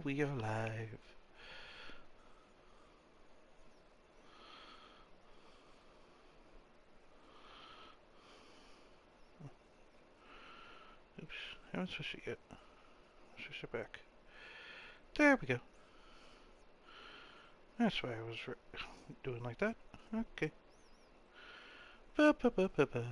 we are live. Oops, how am I supposed to get? Switch it back. There we go. That's why I was doing like that. Okay. Ba ba ba ba ba.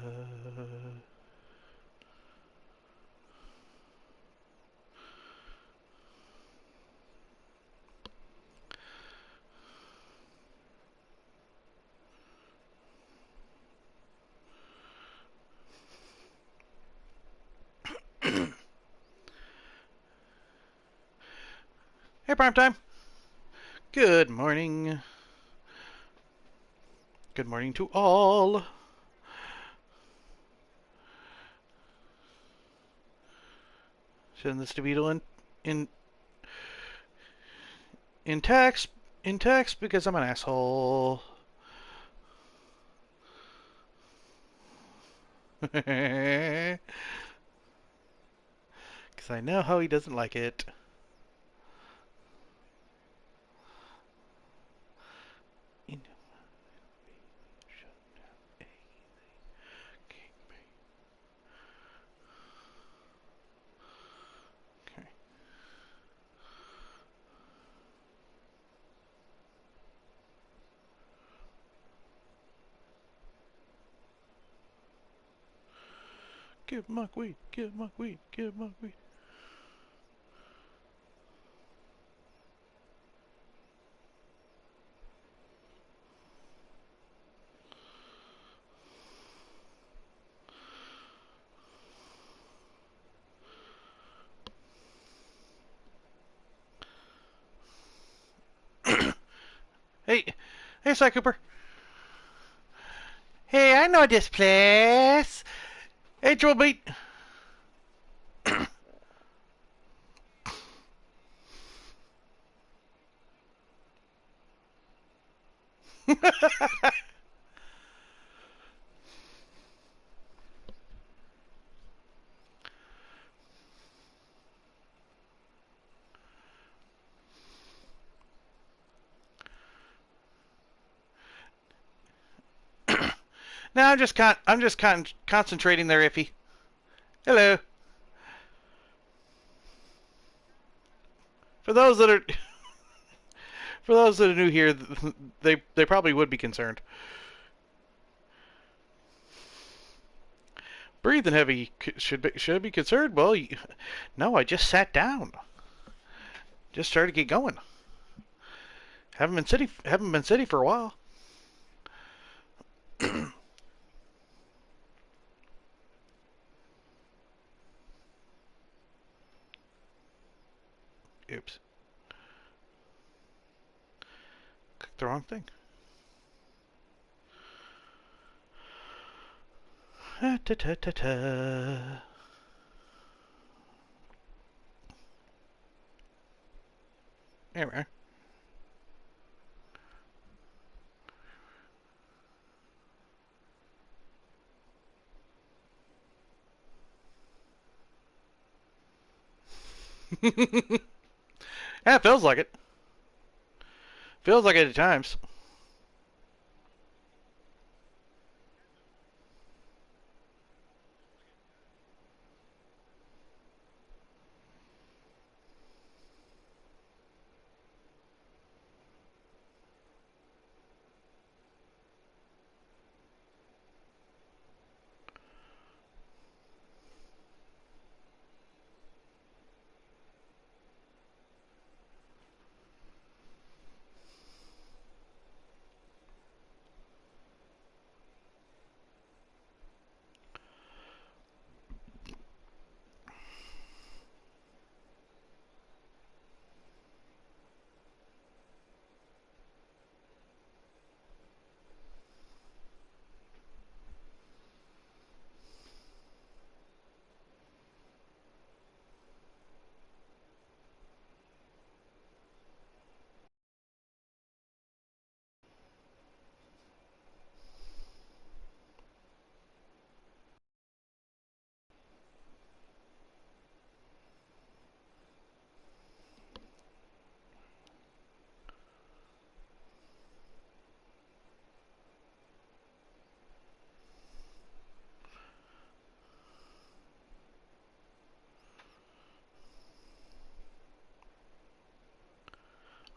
Hey, prime time. Good morning. Good morning to all. Send this to Beetle in in text because I'm an asshole. Because I know how he doesn't like it. Give muckweed, give muckweed, give muckweed. Hey, hey, Cy Cooper. Hey, I know this place. Hey, Joel Beat. No, I'm just concentrating there, Iffy. Hello. For those that are for those that are new here, they probably would be concerned. Breathing heavy should be concerned. Well, no, I just sat down. Just started to get going. Haven't been sitting for a while. Oops. Clicked the wrong thing. Ta ta ta ta. There we are. Yeah, it feels like it. Feels like it at times.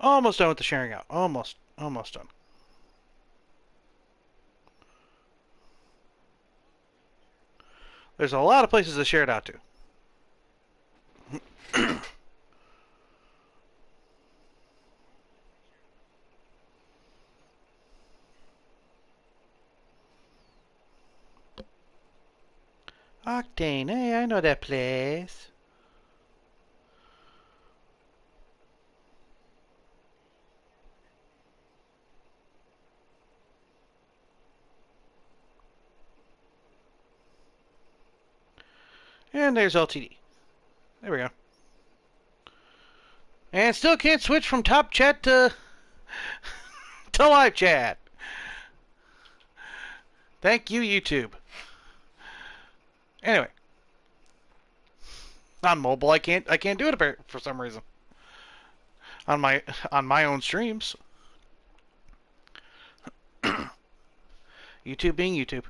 Almost done with the sharing out. Almost done. There's a lot of places to share it out to. Octane, hey, I know that place. And there's LTD. There we go. And still can't switch from top chat to live chat. Thank you, YouTube. Anyway, on mobile, I can't do it for some reason. On my own streams. YouTube being YouTube.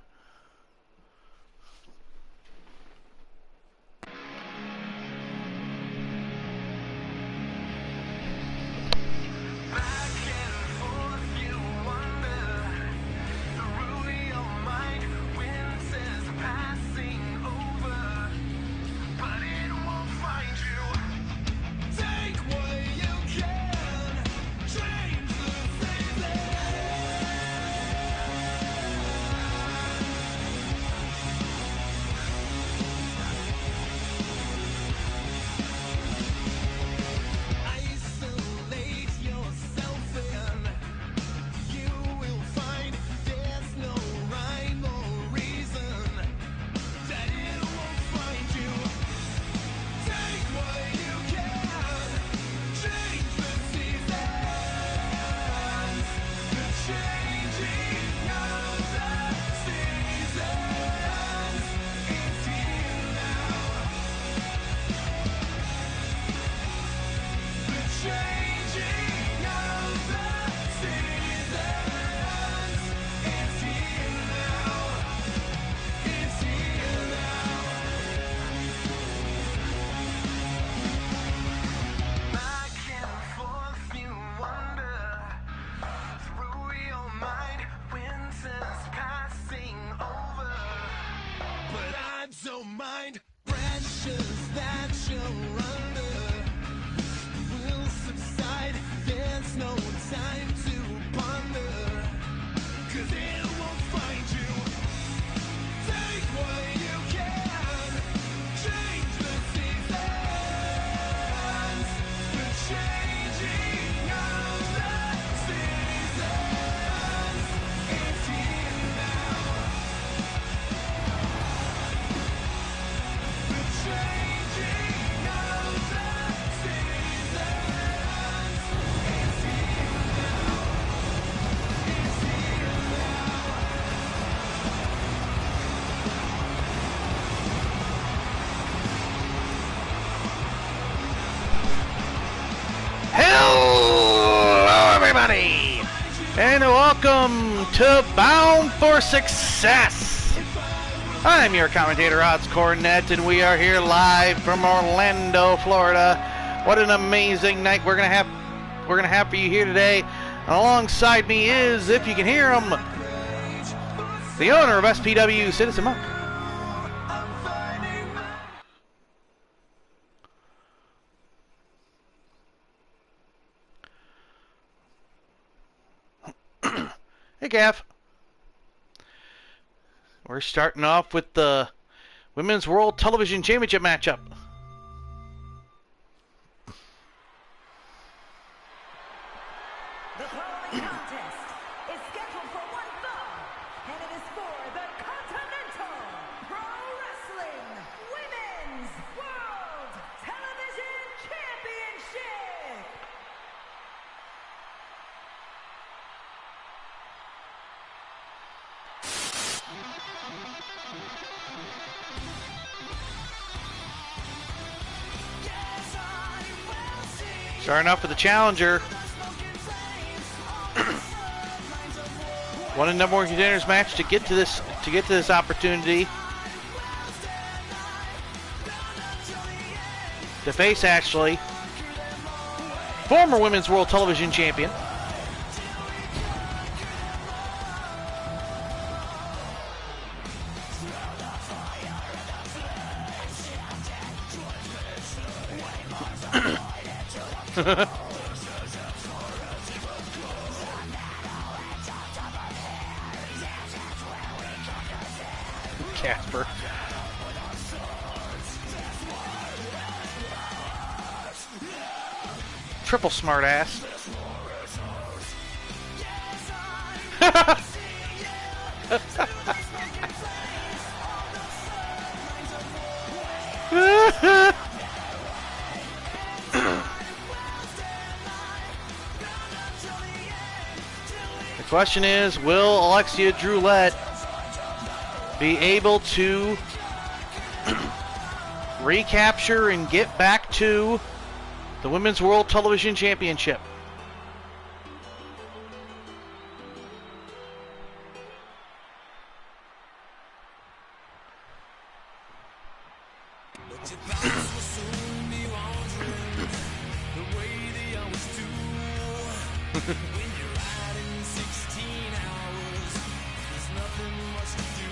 And welcome to Bound for Success. I'm your commentator, Odds Cornet, and we are here live from Orlando, Florida. What an amazing night we're gonna have for you here today. And alongside me is, if you can hear him, the owner of Spw, Citizen Monk. Hey, Gav. We're starting off with the Women's World Television Championship matchup. The following contest is scheduled for one fall, and it is for the Continental Pro Wrestling Women's World Television Championship. Starting off with the challenger. One of the number one contenders match to get to this opportunity. To face Ashley. former Women's World Television Champion. Casper. Triple smart ass. The question is, will Alexia Droulette be able to recapture and get back to the Women's World Television Championship?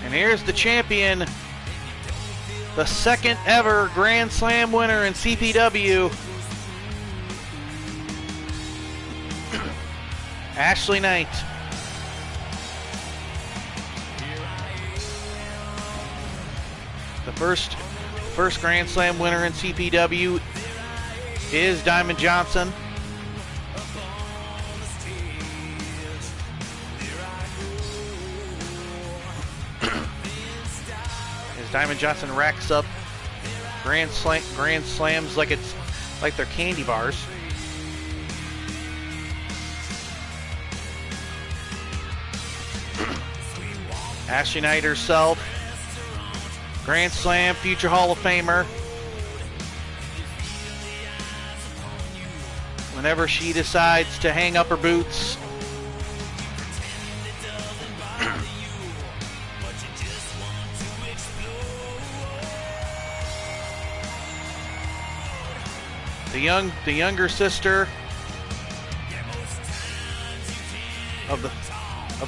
And here's the champion, the second ever Grand Slam winner in CPW, Ashley Knight. The first Grand Slam winner in CPW is Diamond Johnson. As Diamond Johnson racks up Grand Slams like they're candy bars. Ashley Knight herself, Grand Slam, future Hall of Famer. Whenever she decides to hang up her boots, the younger sister of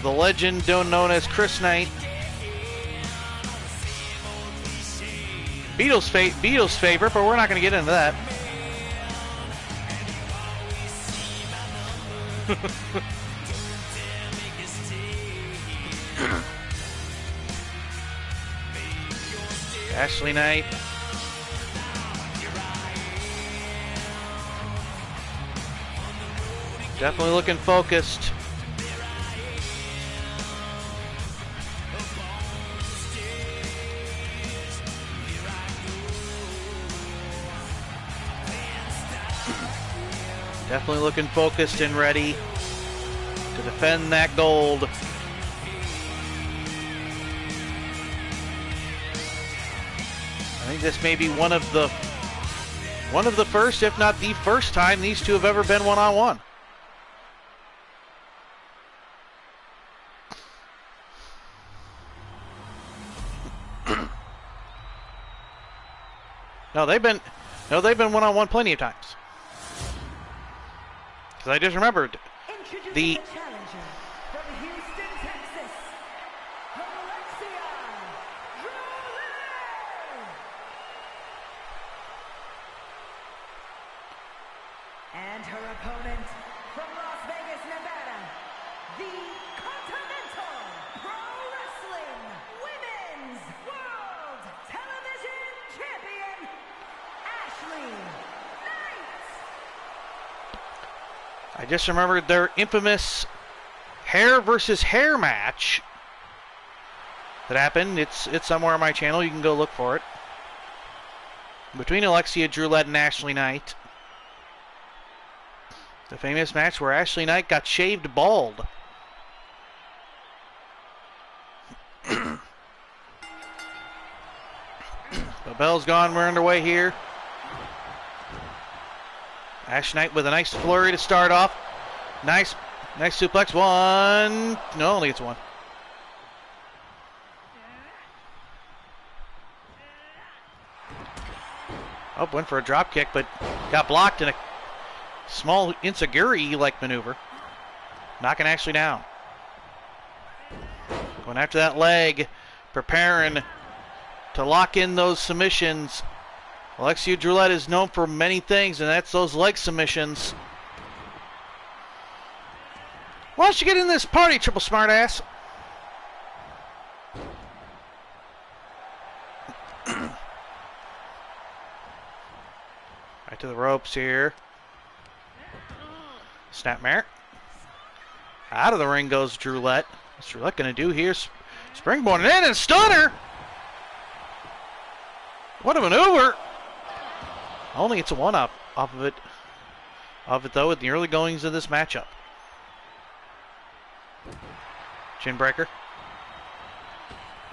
the legend known as Chris Knight. Beatles favorite, but we're not going to get into that. Ashley Knight. Definitely looking focused. Definitely looking focused and ready to defend that gold. I think this may be one of the first, if not the first time these two have ever been one-on-one. No, they've been one-on-one plenty of times. I just remembered the challenger from Houston, Texas, Alexia Droulette. And her opponent from Las Vegas, Nevada, the Continental Pro Wrestling Women's World Television Champion, Ashley Knight. I just remembered their infamous hair versus hair match that happened. It's somewhere on my channel. You can go look for it. Between Alexia Droulette and Ashley Knight. The famous match where Ashley Knight got shaved bald. The bell's gone. We're underway here. Ashley Knight with a nice flurry to start off. Nice suplex. One. No, only it's one. Oh, went for a drop kick, but got blocked, and small insecurity-like maneuver. Knocking Ashley down. Going after that leg, preparing to lock in those submissions. Alexia Droulet is known for many things, and that's those leg submissions. Why don't you get in this party, triple smartass? Right to the ropes here. Snapmare. Out of the ring goes Droulet. What's Droulet going to do here? Springboard in and stunner. What a maneuver. Only it's a one-up off of it though in the early goings of this matchup. Chin breaker.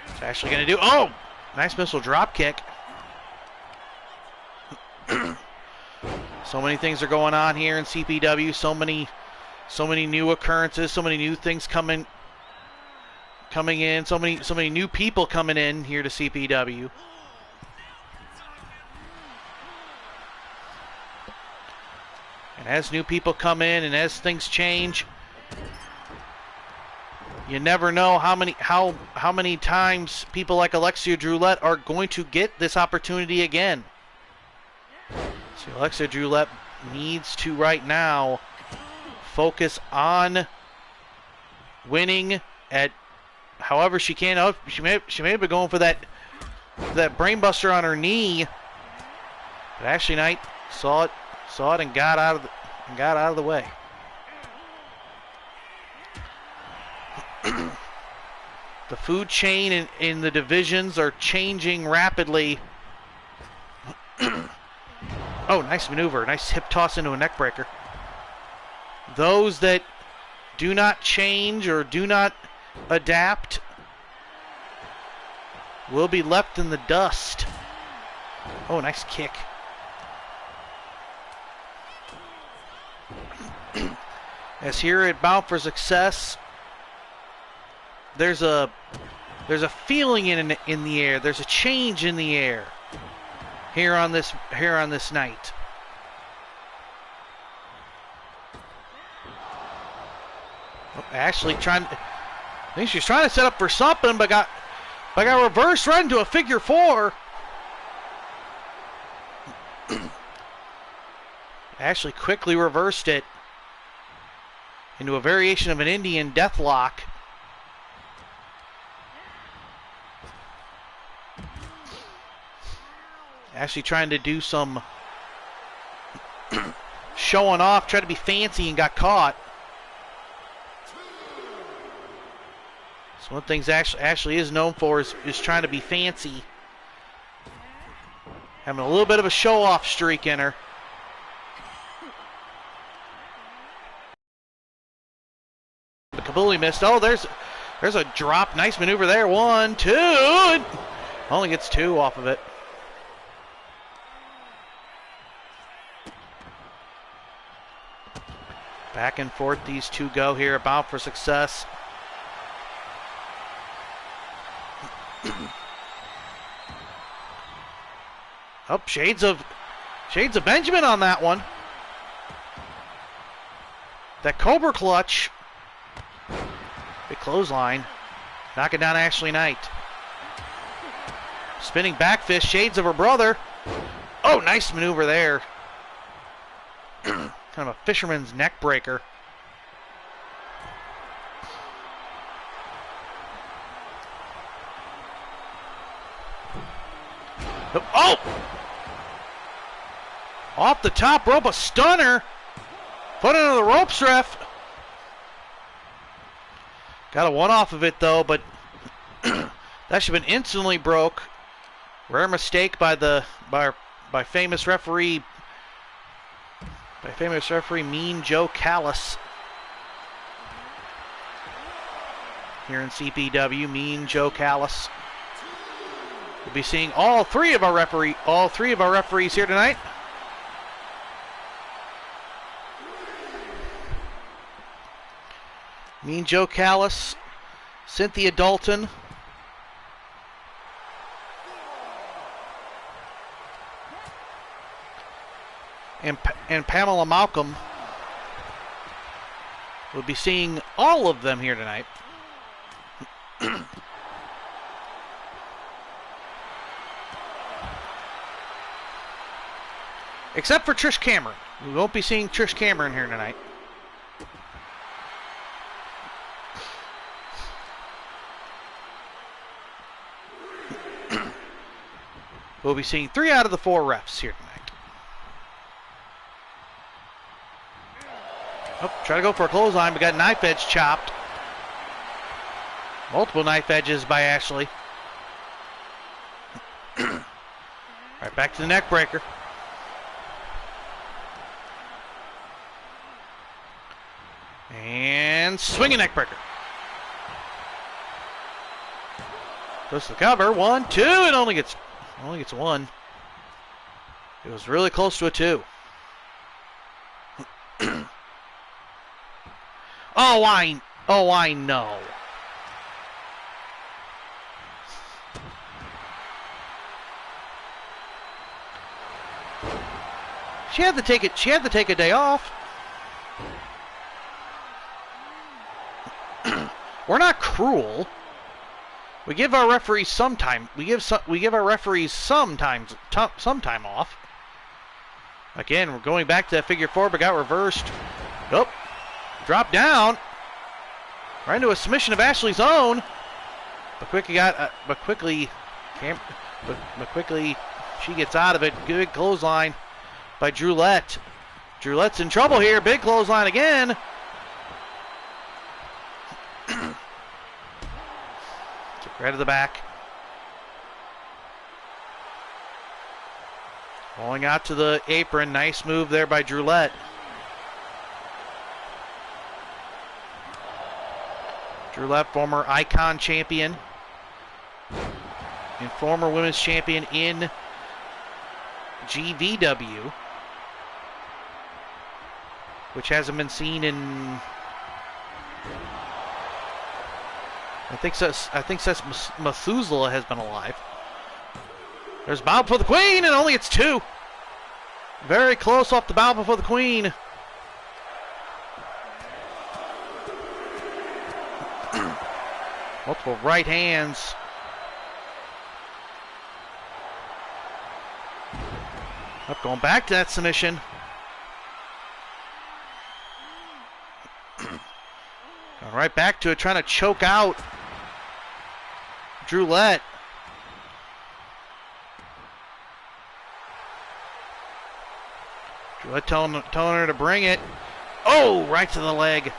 What's Ashley going to do? Oh! Nice missile drop kick. So many things are going on here in CPW. So many new occurrences. So many new things coming in. So many new people coming in here to CPW. And as new people come in and as things change, you never know how many times people like Alexia Droulet are going to get this opportunity again. So Alexia Droulet needs to right now focus on winning at however she can. Oh, she may have been going for that brainbuster on her knee, but Ashley Knight saw it and got out of the way. The food chain in the divisions are changing rapidly. Oh, nice maneuver. Nice hip toss into a neck breaker. Those that do not change or do not adapt will be left in the dust. Oh, nice kick. As here at Bound for Success, there's a feeling in the air. There's a change in the air here on this night. Oh, Ashley I think she's trying to set up for something, but got reversed right into a figure four. Ashley quickly reversed it into a variation of an Indian deathlock. Ashley trying to do some showing off, tried to be fancy and got caught. So one of the things Ashley is known for is trying to be fancy. Having a little bit of a show-off streak in her. The Kabuli missed. Oh, there's a drop. Nice maneuver there. 1, 2. Only gets 2 off of it. Back and forth these two go here. Bound for Success. Oh, shades of Benjamin on that one. That Cobra clutch. Big clothesline. Knocking down Ashley Knight. Spinning back fist. Shades of her brother. Oh, nice maneuver there. Kind of a fisherman's neck breaker. Oh! Off the top rope, a stunner. Put into the ropes, ref. Got a one off of it though, but that should have been instantly broke. Rare mistake by famous referee. Mean Joe Callis. Here in CPW, Mean Joe Callis. We'll be seeing all three of our referees here tonight. Mean Joe Callis, Cynthia Dalton, and and Pamela Malcolm. We'll be seeing all of them here tonight. Except for Trish Cameron. We won't be seeing Trish Cameron here tonight. We'll be seeing 3 out of the 4 refs here tonight. Oh, try to go for a clothesline, but got knife edge chopped. Multiple knife edges by Ashley. Right back to the neck breaker. And swinging neck breaker. Goes to the cover. 1, 2, and only gets 1. It was really close to a 2. Oh, I know. She had to take a day off. We're not cruel. We give our referees some time. We give our referees some time off. Again, we're going back to that figure 4, but got reversed. Nope. Drop down. Right into a submission of Ashley's own. But quickly she gets out of it. Good clothesline by Drulette. Drulette's in trouble here. Big clothesline again. Right to the back. Rolling out to the apron. Nice move there by Drulette. Drulette, former Icon champion and former women's champion in GVW, which hasn't been seen in, I think since Methuselah has been alive. There's bow for the Queen, and only it's 2. Very close off the bow before the Queen. Multiple right hands. Up, going back to that submission. Going right back to it, trying to choke out Drulette. Drulette telling her to bring it. Oh, right to the leg.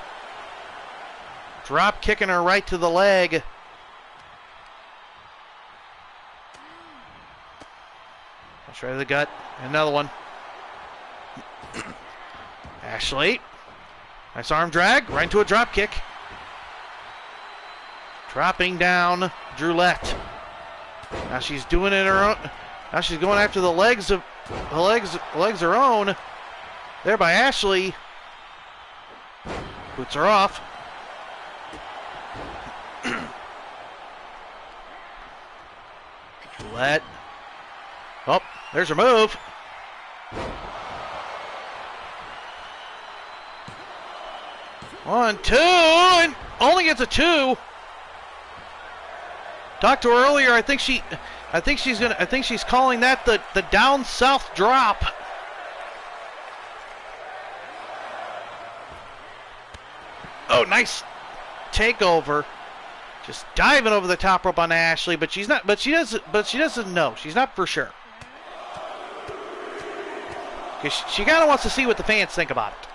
Drop kicking her right to the leg. Straight to the gut. Another one. Ashley. Nice arm drag. Right into a drop kick. Dropping down Drulette. Now she's doing it her own. Now she's going after the legs her own. There by Ashley. Boots her off. Drulette. Oh, there's her move. One, 2, and only gets a 2. Talked to her earlier. I think she's calling that the down south drop. Oh, nice takeover. Just diving over the top rope on Ashley, but she doesn't know. She's not for sure. Because she kind of wants to see what the fans think about it.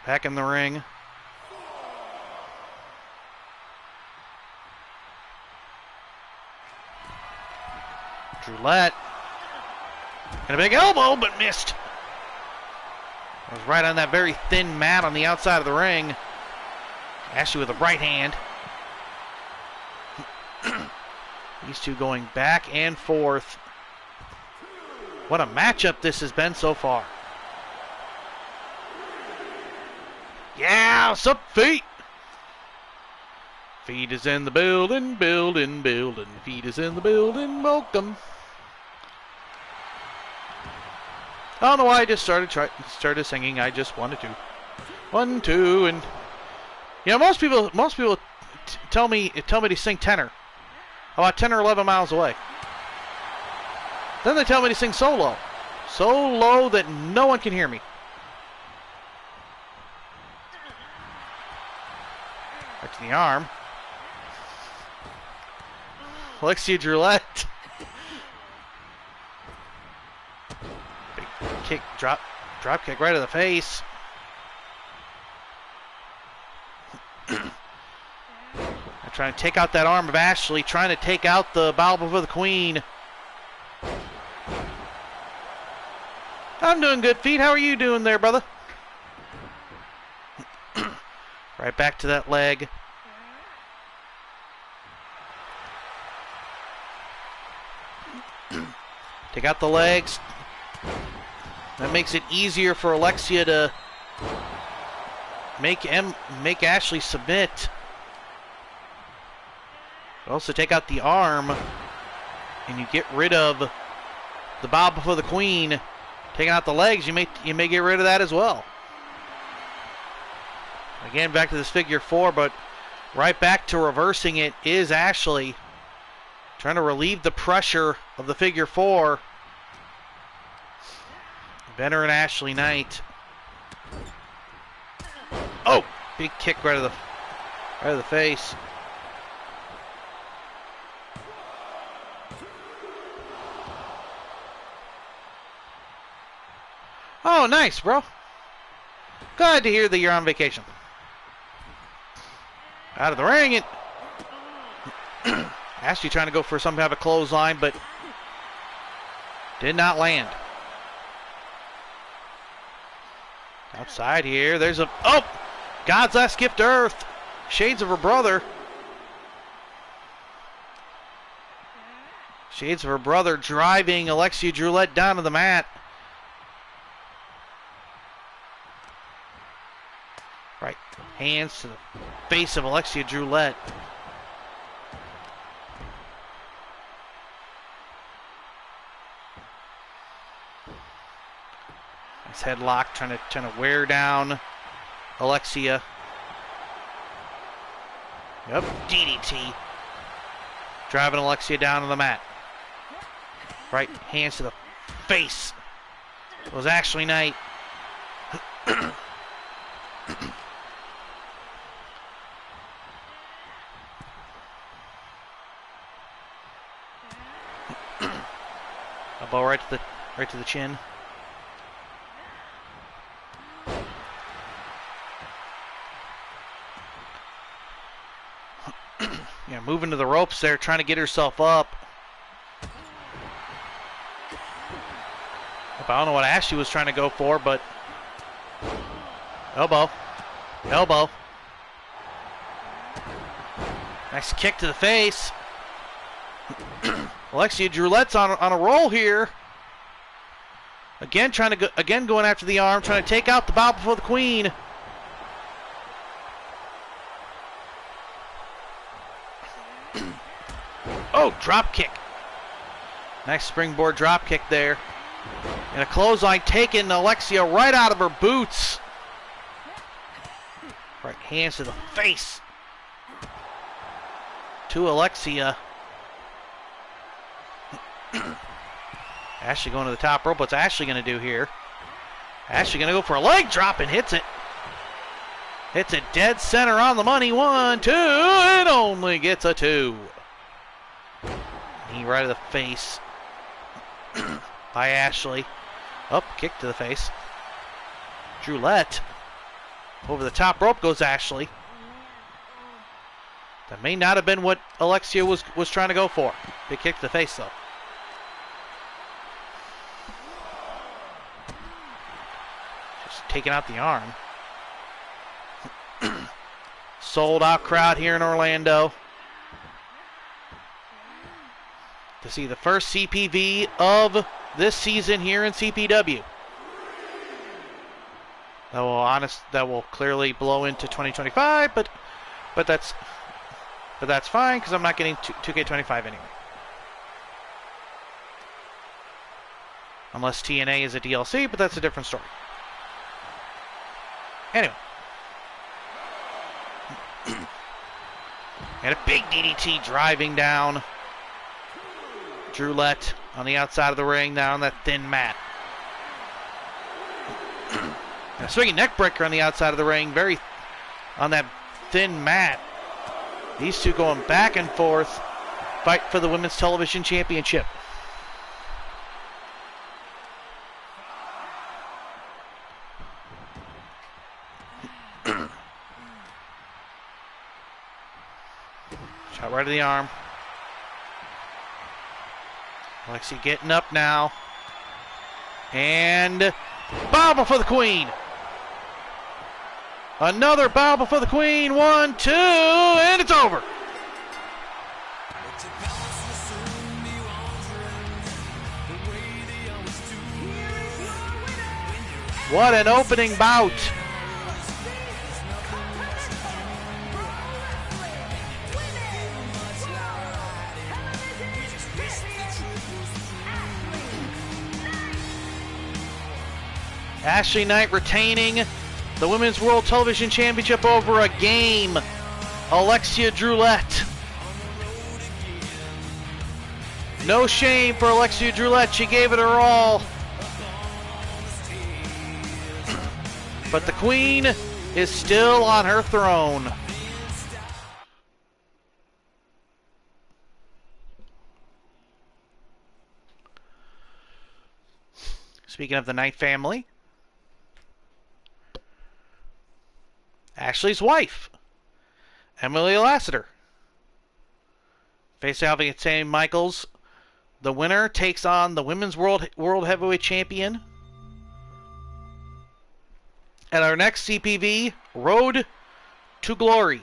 Back in the ring. Drulette. And a big elbow, but missed. It was right on that very thin mat on the outside of the ring. Ashley with a right hand. These two going back and forth. What a matchup this has been so far. Yeah, sub feet. Feet is in the building, building. Feet is in the building, welcome. I don't know why I just started singing. I just wanted to. 1, 2, and most people tell me to sing tenor, about 10 or 11 miles away. Then they tell me to sing so low that no one can hear me. Back to the arm. Alexia Drillette. Big kick, drop kick right to the face. Trying to take out that arm of Ashley, trying to take out the bow before the queen. I'm doing good, Feet. How are you doing there, brother? Right back to that leg. Take out the legs. That makes it easier for Alexia to make Ashley submit. Also take out the arm, and you get rid of the bow before the queen. Taking out the legs, you may get rid of that as well. Again, back to this figure 4, but right back to reversing it is Ashley. Trying to relieve the pressure of the figure 4. Veteran Ashley Knight. Oh, big kick right of the face. Oh, nice, bro. Glad to hear that you're on vacation. Out of the ring, and Ashley trying to go for some kind of a clothesline, but did not land. Outside here, there's God's last gift to Earth. Shades of her brother. Shades of her brother driving Alexia Drillette down to the mat. Right, hands to the face of Alexia Drillette. Nice headlock, trying to wear down Alexia. Yep, DDT. Driving Alexia down to the mat. Right, hands to the face. It was Ashley Knight. Elbow right to the chin. Yeah, moving to the ropes there, trying to get herself up. I don't know what Ashley was trying to go for, but elbow. Nice kick to the face. Alexia Drillette's on a roll here. Again, going after the arm, trying to take out the bow before the queen. Oh, drop kick. Nice springboard drop kick there. And a clothesline taking Alexia right out of her boots. Right hands to the face. To Alexia. Ashley going to the top rope. What's Ashley going to do here? Ashley going to go for a leg drop and hits it. Hits it dead center on the money. 1, 2, and only gets a 2. Knee right to the face by Ashley. Up, kick to the face. Drillette. Over the top rope goes Ashley. That may not have been what Alexia was trying to go for. Big kick to the face, though. Just taking out the arm. Sold out crowd here in Orlando to see the first CPV of this season here in CPW. That will clearly blow into 2025, but that's But that's fine because I'm not getting 2K25 anyway. Unless TNA is a DLC, but that's a different story. Anyway. And a big DDT driving down. Drulette on the outside of the ring, down on that thin mat. And a swinging neck breaker on the outside of the ring, very on that thin mat. These two going back and forth, fight for the Women's Television Championship. Shot right to the arm. Alexi getting up now. And bow before the Queen. Another bow before the Queen. 1, 2, and it's over. What an opening bout. Ashley Knight retaining the Women's World Television Championship over a game. Alexia Drulette. No shame for Alexia Drulette. She gave it her all. But the Queen is still on her throne. Speaking of the Knight family, Ashley's wife, Emily Lassiter, facing off against Sammy Michaels. The winner takes on the Women's World Heavyweight Champion at our next CPV, Road to Glory.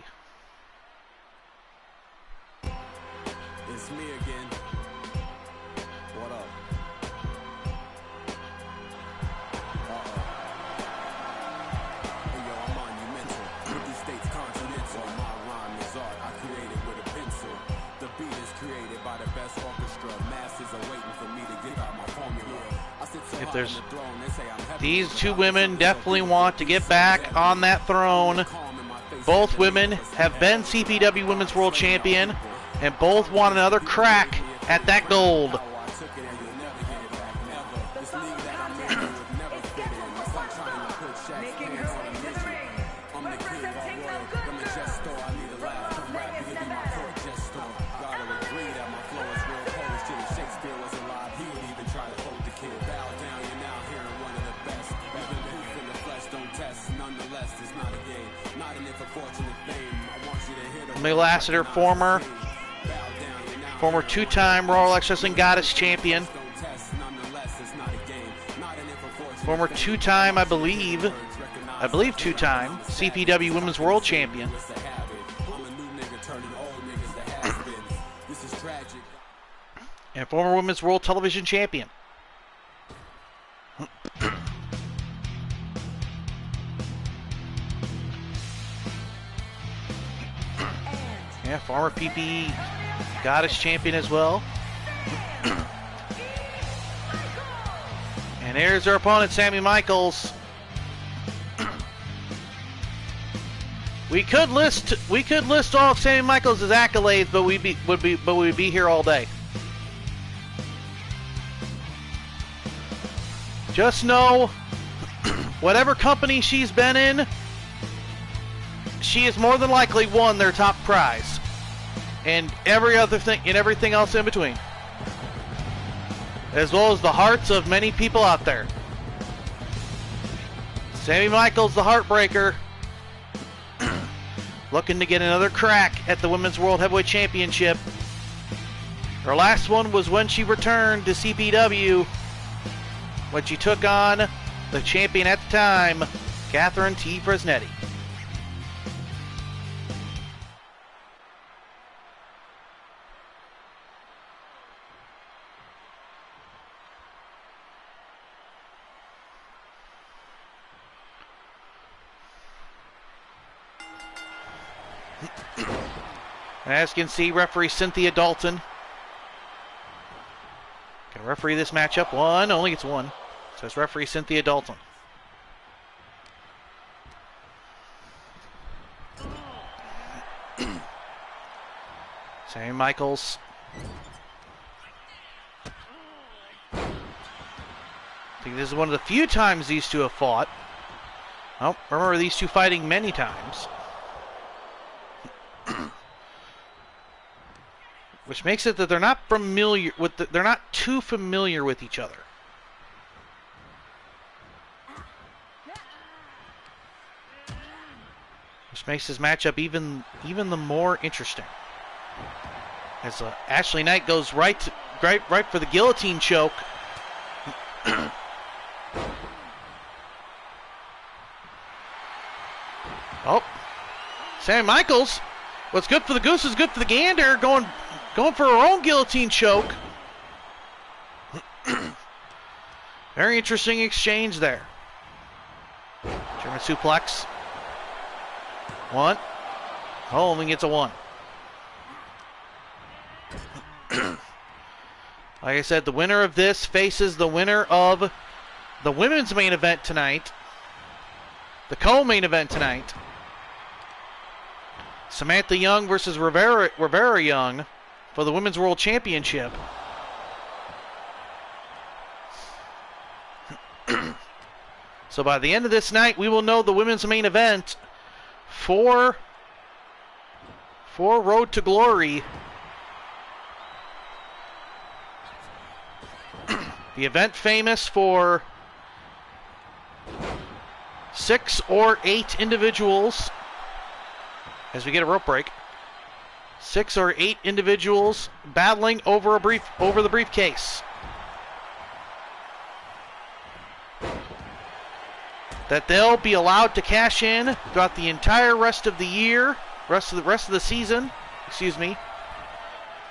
It's me again. What up? Hey yo, I'm monumental. 50 states continental. My rhyme is art. I created with a pencil. The beat is created by the best orchestra. Masses are waiting for me to get out my formula. I sit so If high there's on the throne, they say I'm heavy. These two women definitely want to get back on that throne. Both women have been CPW Women's World Champion, and both want another crack at that gold. Making her way to the ring, representing the good girls from Vegas, Emily Lassiter, former two-time Raw Wrestling Goddess champion. Former two-time, I believe two-time CPW Women's World Champion. And former Women's World Television Champion. Yeah, former PPE Goddess Champion as well. And here's our opponent, Sammy Michaels. We could list all of Sammy Michaels' accolades, but we'd be here all day. Just know, whatever company she's been in, she has more than likely won their top prize, and everything else in between, as well as the hearts of many people out there. Sammy Michaels, the Heartbreaker, looking to get another crack at the Women's World Heavyweight Championship. Her last one was when she returned to CPW, when she took on the champion at the time, Catherine T. Fresnetti. And as you can see, referee Cynthia Dalton can referee this matchup. Only gets one. So it's referee Cynthia Dalton. Sammy Michaels. I think this is one of the few times these two have fought. Oh, remember these two fighting many times. Which makes it that they're not familiar with they're not too familiar with each other. Which makes this matchup even the more interesting. As Ashley Knight goes right for the guillotine choke. Oh, Sammy Michaels. What's good for the goose is good for the gander. Going for her own guillotine choke. Very interesting exchange there. German suplex. One. Oh, only gets a one. Like I said, the winner of this faces the winner of the women's main event tonight. The co-main event tonight. Samantha Young versus Rivera Young for the Women's World Championship. So by the end of this night, we will know the women's main event for Road to Glory. The event famous for 6 or 8 individuals. As we get a rope break, 6 or 8 individuals battling over the briefcase. That they'll be allowed to cash in throughout the entire rest of the year, rest of the season. Excuse me.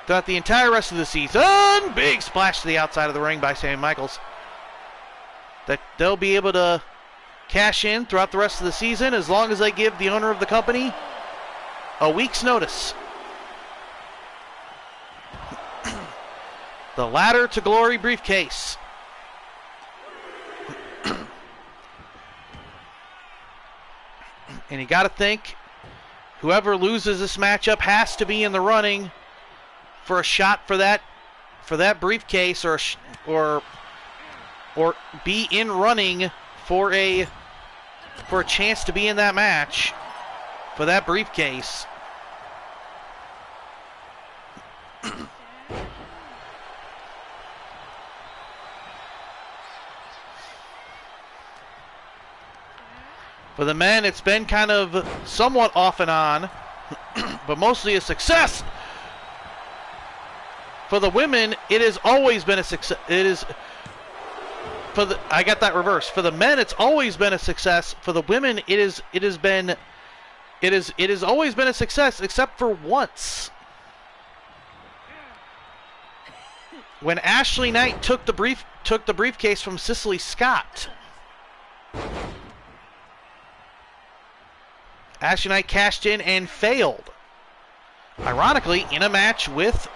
Throughout the entire rest of the season. Big splash to the outside of the ring by Sammy Michaels. That they'll be able to cash in throughout the rest of the season as long as they give the owner of the company a week's notice. The Ladder to Glory briefcase. And you got to think, whoever loses this matchup has to be in the running for a shot for that briefcase, or be in running for a chance to be in that match for that briefcase. For the men, it's been kind of somewhat off and on, but mostly a success. For the women, it has always been a success. I got that reversed. For the men, it's always been a success. For the women, it has always been a success, except for once. When Ashley Knight took the briefcase from Cicely Scott. Ashley Knight cashed in and failed. Ironically, in a match with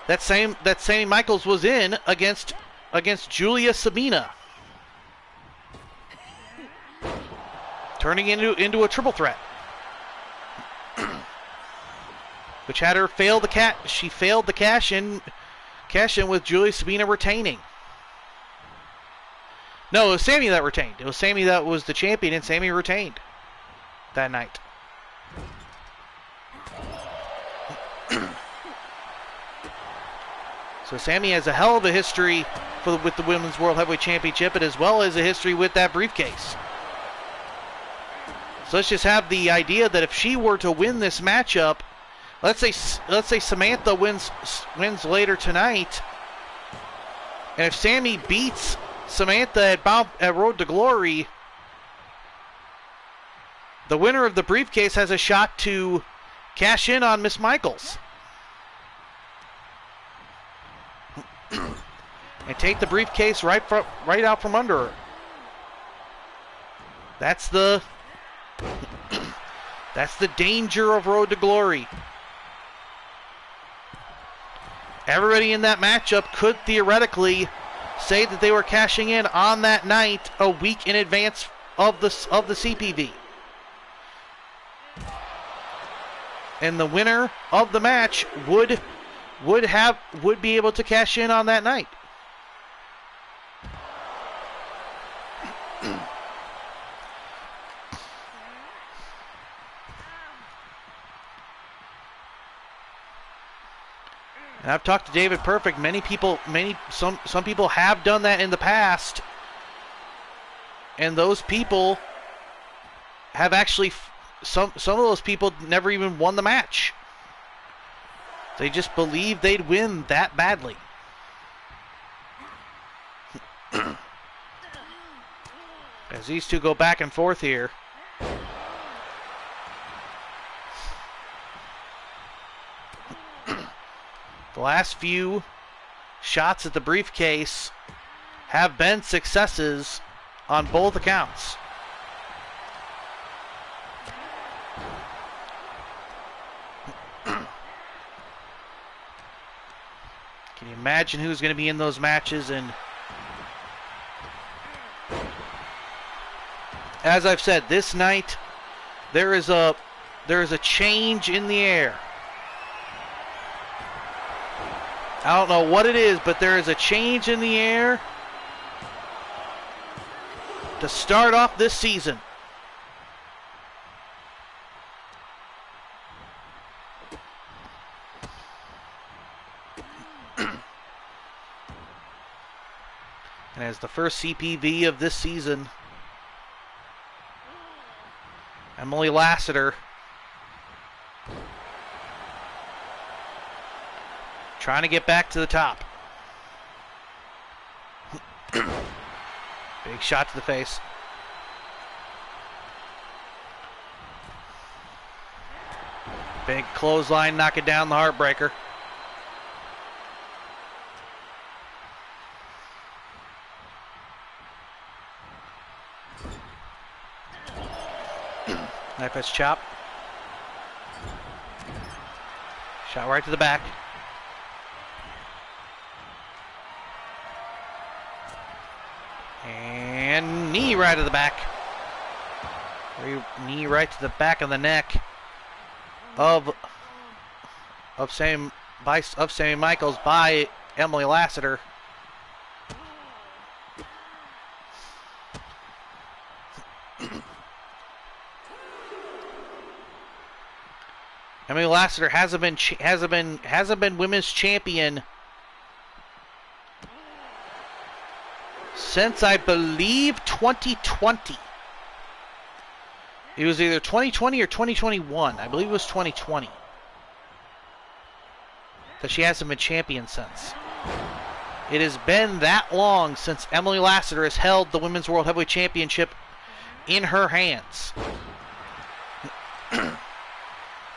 that Sammy Michaels was in against Julia Sabina. Turning into a triple threat. Which had her fail she failed the cash in with Julia Sabina retaining. No, it was Sammy that retained. It was Sammy that was the champion, and Sammy retained that night. So Sammy has a hell of a history with the Women's World Heavyweight Championship, and as well as a history with that briefcase. So let's just have the idea that if she were to win this matchup, let's say Samantha wins later tonight, and if Sammy beats Samantha at Road to Glory, the winner of the briefcase has a shot to cash in on Miss Michaels and take the briefcase right out from under her. That's the danger of Road to Glory. everybody in that matchup could theoretically say that they were cashing in on that night a week in advance of the CPV. And the winner of the match would be able to cash in on that night. And I've talked to David Perfect. Some people have done that in the past, and those people have actually, some of those people never even won the match. They just believed they'd win that badly. As these two go back and forth here. The last few shots at the briefcase have been successes on both accounts. Can you imagine who's going to be in those matches? And as I've said, this night there is a change in the air. I don't know what it is, but there is a change in the air to start off this season. And as the first CPV of this season, Emily Lassiter trying to get back to the top. Big shot to the face. Big clothesline, knocking down the heartbreaker. Knife edge chop. Shot right to the back. And knee right to the back. Knee right to the back of the neck of Sammy Michaels by Emily Lassiter. Emily Lassiter hasn't been women's champion since, I believe, 2020. It was either 2020 or 2021. I believe it was 2020 that she hasn't been champion since. It has been that long since Emily Lassiter has held the Women's World Heavyweight Championship in her hands.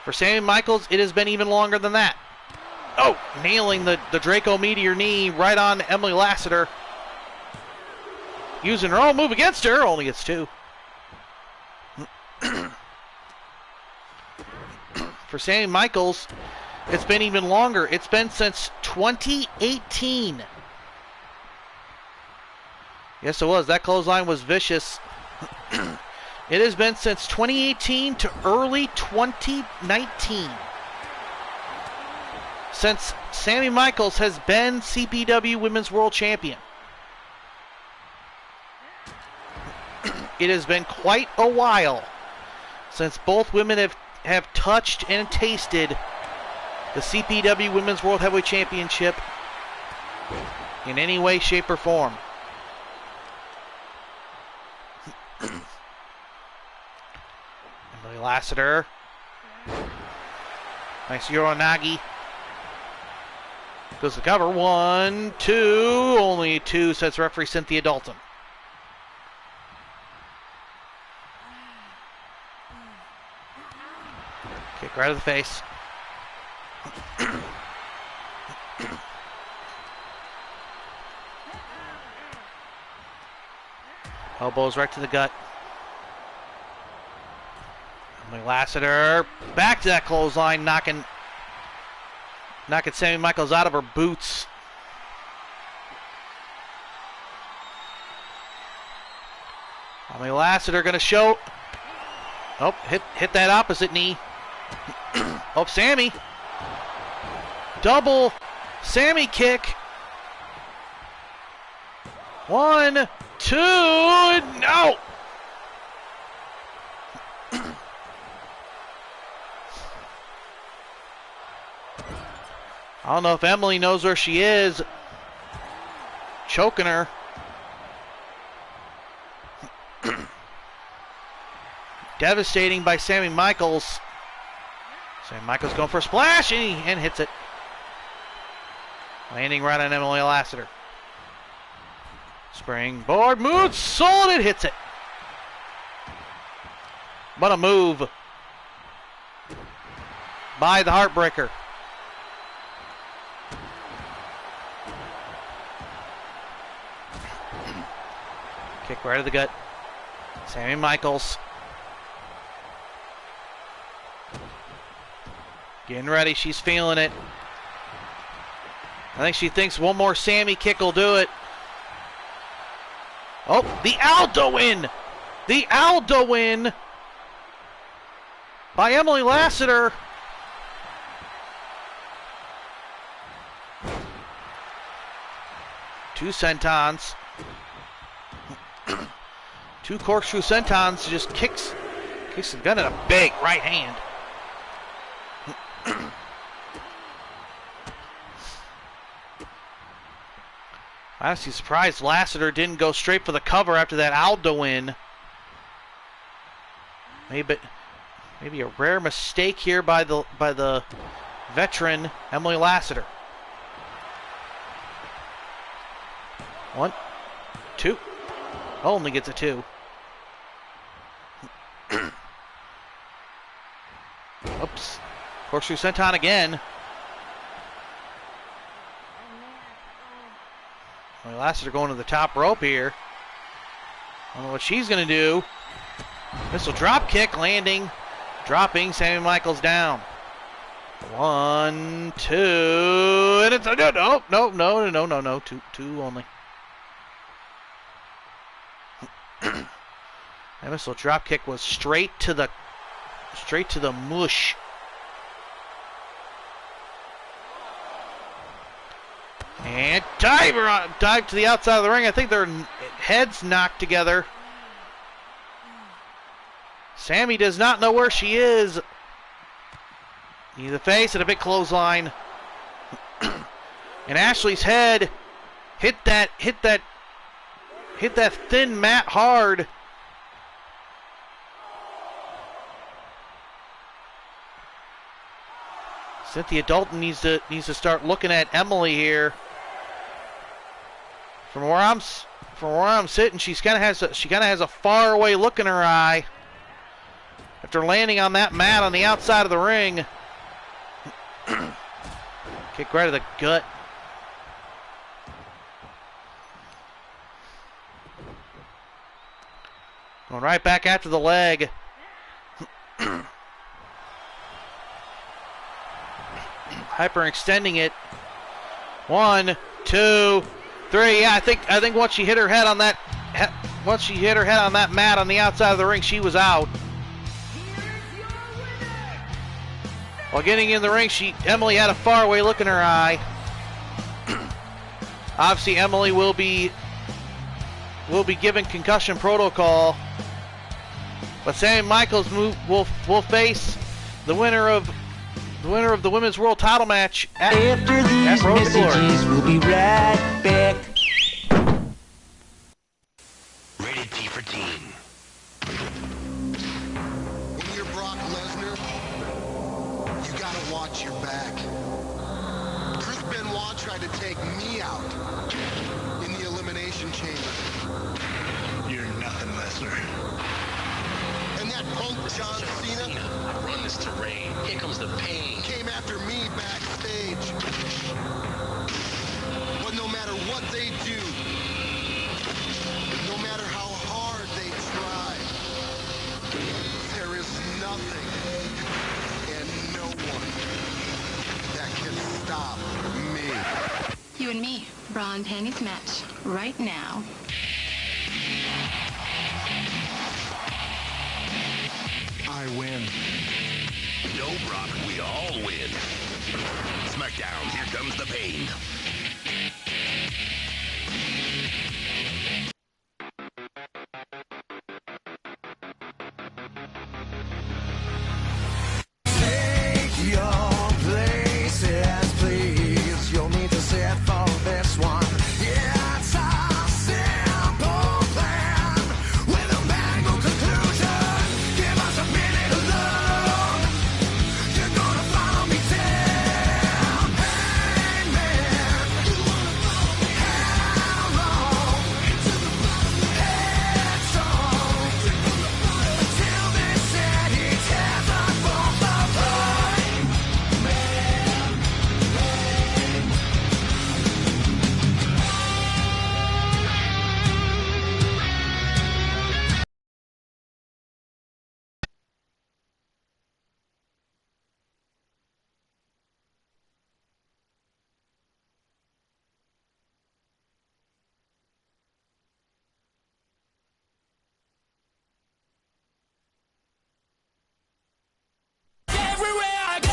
For Sammy Michaels, it has been even longer than that. Oh, nailing the Draco Meteor knee right on Emily Lassiter. Using her own move against her, only gets two. For Sammy Michaels, it's been even longer. It's been since 2018. Yes, it was. That clothesline was vicious. It has been since 2018 to early 2019 since Sammy Michaels has been CPW Women's World Champion. It has been quite a while since both women have touched and tasted the CPW Women's World Heavyweight Championship in any way, shape, or form. Emily Lassiter. Nice Uranagi. Goes to cover. 1, 2. Only 2, says referee Cynthia Dalton. Kick right to the face. Elbows right to the gut. Emily Lassiter back to that clothesline, knocking knocking Sammy Michaels out of her boots. Emily Lassiter going to show. Oh, hit that opposite knee. Oh, Sammy. Double Sammy kick. 1, 2, no! I don't know if Emily knows where she is. Choking her. Devastating by Sammy Michaels. Sammy Michaels going for a splash and hits it. Landing right on Emily Lassiter. Springboard moonsault, it hits it. What a move by the Heartbreaker. Kick right to the gut. Sammy Michaels. Getting ready, she's feeling it. I think she thinks one more Sammy kick will do it. Oh, the Aldo win! The Aldo win by Emily Lassiter. Two sentons. Two corkscrew sentons, just kicks the gun in a big right hand. I'm honestly surprised Lassiter didn't go straight for the cover after that Aldo win. Maybe a rare mistake here by the veteran Emily Lassiter. 1, 2. Only gets a 2. Oops. Corkscrew senton again. Emily Lassiter going to the top rope here. I don't know what she's going to do. Missile drop kick landing. Dropping Sammy Michaels down. 1, 2. And it's a no. Two only. That missile drop kick was straight to the mush. And dive to the outside of the ring. I think their heads knocked together. Sammy does not know where she is. Knee to the face and a big clothesline. And Ashley's head hit that thin mat hard. Cynthia Dalton needs to start looking at Emily here. From where I'm sitting, she kind of has a far away look in her eye after landing on that mat on the outside of the ring. Kick right to the gut. Going right back after the leg. Hyperextending it. 1, 2, 3. Yeah, I think once she hit her head on that mat on the outside of the ring, she was out. While getting in the ring, Emily had a faraway look in her eye. Obviously, Emily will be given concussion protocol. But Sammy Michaels will face the winner of the women's world title match after these messages. We'll be right back. Rated T for Teen. When you're Brock Lesnar, you gotta watch your back. Chris Benoit tried to take me out in the Elimination Chamber. You're nothing, Lesnar. And that punk John Cena I run this terrain. Here comes the pain. came after me backstage. But no matter what they do, no matter how hard they stop me. You and me, bra and panties match right now. I win. No, Brock, we all win. SmackDown, here comes the pain. Take your places, please. You'll need to sit for this one. Yeah, it's a simple plan with a mangled conclusion. Give us a minute alone. You're gonna follow me down. Hangman. How long? Headstrong. Until they said he tears us both apart. Everywhere I go,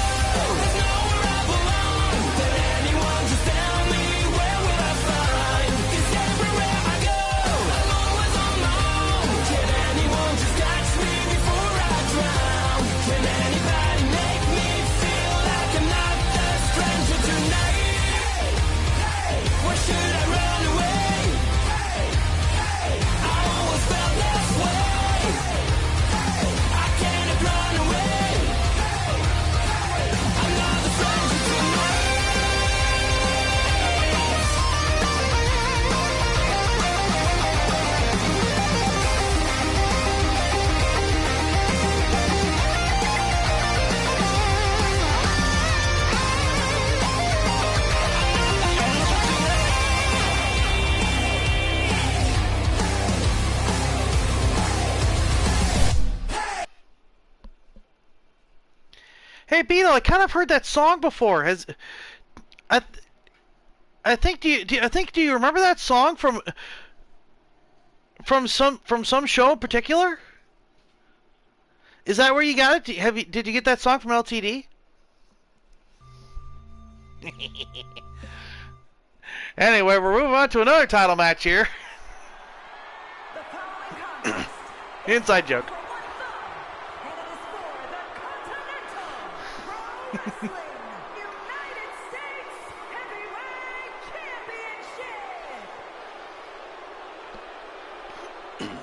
there's nowhere I belong. Can anyone just tell me where will I find? 'Cause everywhere I go, I'm always on my own. Can anyone just catch me before I drown? Can anybody make me feel like I'm not the stranger tonight? Hey, why should I run away? I always felt this way. I can't run away. I'm not the stranger tonight. Hey, Beto, I kind of heard that song before. I think do you remember that song from some show in particular? Is that where you got it? Did you get that song from LTD? Anyway, we're moving on to another title match here. The following contest Inside joke. for one fall, and it is for the Continental Pro Wrestling United States Heavyweight Championship.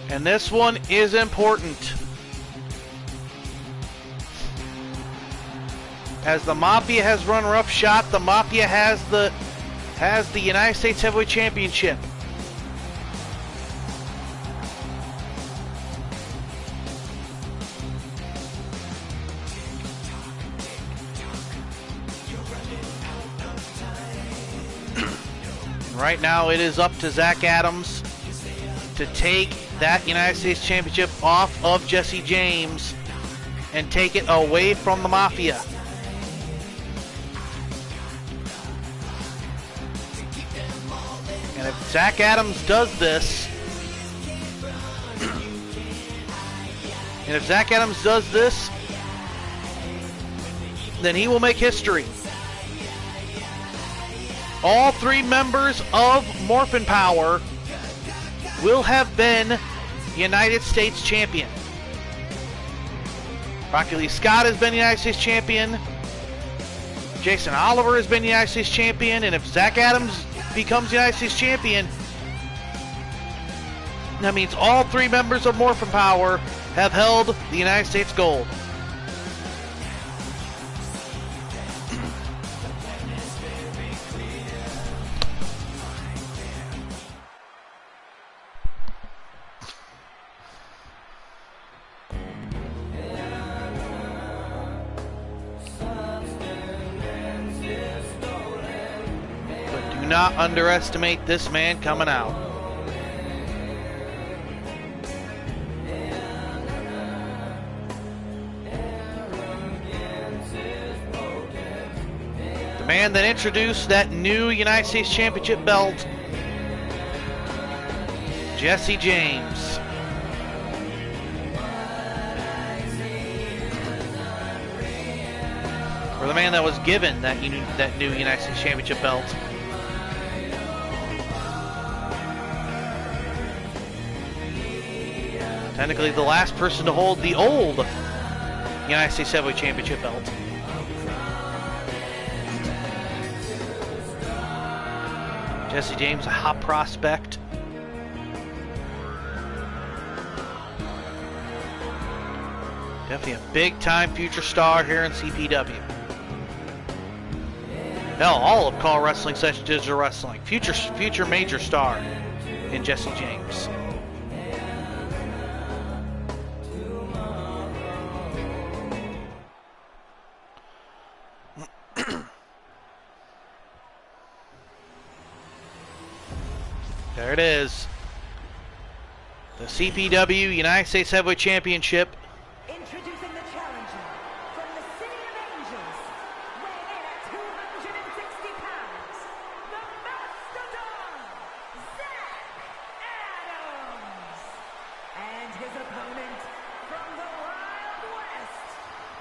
And this one is important. As the Mafia has run roughshod, the Mafia has the United States Heavyweight Championship. Right now it is up to Zach Adams to take that United States Championship off of Jesse James and take it away from the Mafia. And if Zach Adams does this, then he will make history. All three members of Morphin Power will have been United States champion. Rocky Lee Scott has been United States champion. Jason Oliver has been United States champion. And if Zach Adams becomes United States champion, that means all three members of Morphin Power have held the United States gold. But do not underestimate this man coming out. man that introduced that new United States Championship belt, Jesse James. Or the man that was given that new United States Championship belt. Technically the last person to hold the old United States Heavyweight Championship belt. Jesse James, a hot prospect. Definitely a big-time future star here in CPW. Hell, all of Call Wrestling / Digital Wrestling. Future major star in Jesse James. There it is. The CPW United States Heavyweight Championship. Introducing the challenger from the City of Angels, weighing in at 260 pounds, the Mastodon, Zach Adams. And his opponent from the Wild West,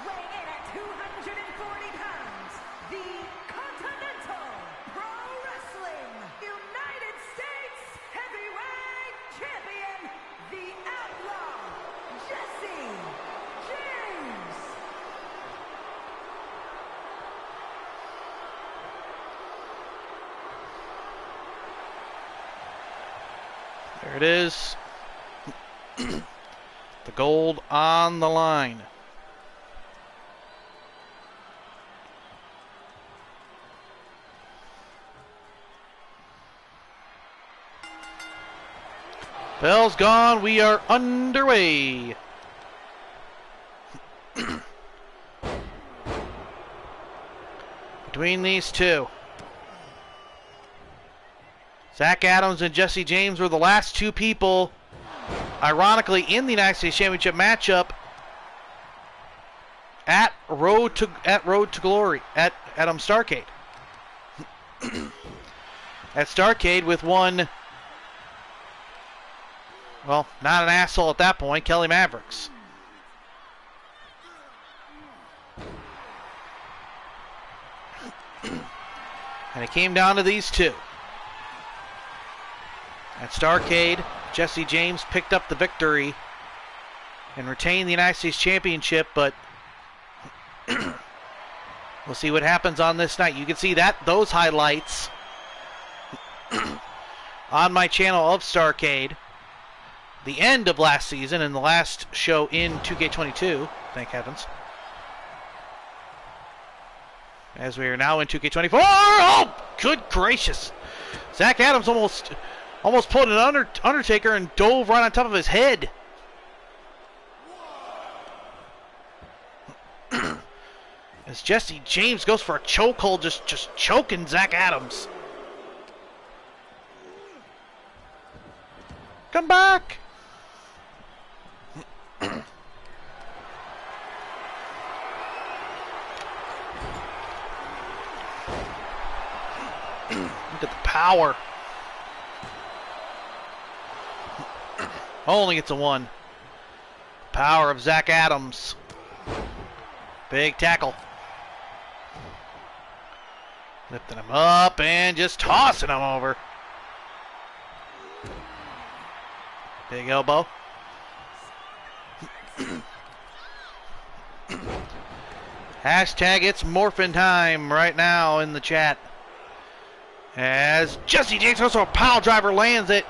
weighing in at 240 pounds, the Continental Pro Wrestling United States Heavyweight Champion, the Outlaw, Jesse James. There it is. The gold on the line. Bell's gone. We are underway. Between these two, Zach Adams and Jesse James were the last two people, ironically, in the United States Championship matchup at Road to Glory at Starrcade. At Starrcade with one, well, not an asshole at that point, Kelly Mavericks. And it came down to these two. At Starrcade, Jesse James picked up the victory and retained the United States Championship, but we'll see what happens on this night. You can see those highlights on my channel of Starrcade. The end of last season and the last show in 2K22, thank heavens. As we are now in 2K24. Oh, good gracious. Zach Adams almost pulled an Undertaker and dove right on top of his head. As Jesse James goes for a chokehold, just choking Zach Adams. Come back. Look at the power. Only gets a one. Power of Zach Adams. Big tackle. Lifting him up and just tossing him over. Big elbow. Hashtag it's morphin' time right now in the chat. As Jesse James also a pile driver lands it.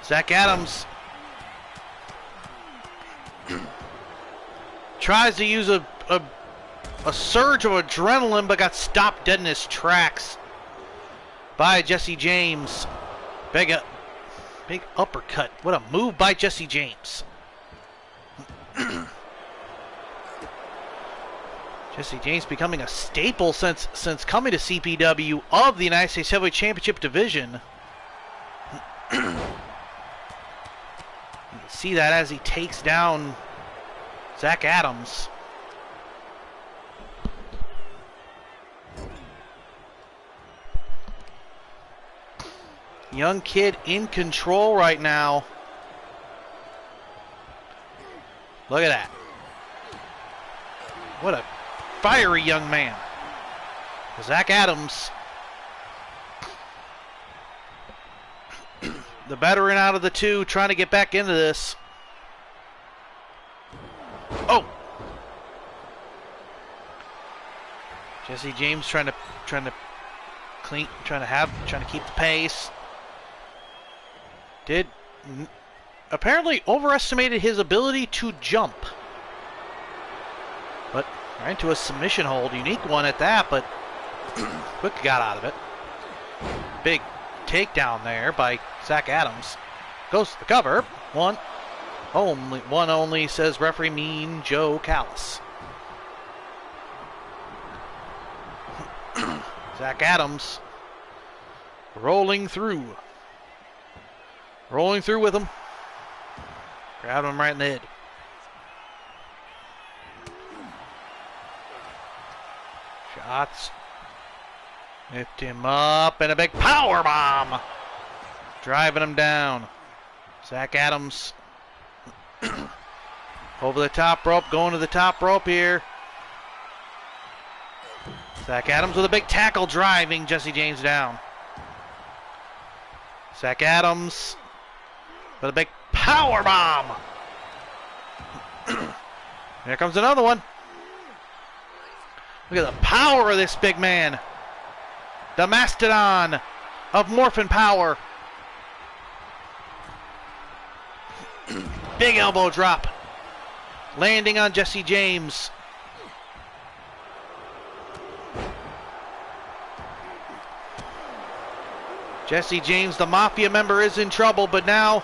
Zach Adams tries to use a surge of adrenaline, but got stopped dead in his tracks by Jesse James. Big uppercut. What a move by Jesse James. Jesse James becoming a staple since coming to CPW of the United States Heavyweight Championship division. You can see that as he takes down Zach Adams. Young kid in control right now. Look at that. What a fiery young man. Zach Adams, the veteran out of the two, trying to get back into this. Oh! Jesse James trying to keep the pace. Apparently overestimated his ability to jump. But right into a submission hold, unique one at that, but quick got out of it. Big takedown there by Zach Adams. Goes to the cover. One only, says referee Mean Joe Callis. Zach Adams rolling through with him. Grabbed him right in the head. Shots. Lift him up and a big power bomb. Driving him down. Zach Adams over the top rope, going to the top rope here. Zach Adams with a big tackle, driving Jesse James down. Zach Adams with a big power bomb. Here comes another one. Look at the power of this big man. The mastodon of morphin power. Big elbow drop. Landing on Jesse James. Jesse James, the Mafia member, is in trouble, but now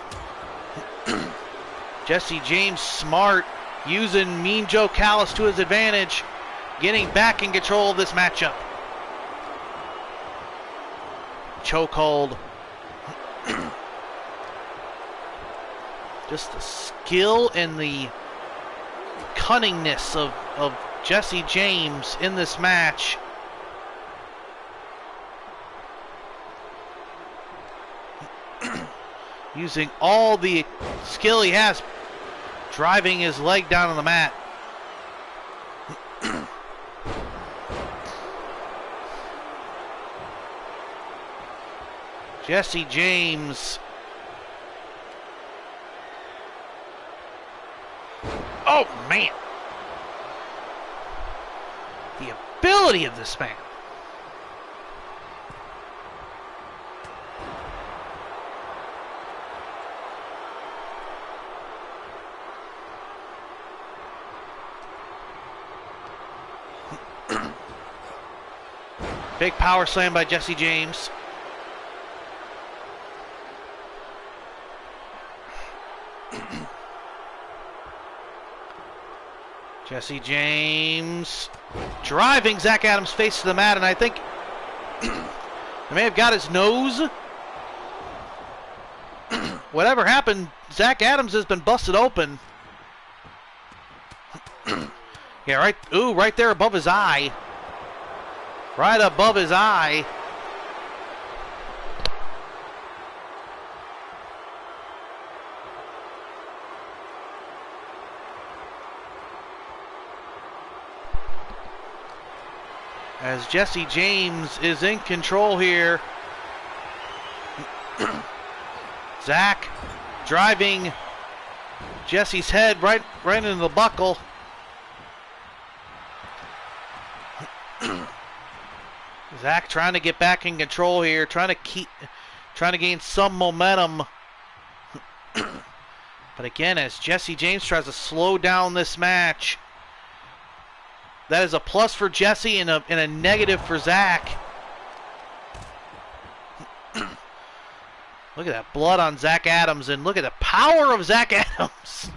Jesse James smart, using Mean Joe Callis to his advantage, getting back in control of this matchup. Chokehold. Just the skill and the cunningness of Jesse James in this match. Using all the skill he has, driving his leg down on the mat. Jesse James. Oh, man. The ability of this man. Big power slam by Jesse James. Jesse James driving Zach Adams face to the mat, and I think he may have got his nose. Whatever happened, Zach Adams has been busted open. Yeah, right there above his eye. Right above his eye. As Jesse James is in control here. Zach driving Jesse's head right into the buckle. Zach trying to get back in control here, trying to gain some momentum. But again, as Jesse James tries to slow down this match, that is a plus for Jesse and a negative for Zach. Look at that blood on Zach Adams, and look at the power of Zach Adams.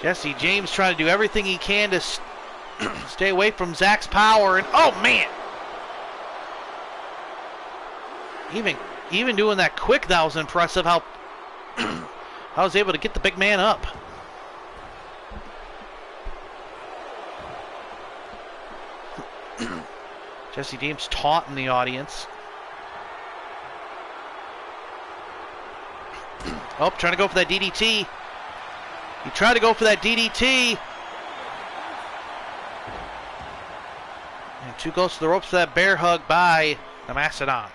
Jesse James trying to do everything he can to stay away from Zach's power, and oh man! Even doing that quick, that was impressive. How I was able to get the big man up. Jesse James taunting the audience. Oh, trying to go for that DDT. He tried to go for that DDT. And too close to the ropes for that bear hug by the Mastodon.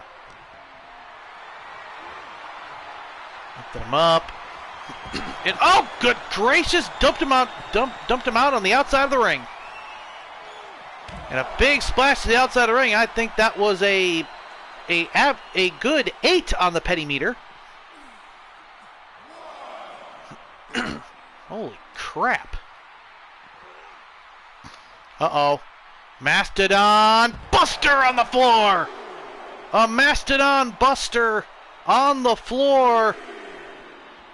Lifted him up. And oh, good gracious! Dumped him out on the outside of the ring. And a big splash to the outside of the ring. I think that was a good 8 on the petty meter. Holy crap. Uh-oh. Mastodon Buster on the floor. A Mastodon Buster on the floor.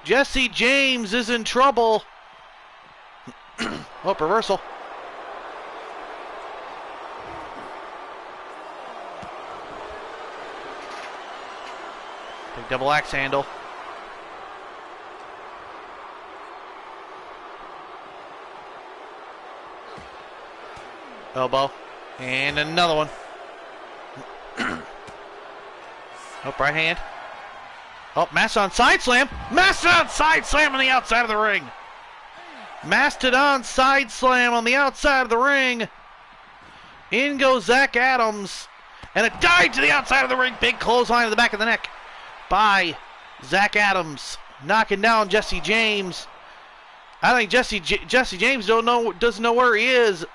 Jesse James is in trouble. Oh, reversal. Big double axe handle. Elbow. And another one. Oh, right hand. Oh, Mastodon side slam. Mastodon side slam on the outside of the ring. Mastodon side slam on the outside of the ring. In goes Zach Adams. And a dive to the outside of the ring. Big clothesline to the back of the neck by Zach Adams. Knocking down Jesse James. I think Jesse James doesn't know where he is.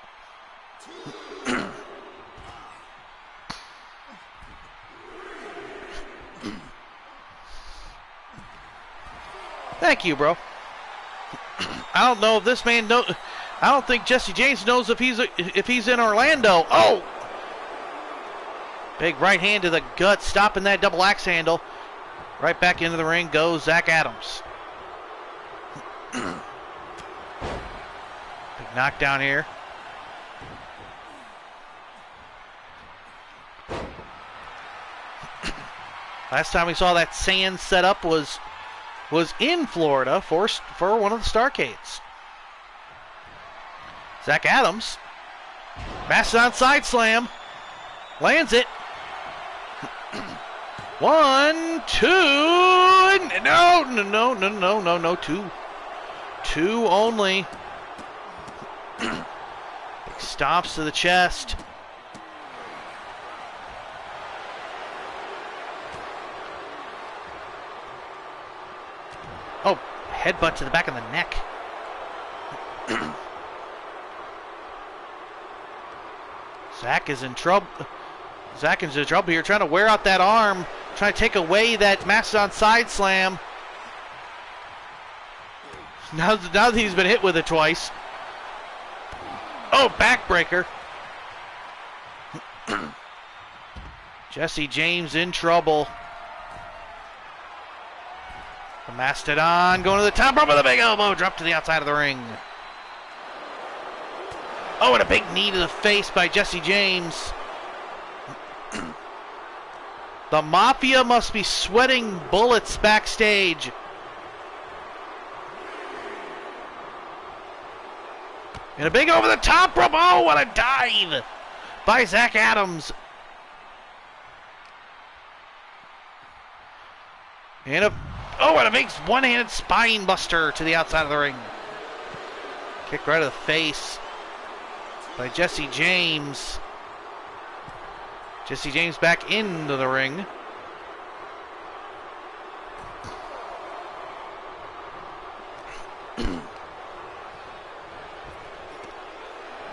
Thank you, bro. I don't know if this man knows. I don't think Jesse James knows if he's in Orlando. Oh! Big right hand to the gut, stopping that double axe handle. Right back into the ring goes Zach Adams. Big knockdown here. Last time we saw that sand setup was in Florida for one of the Starcades. Zach Adams. Mastodon side slam. Lands it. 1, 2. No. 2. 2 only. Big stomps to the chest. Oh, headbutt to the back of the neck. Zach is in trouble. Zach is in trouble here, trying to wear out that arm, trying to take away that Mastodon side slam. Now that he's been hit with it twice. Oh, backbreaker. Jesse James in trouble. The Mastodon going to the top rope with a big elbow drop to the outside of the ring. Oh, and a big knee to the face by Jesse James. The Mafia must be sweating bullets backstage. And a big over the top rope. Oh, what a dive by Zach Adams. And a big one-handed spine buster to the outside of the ring. Kick right to the face by Jesse James. Jesse James back into the ring.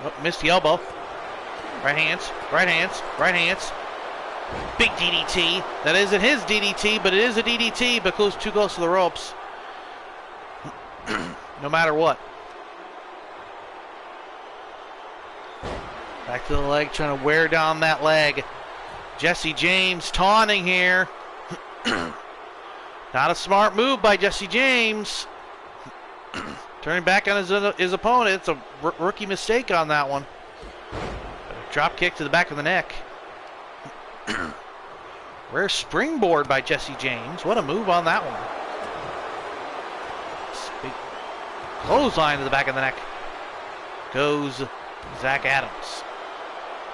Oh, missed the elbow. Right hands. Big DDT. That isn't his DDT, but it is a DDT because too close to the ropes. No matter what. Back to the leg, trying to wear down that leg. Jesse James taunting here. Not a smart move by Jesse James. Turning back on his opponent. It's a rookie mistake on that one. Drop kick to the back of the neck. Rare springboard by Jesse James. What a move on that one. Big clothesline to the back of the neck. Goes Zach Adams.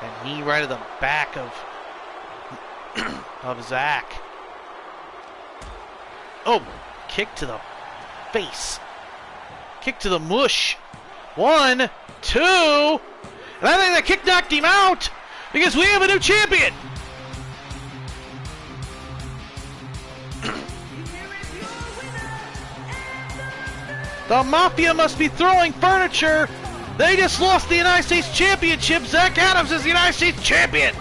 And knee right to the back of Zach. Oh, kick to the face. Kick to the mush. 1, 2. And I think that kick knocked him out because we have a new champion. The Mafia must be throwing furniture. They just lost the United States Championship. Zach Adams is the United States Champion.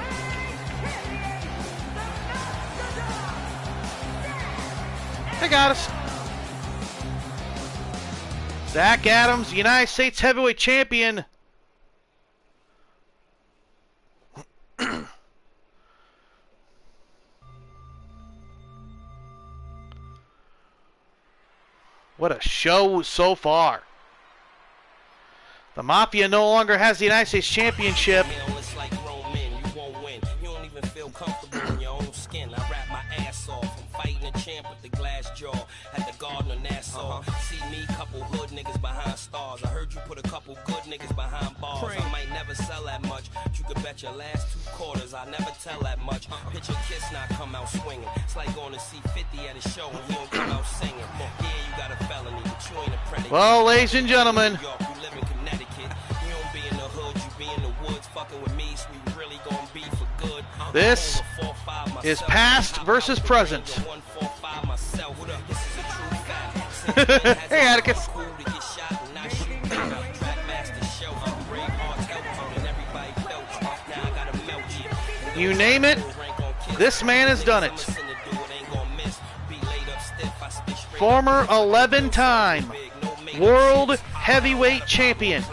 They got us. Zach Adams, United States Heavyweight Champion. What a show so far. The Mafia no longer has the United States Championship. It's like grown men, you won't win. You don't even feel comfortable in your own skin. I rap my ass off. I'm fighting a champ with the glass jaw at the Garden of Nassau. See me, couple hood niggas behind stars. I heard you put a couple good niggas behind bars. I might never sell that much, but you could bet your last 2 quarters I never tell that much. Picture Kiss not come out swinging. It's like going to see 50 at a show and he don't come out singing. Yeah, you got a felony, but you ain't a predicate. Well, ladies and gentlemen, this is past versus present. Hey, Atticus. You name it, this man has done it. Former 11-time World Heavyweight Champion.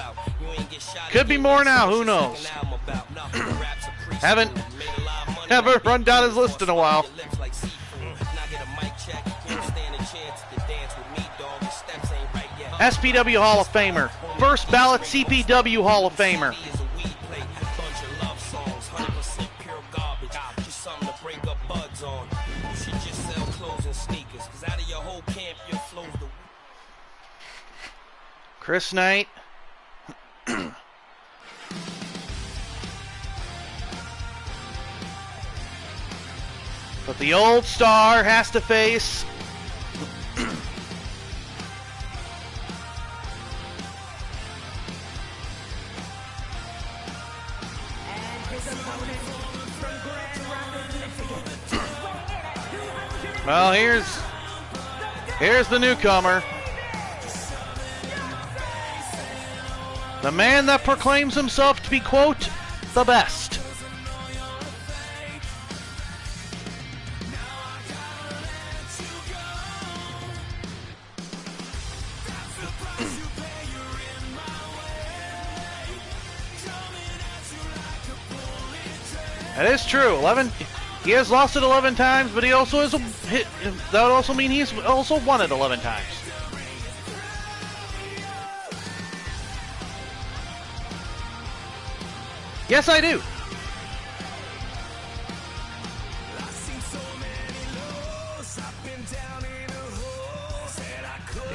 Could be more now, who knows? Haven't run down his list in a while. SPW Hall of Famer. First ballot CPW Hall of Famer. Chris Knight. But the old star has to face well, here's the newcomer. The man that proclaims himself to be, quote, the best. That is true. 11. He has lost it 11 times, but he also has hit. That would also mean he's also won it 11 times. Yes, I do.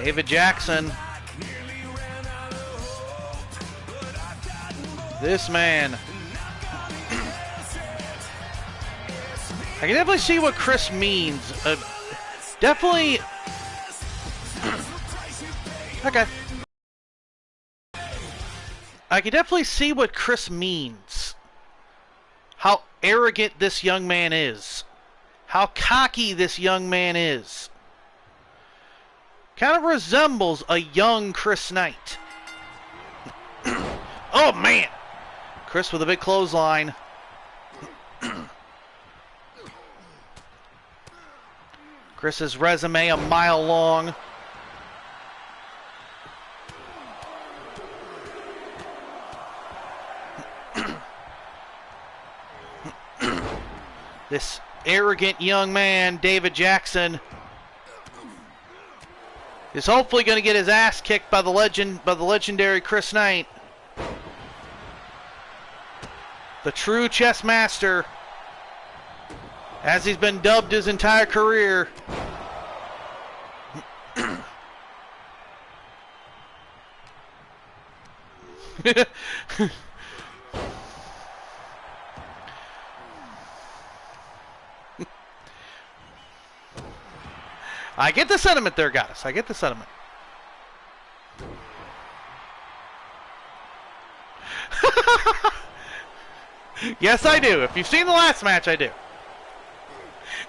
David Jackson. This man. I can definitely see what Chris means. Definitely. Okay. I can definitely see what Chris means. How arrogant this young man is. How cocky this young man is. Kind of resembles a young Chris Knight. Oh, man. Chris with a big clothesline. Chris's resume a mile long. This arrogant young man, David Jackson, is hopefully going to get his ass kicked by the legendary Chris Knight. The true chess master, as he's been dubbed his entire career. I get the sentiment there, Goddess. I get the sentiment. Yes, I do. If you've seen the last match, I do.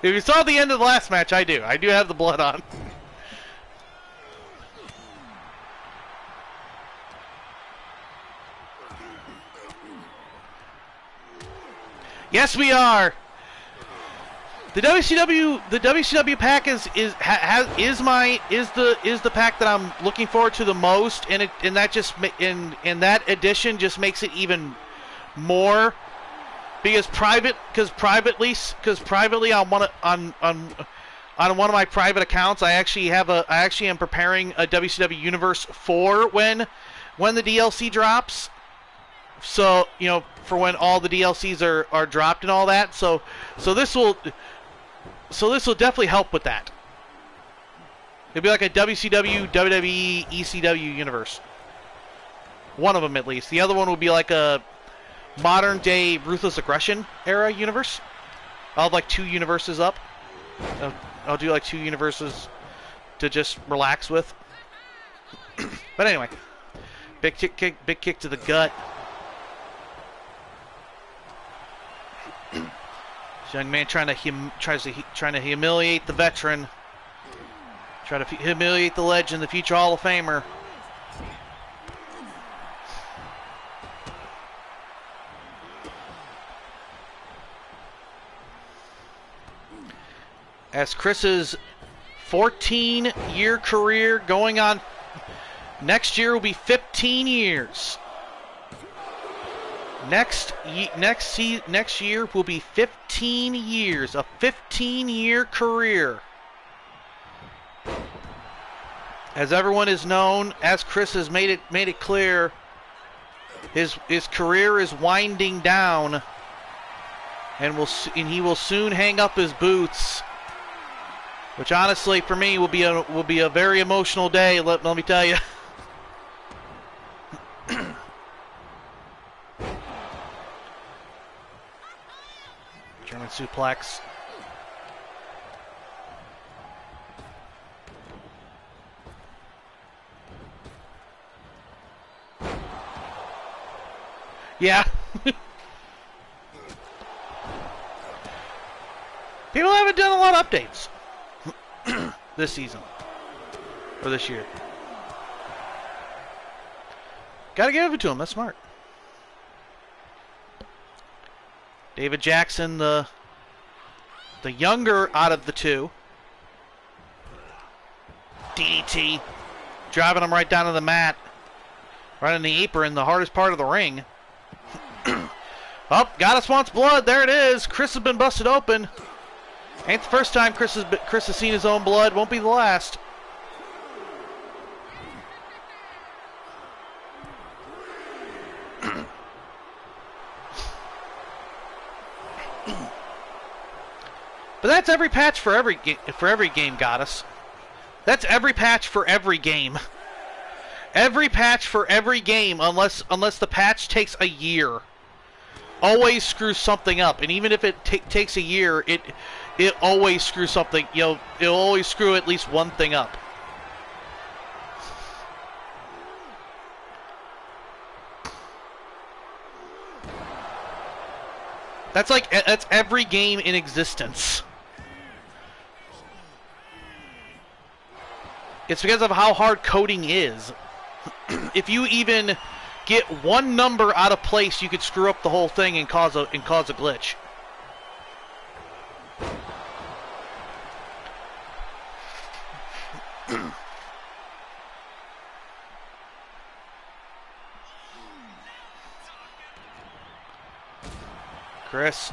If you saw the end of the last match, I do. I do have the blood on. Yes, we are. The WCW pack is the pack that I'm looking forward to the most, and that edition just makes it even more, because privately on one of my private accounts I actually am preparing a WCW Universe 4 when the DLC drops. So, you know, for when all the DLCs are dropped and all that. So this will definitely help with that. It'll be like a WCW, WWE, ECW universe. One of them at least. The other one would be like a modern day Ruthless Aggression era universe. I'll have like 2 universes up. I'll do like 2 universes to just relax with. But anyway, big kick to the gut. This young man trying to humiliate the veteran, trying to humiliate the legend, the future Hall of Famer. As Chris's 14-year career going on, next year will be 15 years. Next year will be 15 years, a 15-year career. As everyone is known, as Chris has made it clear, his career is winding down, and he will soon hang up his boots, which honestly for me will be a very emotional day. Let me tell you. German suplex. Yeah. People haven't done a lot of updates this season or this year. Gotta give it to him. That's smart. David Jackson, the younger out of the two. DDT, driving him right down to the mat, right on the apron, the hardest part of the ring. Oh, Goddess wants blood. There it is. Chris has been busted open. Ain't the first time Chris has seen his own blood. Won't be the last. But that's every patch for every game, Goddess. That's every patch for every game. Every patch for every game, unless the patch takes a year, always screws something up. And even if it takes a year, it always screws something. You know, it'll always screw at least one thing up. That's every game in existence. It's because of how hard coding is. If you even get one number out of place, you could screw up the whole thing and cause a glitch. Chris,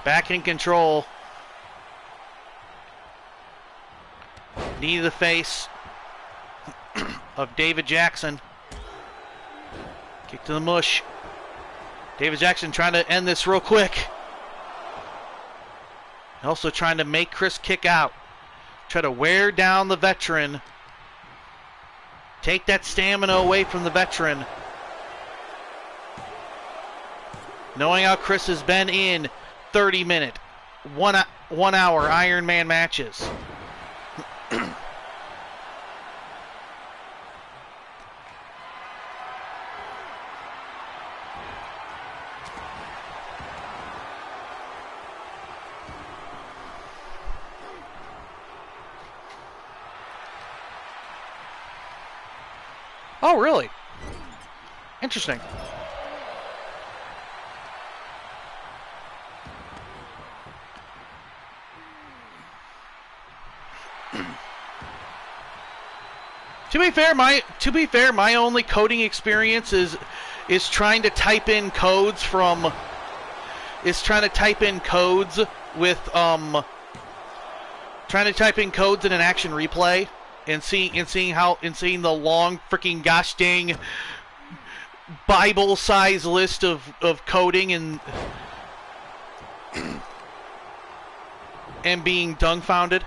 back in control. Knee to the face of David Jackson. Kick to the mush. David Jackson trying to end this real quick. Also trying to make Chris kick out. Try to wear down the veteran. Take that stamina away from the veteran. Knowing how Chris has been in 30-minute, 1 hour Iron Man matches. Oh, really? Interesting. To be fair, my only coding experience is trying to type in codes with trying to type in codes in an action replay and seeing the long freaking gosh dang Bible-sized list of coding and being dumbfounded.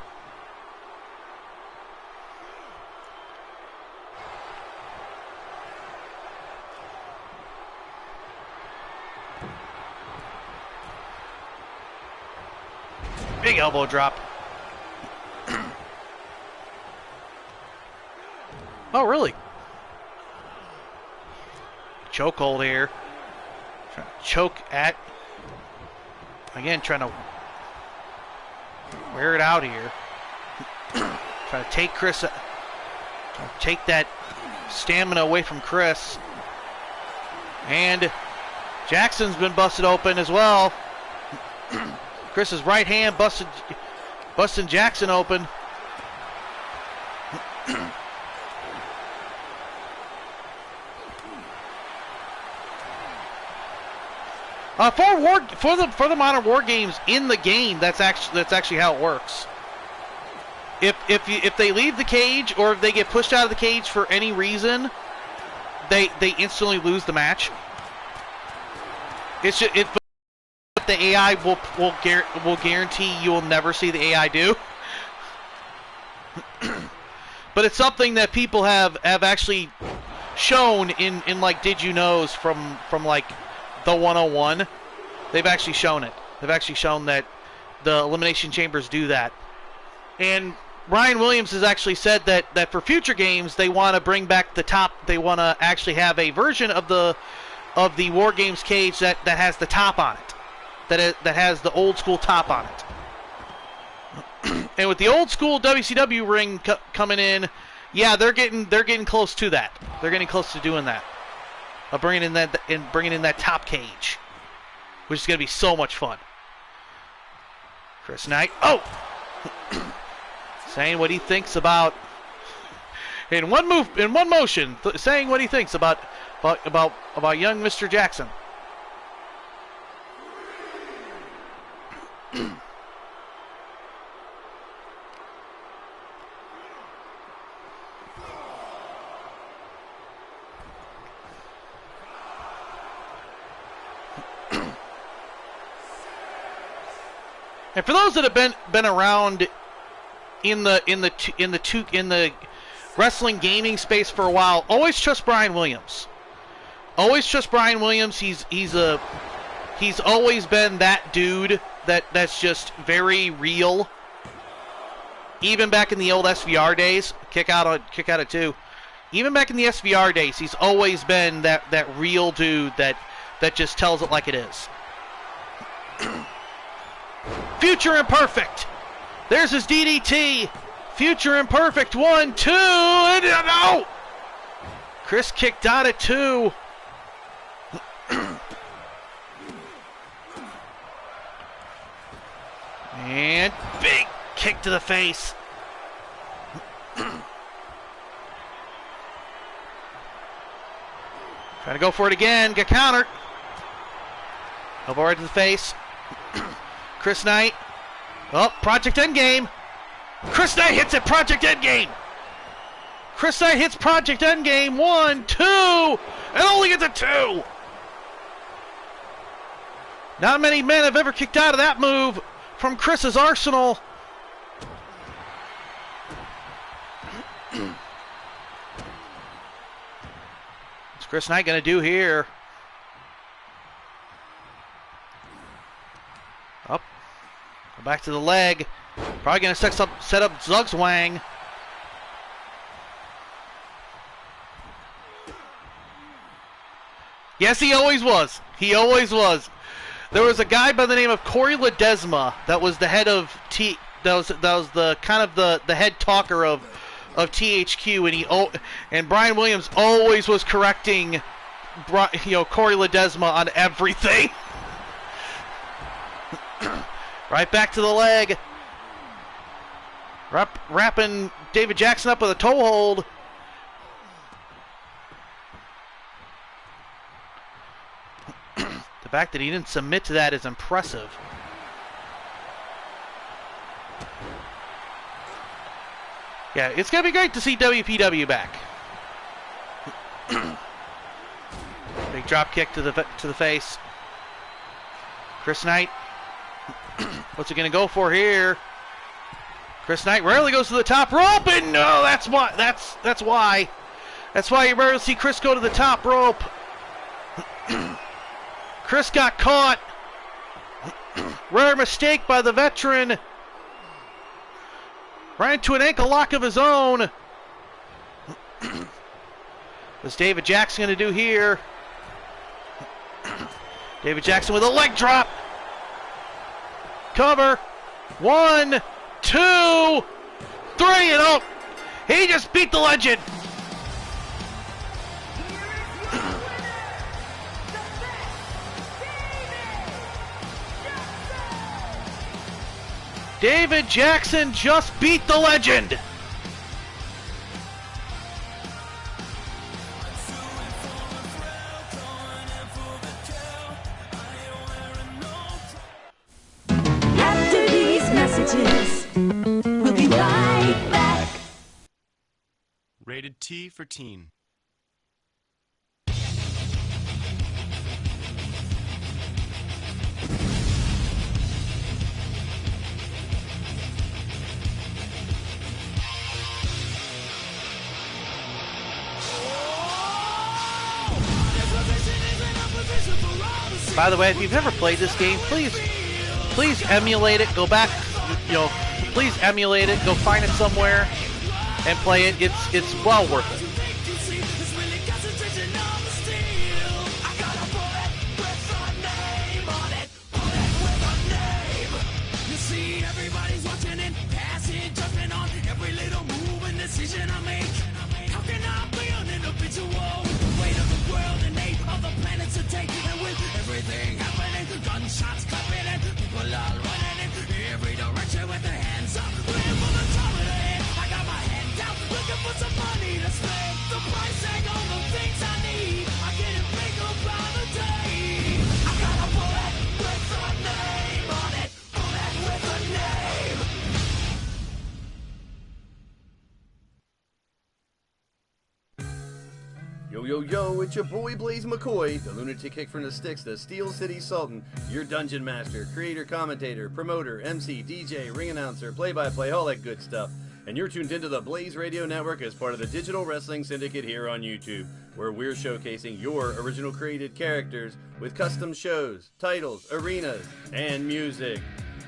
Big elbow drop. Oh, really? Chokehold here. Trying to choke at. Again, trying to wear it out here. Trying to take Chris. Trying to take that stamina away from Chris. And Jackson's been busted open as well. Chris's right hand busting Jackson open. For the modern war games in the game, that's actually how it works. If they leave the cage or if they get pushed out of the cage for any reason, they instantly lose the match. It's just the AI will guarantee you will never see the AI do. But it's something that people have actually shown in like Did You Knows from like the 101. They've actually shown it. They've actually shown that the elimination chambers do that. And Ryan Williams has actually said that for future games they want to bring back the top. They want to actually have a version of the War Games cage that has the top on it. That has the old school top on it. And with the old school WCW ring coming in, yeah, they're getting close to that. They're getting close to doing that. Bringing in that top cage, which is going to be so much fun. Chris Knight, saying what he thinks about in one motion, saying what he thinks about young Mr. Jackson. And for those that have been around in the wrestling gaming space for a while, always trust Brian Williams. Always trust Brian Williams. He's always been that dude that's just very real. Even back in the old SVR days, kick out at 2. Even back in the SVR days, he's always been that real dude that just tells it like it is. Future Imperfect. There's his DDT. Future Imperfect. 1, 2, and no! Chris kicked out at 2. And big kick to the face. Trying to go for it again. Get countered. Elbow right to the face. Chris Knight. Oh, Project Endgame. Chris Knight hits it. Project Endgame. Chris Knight hits Project Endgame. 1, 2, and only gets a 2. Not many men have ever kicked out of that move from Chris's arsenal. What's Chris Knight going to do here? Up. Go back to the leg. Probably going to set up Zugzwang. Yes, he always was. He always was. There was a guy by the name of Corey Ledesma that was the head of that was the kind of the head talker of of THQ, and Brian Williams always was correcting, Corey Ledesma on everything. Right back to the leg. Wrapping David Jackson up with a toe hold. The fact that he didn't submit to that is impressive. Yeah, it's going to be great to see WPW back. Big drop kick to the face. Chris Knight. What's he going to go for here? Chris Knight rarely goes to the top rope, and no, that's why. That's why you rarely see Chris go to the top rope. Chris got caught. Rare mistake by the veteran. Ran into an ankle lock of his own. What's David Jackson going to do here? David Jackson with a leg drop. Cover. 1, 2, 3, and oh, he just beat the legend. David Jackson just beat the legend. After these messages, we'll be right back. Rated T for teen. By the way, if you've never played this game, please emulate it. Go back, please emulate it. Go find it somewhere and play it. It's well worth it. Gunshots clapping and people all running in every direction with their hands up. Looking for the top of the head. I got my hand down, looking for some money to spend. The price tag on the things I need. I'm getting bigger by the day. I got a bullet with a name on it. Bullet with a name. Yo, yo, yo, it's your boy Blaze McCoy, the lunatic kick from the sticks, the Steel City Sultan, your dungeon master, creator, commentator, promoter, MC, DJ, ring announcer, play-by-play, all that good stuff. And you're tuned into the Blaze Radio Network as part of the Digital Wrestling Syndicate here on YouTube, where we're showcasing your original created characters with custom shows, titles, arenas, and music.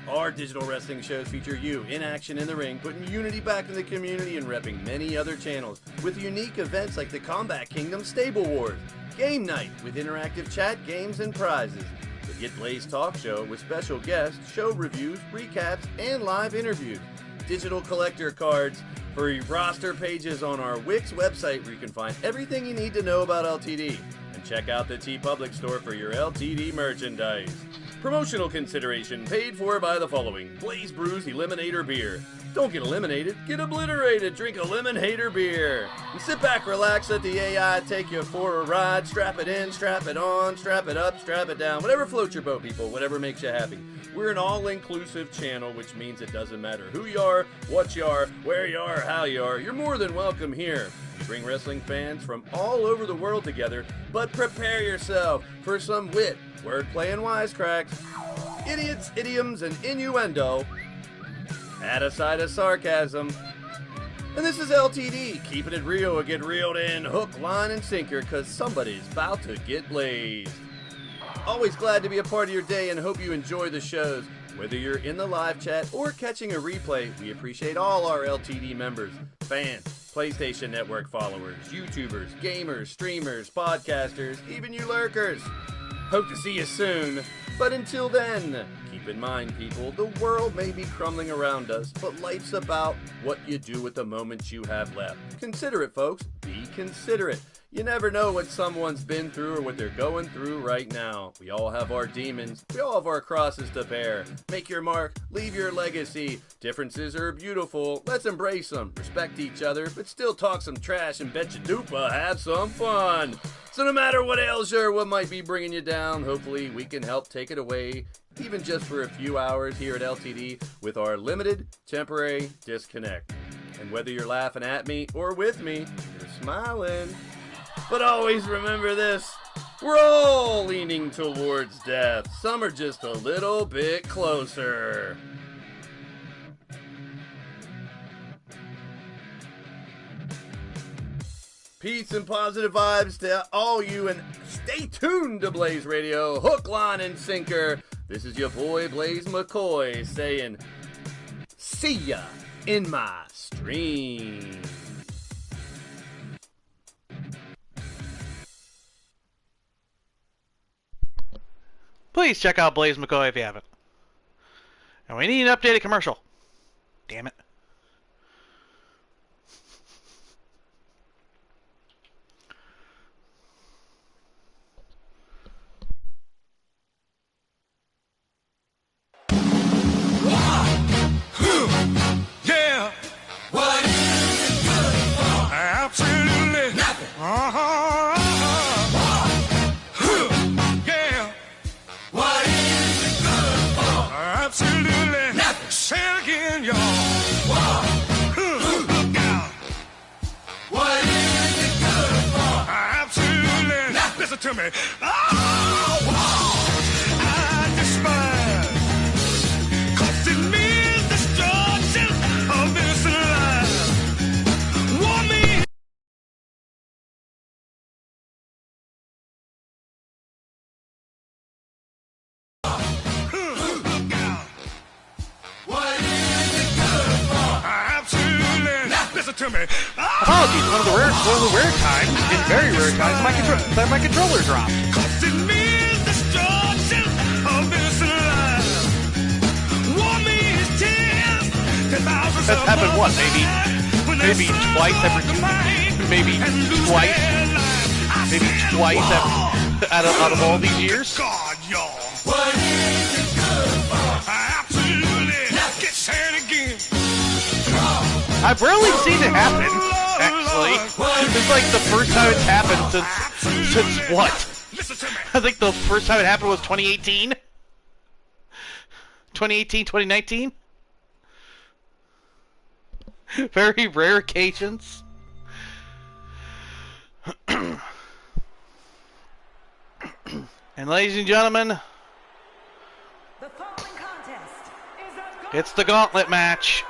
Our digital wrestling shows feature you in action in the ring, putting unity back in the community and repping many other channels with unique events like the Combat Kingdom Stable Wars, Game Night with interactive chat, games, and prizes, the Get Blaze Talk Show with special guests, show reviews, recaps, and live interviews, digital collector cards for your roster pages on our Wix website where you can find everything you need to know about LTD, and check out the TeePublic store for your LTD merchandise. Promotional consideration paid for by the following: Blaze Brews Eliminator Beer. Don't get eliminated, get obliterated. Drink Eliminator Beer. And sit back, relax, let the AI take you for a ride. Strap it in, strap it on, strap it up, strap it down. Whatever floats your boat, people, whatever makes you happy. We're an all-inclusive channel, which means it doesn't matter who you are, what you are, where you are, how you are. You're more than welcome here. We bring wrestling fans from all over the world together, but prepare yourself for some wit, wordplay, and wisecracks, idiots, idioms, and innuendo. Add a side of sarcasm. And this is LTD, keeping it real or get reeled in, hook, line, and sinker, because somebody's about to get blazed. Always glad to be a part of your day and hope you enjoy the shows. Whether you're in the live chat or catching a replay, we appreciate all our LTD members, fans, PlayStation Network followers, YouTubers, gamers, streamers, podcasters, even you lurkers. Hope to see you soon, but until then, keep Keep in mind, people, the world may be crumbling around us, but life's about what you do with the moments you have left. Consider it, folks. Be considerate. You never know what someone's been through or what they're going through right now. We all have our demons. We all have our crosses to bear. Make your mark. Leave your legacy. Differences are beautiful. Let's embrace them. Respect each other, but still talk some trash and bet you dupa have some fun. So no matter what ails you or what might be bringing you down, hopefully we can help take it away, even just for a few hours here at LTD with our limited temporary disconnect. And whether you're laughing at me or with me, you're smiling. But always remember this, we're all leaning towards death. Some are just a little bit closer. Peace and positive vibes to all you, and stay tuned to Blaze Radio, hook, line, and sinker. This is your boy Blaze McCoy saying, see ya in my stream. Please check out Blaze McCoy if you haven't. And we need an updated commercial. Damn it. Yeah. What is it good for? Absolutely nothing. Yeah. What is it good for? Absolutely nothing. Say it again, y'all. Look out. What is it good for? Absolutely nothing. Listen to me. I despise. 'Cause it means destruction of this life. Want me? Look out. What is it good for? Absolutely nothing. Listen to me. Apologies, one of the rare times, in very rare times, my controller dropped. 'Cause it means destruction of this life. Want me his tears. 10,000 That's happened what, maybe twice every 2 maybe twice out of all these years? God, y'all. What is it good for? Absolutely. Get said again. I've rarely seen it happen, actually. It's like the first time it's happened since what? Listen to me. I think the first time it happened was 2018? 2018, 2019? Very rare occasions. And ladies and gentlemen, The following contest is a it's the gauntlet match.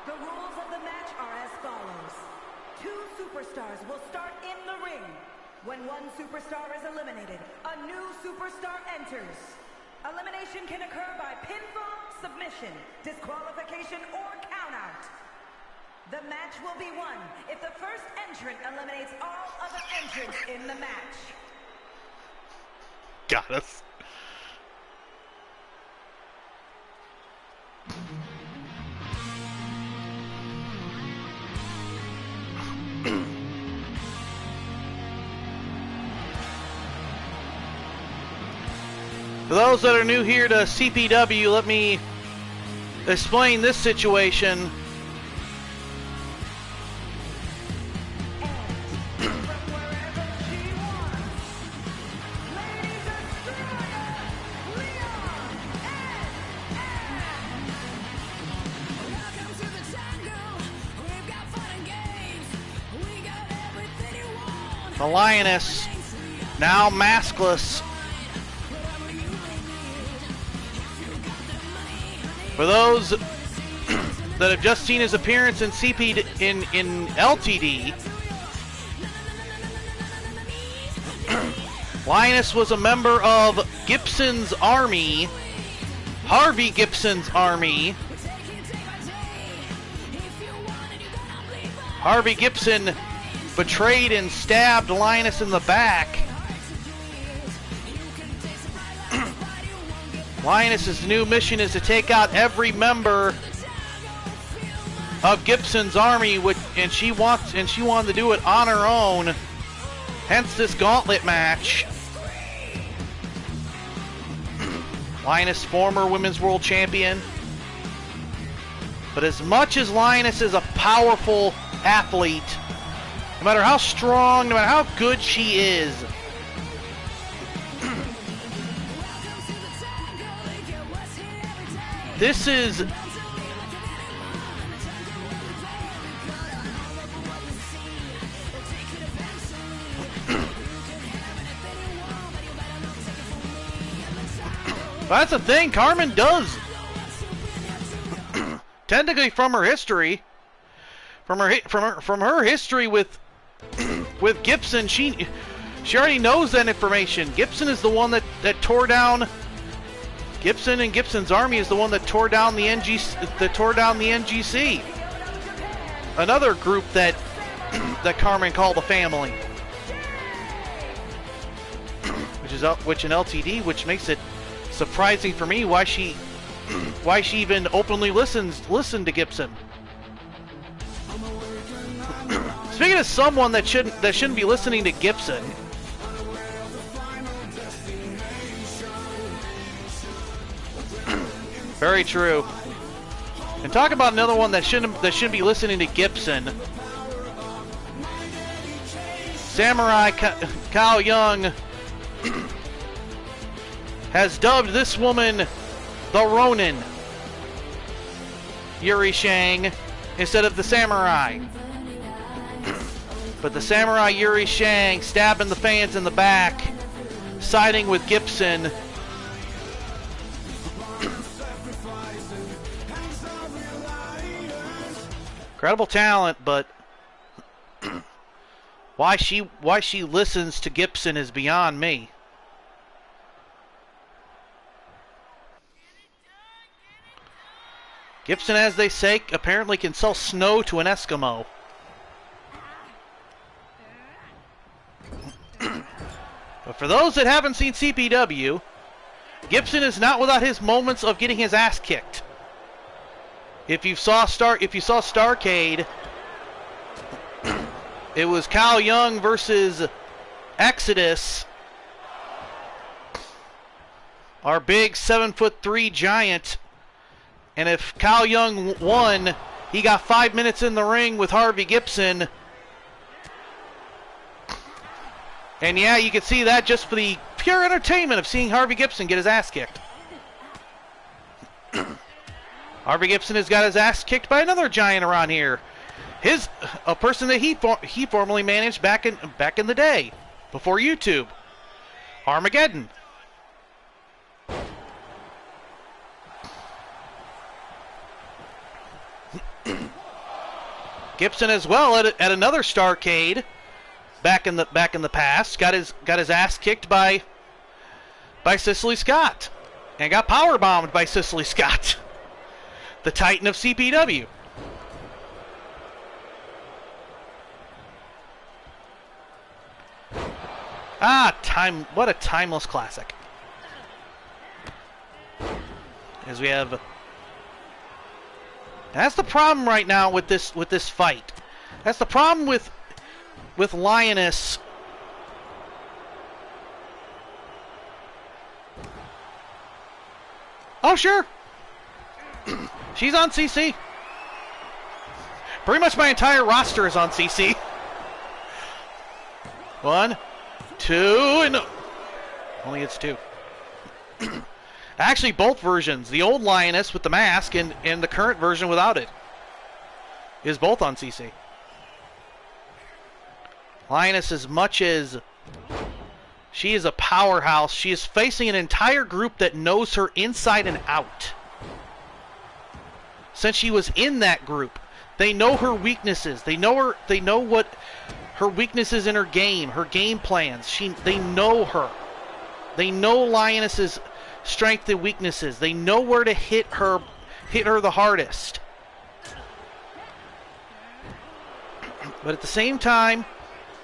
The rules of the match are as follows. 2 superstars will start in the ring. When one superstar is eliminated, a new superstar enters. Elimination can occur by pinfall, submission, disqualification, or countout. The match will be won if the first entrant eliminates all other entrants in the match. Got us. For those that are new here to CPW, let me explain this situation. The Lioness, now maskless. For those that have just seen his appearance in in LTD, Lioness was a member of Gibson's army, Harvey Gibson's army. Harvey Gibson betrayed and stabbed Lioness in the back. Lioness's new mission is to take out every member of Gibson's army, and she wanted to do it on her own. Hence this gauntlet match. Lioness, former women's world champion. But as much as Lioness is a powerful athlete, no matter how strong, no matter how good she is, this is that's the thing. Carmen does technically, from her history, from her history with Gibson, she already knows that information. Gibson is the one that tore down. Gibson and Gibson's army is the one that tore down the NGC. Another group that Carmen called a family, which in LTD, which makes it surprising for me why she even openly listened to Gibson. Speaking of someone that shouldn't be listening to Gibson, very true. And talk about another one that shouldn't be listening to Gibson. Samurai Cao Young has dubbed this woman the Ronin, Yuri Shang, instead of the Samurai. But the Samurai Yuri Shang stabbing the fans in the back, siding with Gibson. Incredible talent, but why she listens to Gibson is beyond me. Gibson, as they say, apparently can sell snow to an Eskimo. But for those that haven't seen CPW, Gibson is not without his moments of getting his ass kicked. If you saw Starcade, it was Cao Young versus Exodus. Our big 7'3" giant. And if Cao Young won, he got 5 minutes in the ring with Harvey Gibson. And yeah, you can see that just for the pure entertainment of seeing Harvey Gibson get his ass kicked. Harvey Gibson has got his ass kicked by another giant around here. A person that he formerly managed back in the day, before YouTube. Armageddon. Gibson as well at another Starcade back in the past got his ass kicked by Cicely Scott and got power bombed by Cicely Scott, the Titan of CPW. What a timeless classic. As we have. That's the problem right now with this fight. That's the problem with Lioness. Oh sure. She's on CC. Pretty much my entire roster is on CC. 1, 2, and only it's 2. Actually, both versions. The old Lioness with the mask and the current version without it is both on CC. Lioness, as much as she is a powerhouse, she is facing an entire group that knows her inside and out. Since she was in that group, they know her weaknesses. They know what her weaknesses in her game plans. They know her. They know Lioness's strengths and weaknesses. They know where to hit her the hardest. But at the same time,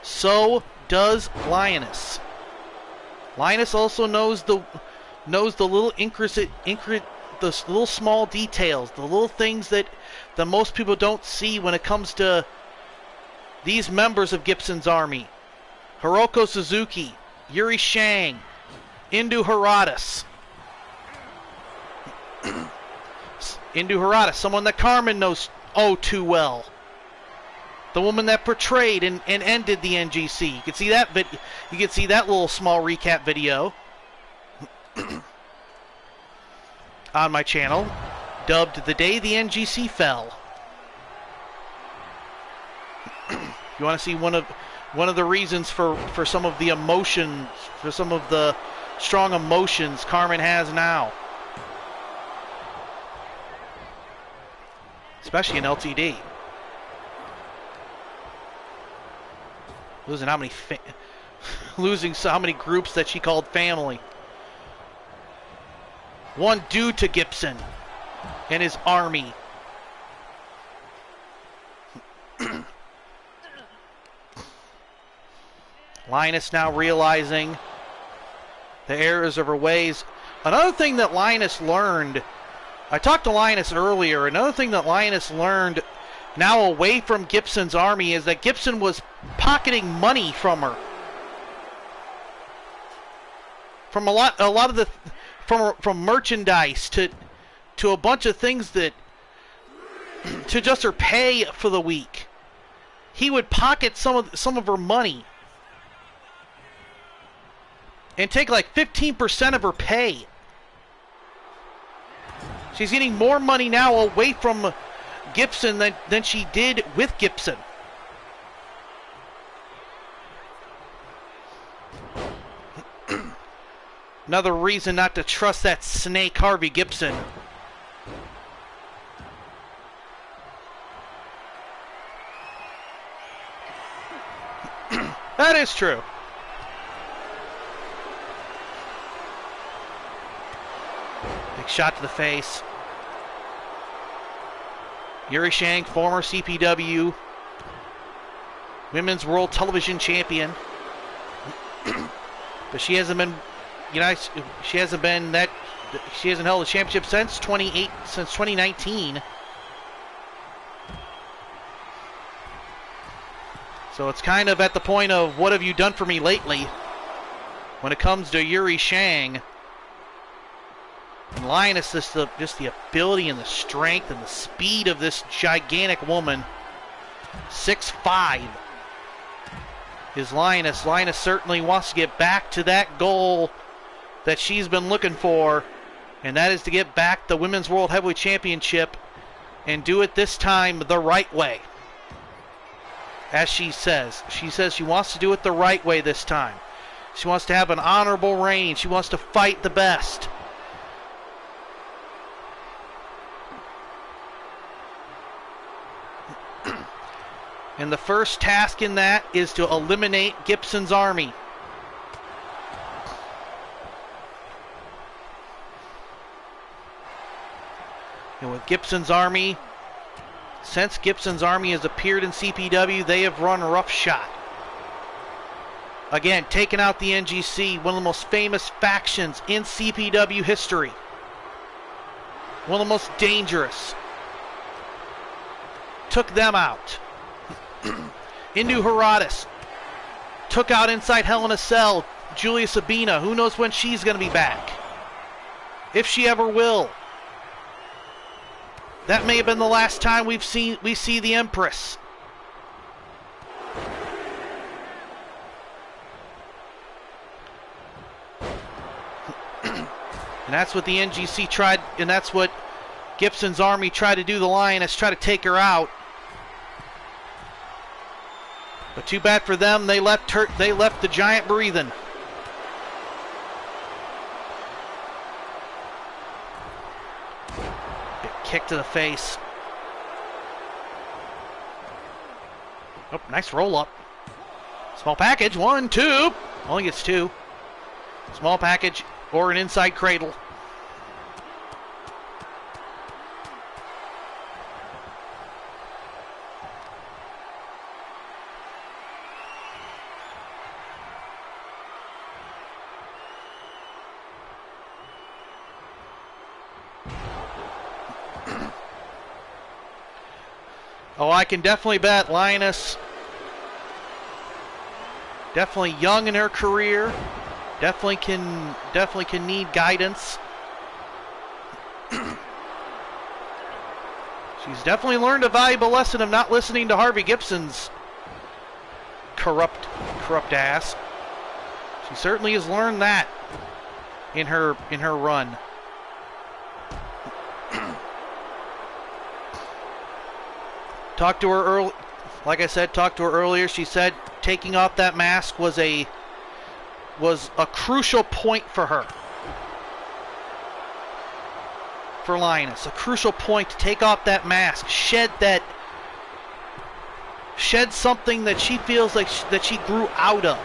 so does Lioness. Lioness also knows knows the little the little small details, the little things that most people don't see when it comes to these members of Gibson's Army. Hiroko Suzuki, Yuri Shang, Indu Haradas. Indu Haradas, someone that Carmen knows oh too well. The woman that portrayed and ended the NGC. You can see that you can see that little small recap video on my channel, dubbed "The Day the NGC Fell." You want to see one of the reasons for some of the emotions, for some of the strong emotions Carmen has now, especially in LTD. Losing how many groups that she called family. One due to Gibson and his army. Linus now realizing the errors of her ways. Another thing that Linus learned, I talked to Linus earlier, another thing that Linus learned now away from Gibson's army is that Gibson was pocketing money from her. From a lot of the from merchandise to a bunch of things that to just her pay for the week. He would pocket some of her money and take like 15% of her pay. She's getting more money now away from Gibson than she did with Gibson. Another reason not to trust that snake Harvey Gibson. That is true. Big shot to the face. Yuri Shang, former CPW Women's World Television Champion. But she hasn't been, she hasn't held a championship since 2019. So it's kind of at the point of, what have you done for me lately when it comes to Yuri Shang. And Linus, just the ability and the strength and the speed of this gigantic woman. 6'5" is Linus. Linus certainly wants to get back to that goal that she's been looking for, and that is to get back the Women's World Heavyweight Championship and do it this time the right way. As she says she wants to do it the right way this time. She wants to have an honorable reign. She wants to fight the best. And the first task in that is to eliminate Gibson's army. And with Gibson's army, since Gibson's army has appeared in CPW, they have run roughshod. Again, taking out the NGC, one of the most famous factions in CPW history. One of the most dangerous. Took them out. Indu Haradas took out inside Hell in a Cell Julia Sabina. Who knows when she's going to be back? If she ever will. That may have been the last time we see the Empress. And that's what the NGC tried, and that's what Gibson's army tried to do. The Lioness tried to take her out. But too bad for them, they left the giant breathing. Big kick to the face. Oh, nice roll up. Small package, 1, 2. Only gets 2. Small package or an inside cradle. Oh, I can definitely bet Lioness, definitely young in her career, definitely can need guidance. She's definitely learned a valuable lesson of not listening to Harvey Gibson's corrupt ass. She certainly has learned that in her run. Talked to her early, like I said, talked to her earlier. She said taking off that mask was a crucial point for her. For Lioness, a crucial point to take off that mask, shed something that she feels like that she grew out of.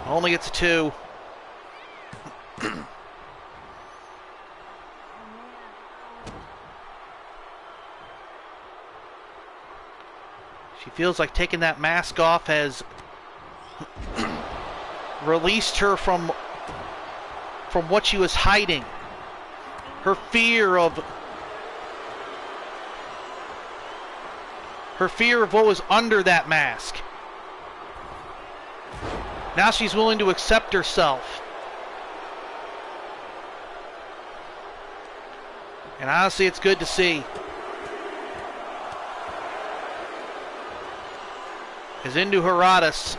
Only gets a 2. She feels like taking that mask off has released her from what she was hiding. Her fear of what was under that mask. Now she's willing to accept herself. And honestly, it's good to see. As Indu Haradas,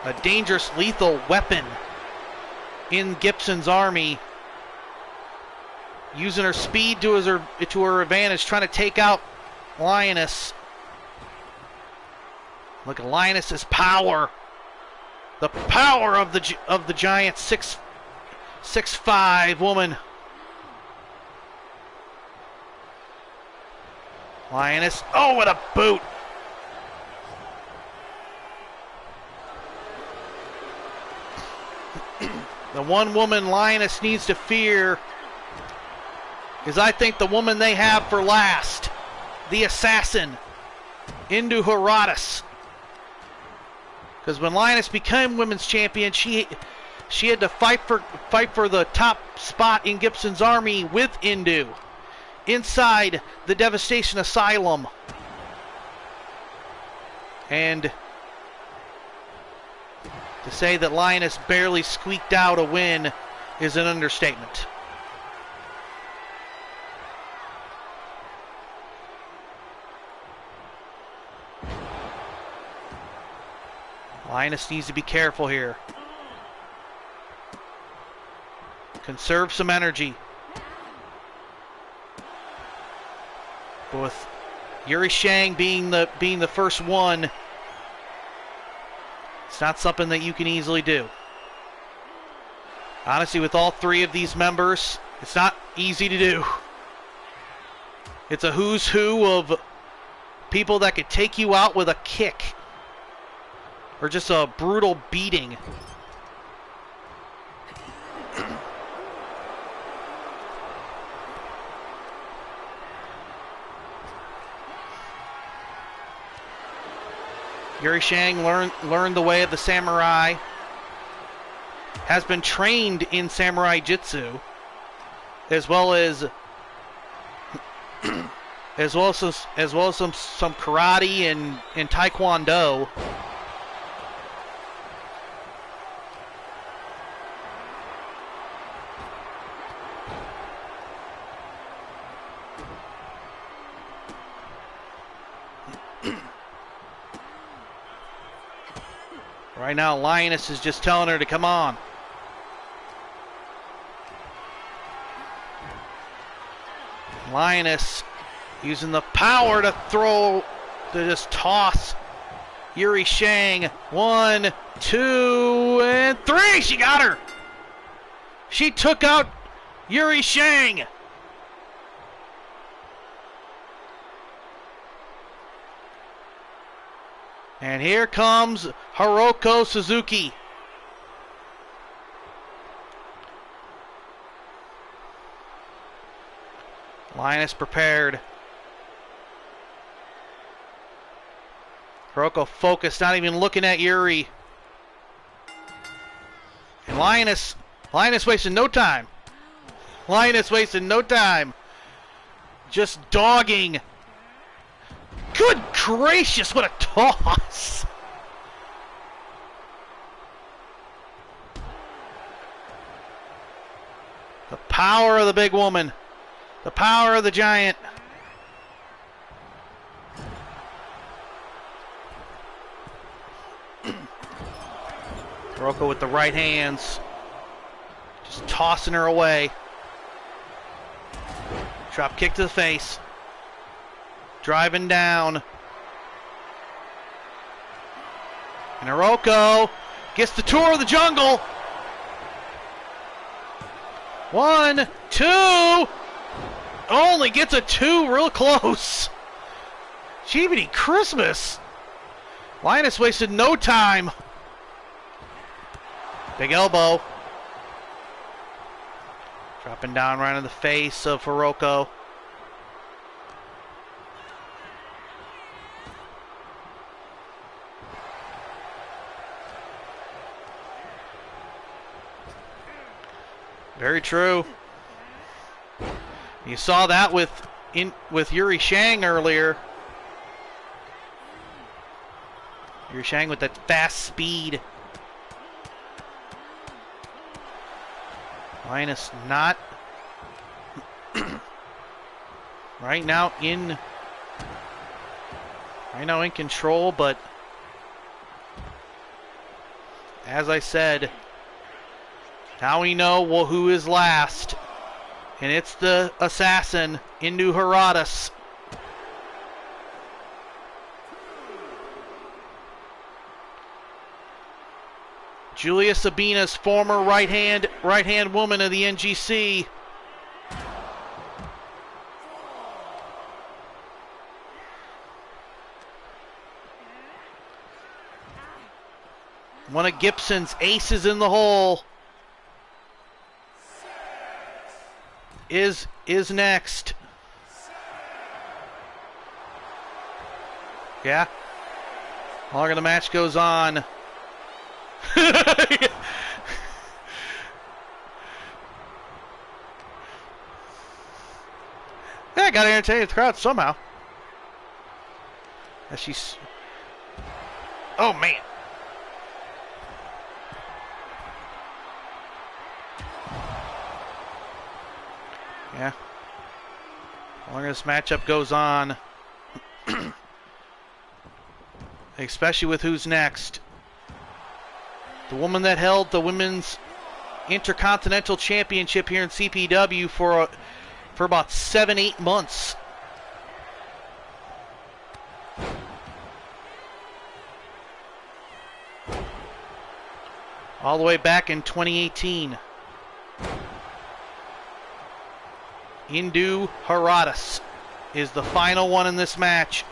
a dangerous, lethal weapon in Gibson's army, using her speed to her advantage, trying to take out Lioness. Look at Lioness's power. The power of the giant 6'5" woman. Lioness, oh, what a boot! The one woman Lioness needs to fear is, I think, the woman they have for last, the assassin, Indu Haradas. Because when Lioness became women's champion, she had to fight for the top spot in Gibson's army with Indu, inside the Devastation Asylum. And to say that Lioness barely squeaked out a win is an understatement. Lioness needs to be careful here. Conserve some energy. But with Yuri Shang being the first one, it's not something that you can easily do. Honestly, with all 3 of these members, it's not easy to do. It's a who's who of people that could take you out with a kick or just a brutal beating. Yuri Shang learned the way of the samurai, has been trained in samurai jitsu, as well as some karate and taekwondo. Right now, Lioness is just telling her to come on. Lioness using the power to just toss Yuri Shang. 1, 2, and 3. She got her. She took out Yuri Shang. And here comes Hiroko Suzuki. Lioness prepared. Hiroko focused, not even looking at Yuri. And Lioness wasted no time. Lioness wasted no time. Just dogging. Good gracious, what a toss. The power of the big woman. The power of the giant. Hiroko with the right hands. Just tossing her away. Drop kick to the face. Driving down. And Hiroko gets the tour of the jungle. 1, 2. Only gets a 2 real close. Jeebity Christmas. Linus wasted no time. Big elbow. Dropping down right in the face of Hiroko. Very true. You saw that with Yuri Shang earlier. Yuri Shang with that fast speed. Linus not right now in control, but as I said, now we know who is last, and it's the assassin, Indu Haradas. Julia Sabina's former right hand woman of the NGC. One of Gibson's aces in the hole is next. Yeah. Longer the match goes on. That got to entertain the crowd somehow. As she's... Oh, man. Yeah. The longer this matchup goes on, especially with who's next. The woman that held the Women's Intercontinental Championship here in CPW for about 7-8 months. All the way back in 2018. Indu Haradas is the final one in this match.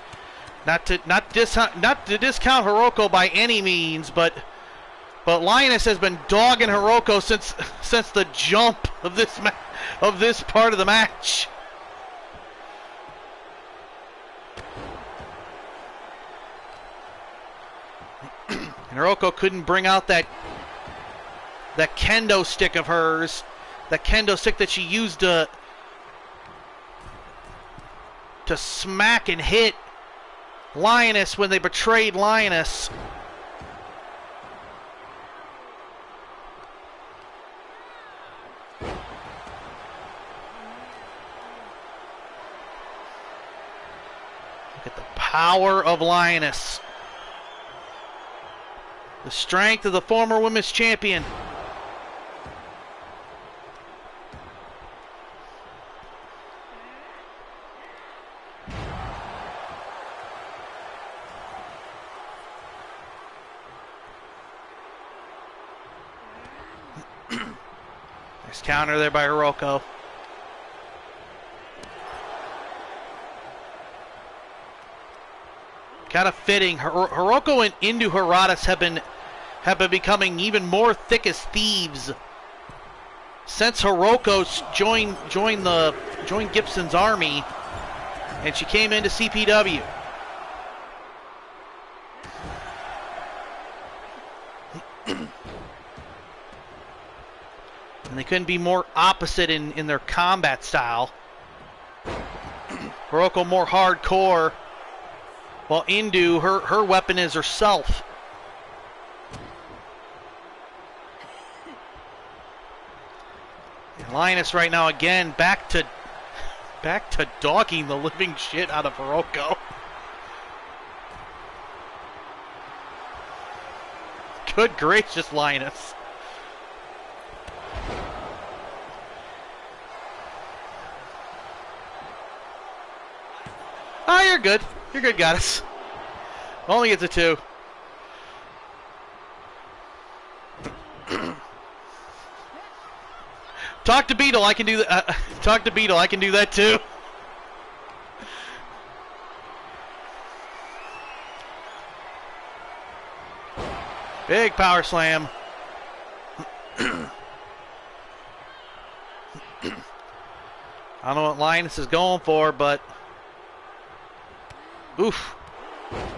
Not to discount Hiroko by any means, but Linus has been dogging Hiroko since the jump of this part of the match. And Hiroko couldn't bring out that kendo stick of hers, that kendo stick that she used to smack and hit Lioness when they betrayed Lioness. Look at the power of Lioness. The strength of the former women's champion. Nice counter there by Hiroko. Kind of fitting. Hiroko and Indu Haradas have been becoming even more thick as thieves since Hiroko joined Gibson's army, and she came into CPW. And they couldn't be more opposite in their combat style. Hiroko more hardcore, while Indu, her weapon is herself. And Linus right now again back to dogging the living shit out of Hiroko. Good gracious, Linus. Oh, you're good. You're good, Goddess. Only gets a 2. Talk to Beetle. I can do that. Talk to Beetle. I can do that too. Big power slam. I don't know what Linus is going for, but oof.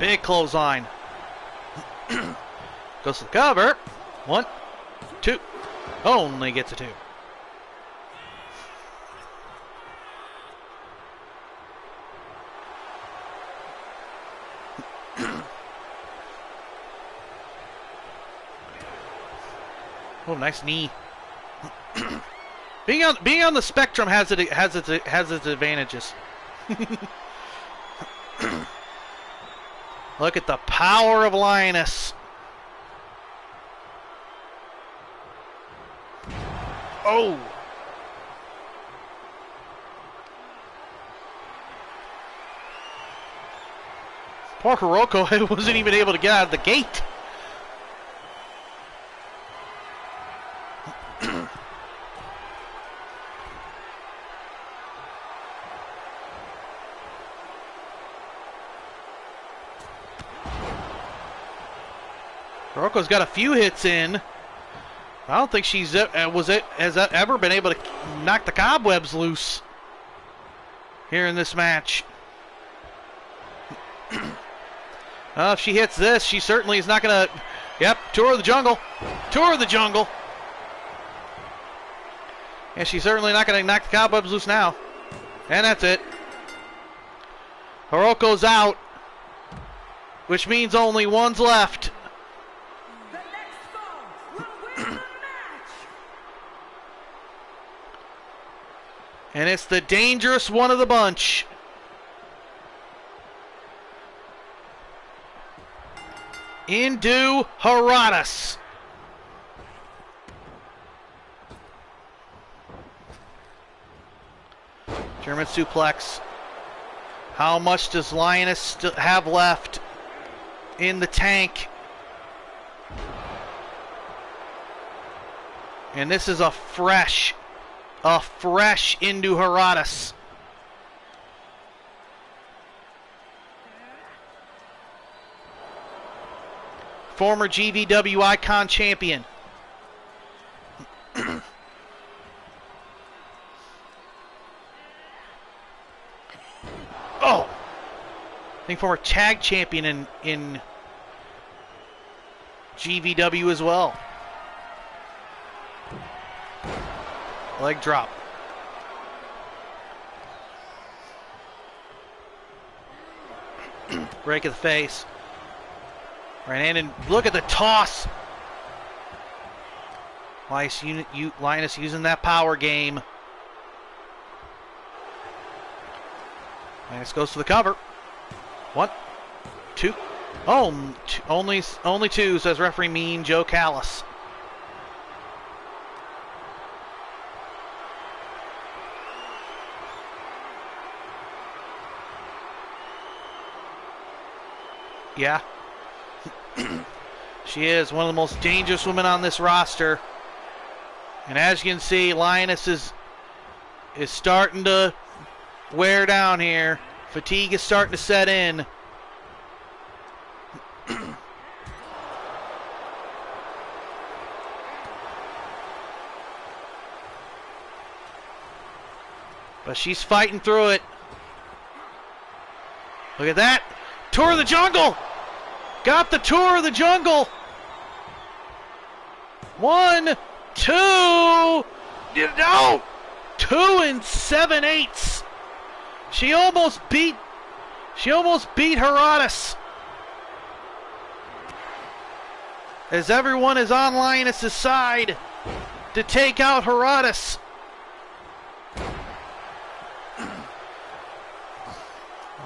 Big clothesline. Goes to the cover. 1, 2. Only gets a 2. Oh, nice knee. being on the spectrum has its advantages. Look at the power of Linus. Oh. Poor Hiroko wasn't even able to get out of the gate. Hiroko's got a few hits in. I don't think she's has ever been able to knock the cobwebs loose here in this match. If she hits this, she certainly is not going to... Yep, Tour of the Jungle. Tour of the Jungle. And she's certainly not going to knock the cobwebs loose now. And that's it. Hiroko's out, which means only one's left. The next foe will win the match. And it's the dangerous one of the bunch. Indu Haradas. German suplex. How much does Linus still have left in the tank? And this is a fresh Indu Haradas. Former GVW Icon champion. Oh! I think former tag champion in GVW as well. Leg drop. Break of the face. Right hand, and look at the toss. Linus using that power game. Linus goes to the cover. 1, 2. Oh, only 2, says referee Mean Joe Callis. Yeah. She is one of the most dangerous women on this roster. And as you can see, Linus is starting to wear down here. Fatigue is starting to set in. But she's fighting through it. Look at that. Tour of the Jungle. Got the Tour of the Jungle. 1, 2. No! 2 7/8. She almost beat Herodotus. As everyone is on Linus' side to take out Herodotus.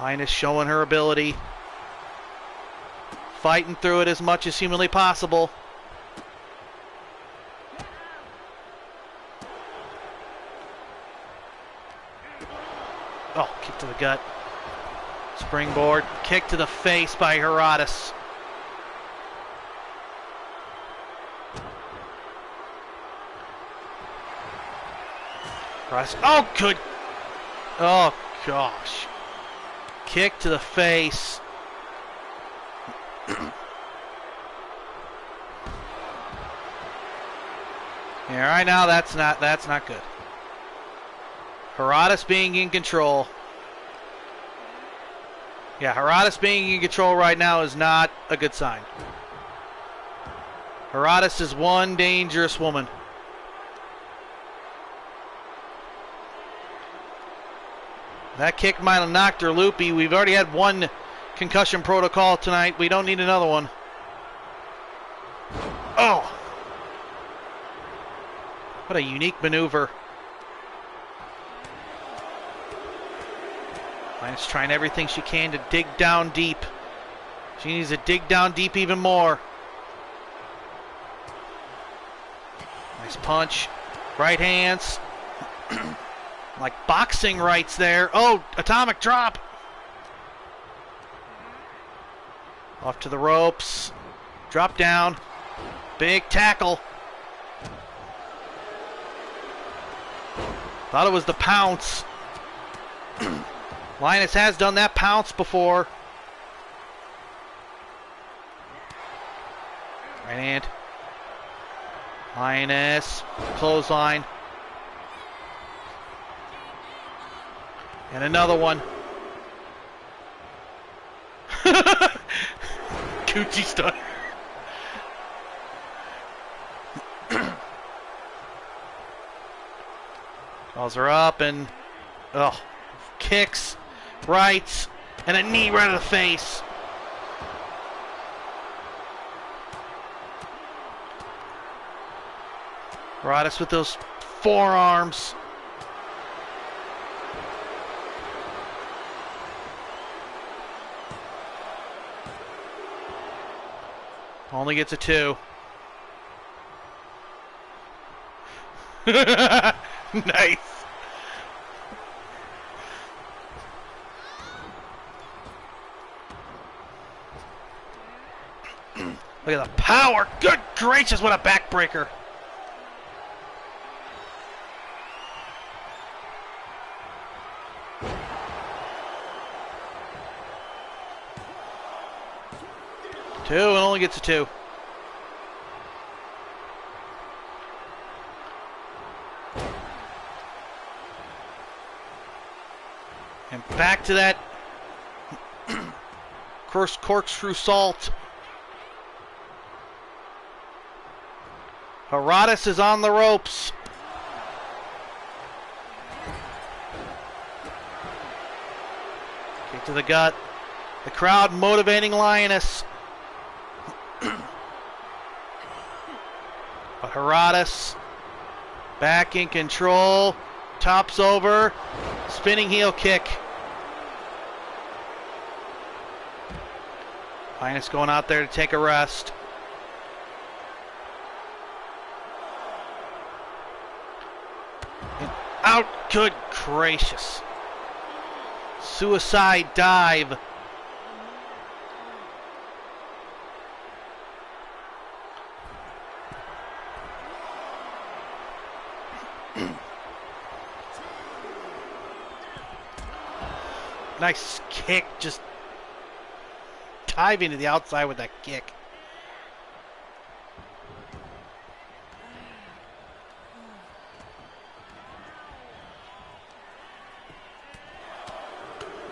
Linus showing her ability. Fighting through it as much as humanly possible. Oh, kick to the gut. Springboard. Kick to the face by Herodotus. Oh, good. Oh, gosh. Kick to the face. Yeah, right now that's not good. Herodotus being in control. Yeah, Herodotus being in control right now is not a good sign. Herodotus is one dangerous woman. That kick might have knocked her loopy. We've already had one concussion protocol tonight. We don't need another one. Oh! What a unique maneuver. Linus trying everything she can to dig down deep. She needs to dig down deep even more. Nice punch. Right hands. Like boxing rights there. Oh, atomic drop. Off to the ropes. Drop down. Big tackle. Thought it was the pounce. Linus has done that pounce before. Right hand. Linus. Clothesline. And another one. Coochie stunner. Calls her up and kicks, rights, and a knee right to the face. Herodotus with those forearms. Only gets a 2. Nice. Look at the power. Good gracious, what a backbreaker. Two and only gets a 2. And back to that corkscrew salt. Herodotus is on the ropes. Kick to the gut. The crowd motivating Linus. But Herodotus back in control. Tops over. Spinning heel kick. Linus going out there to take a rest. And out. Good gracious. Suicide dive. Nice kick, just diving to the outside with that kick.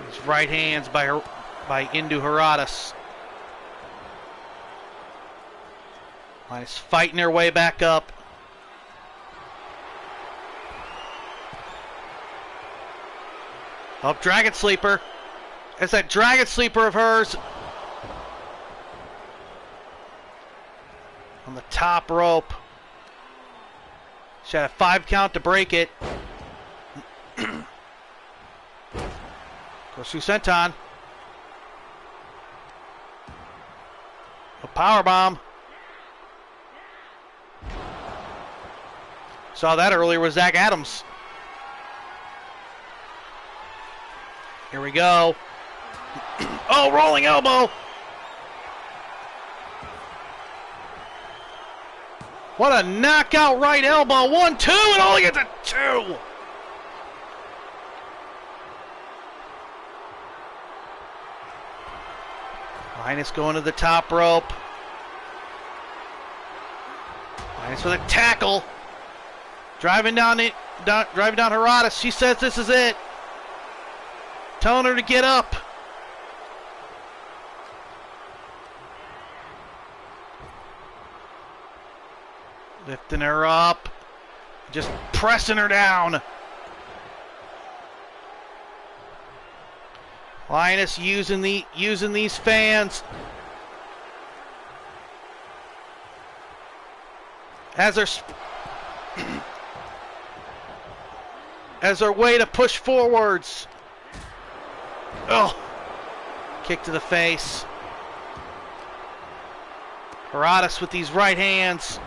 These right hands by Indu Herodotus. Linus fighting her way back up. Oh, Dragon Sleeper. It's that Dragon Sleeper of hers. On the top rope. She had a 5 count to break it. Goes through senton. A powerbomb. Saw that earlier with Zach Adams. Here we go. Oh, rolling elbow. What a knockout right elbow. 1, 2, and only gets a 2. Linus going to the top rope. Linus with a tackle. Driving down Heratis. She says this is it. Telling her to get up. Lifting her up. Just pressing her down. Linus using these fans as their way to push forwards. Oh, kick to the face. Heratis with these right hands.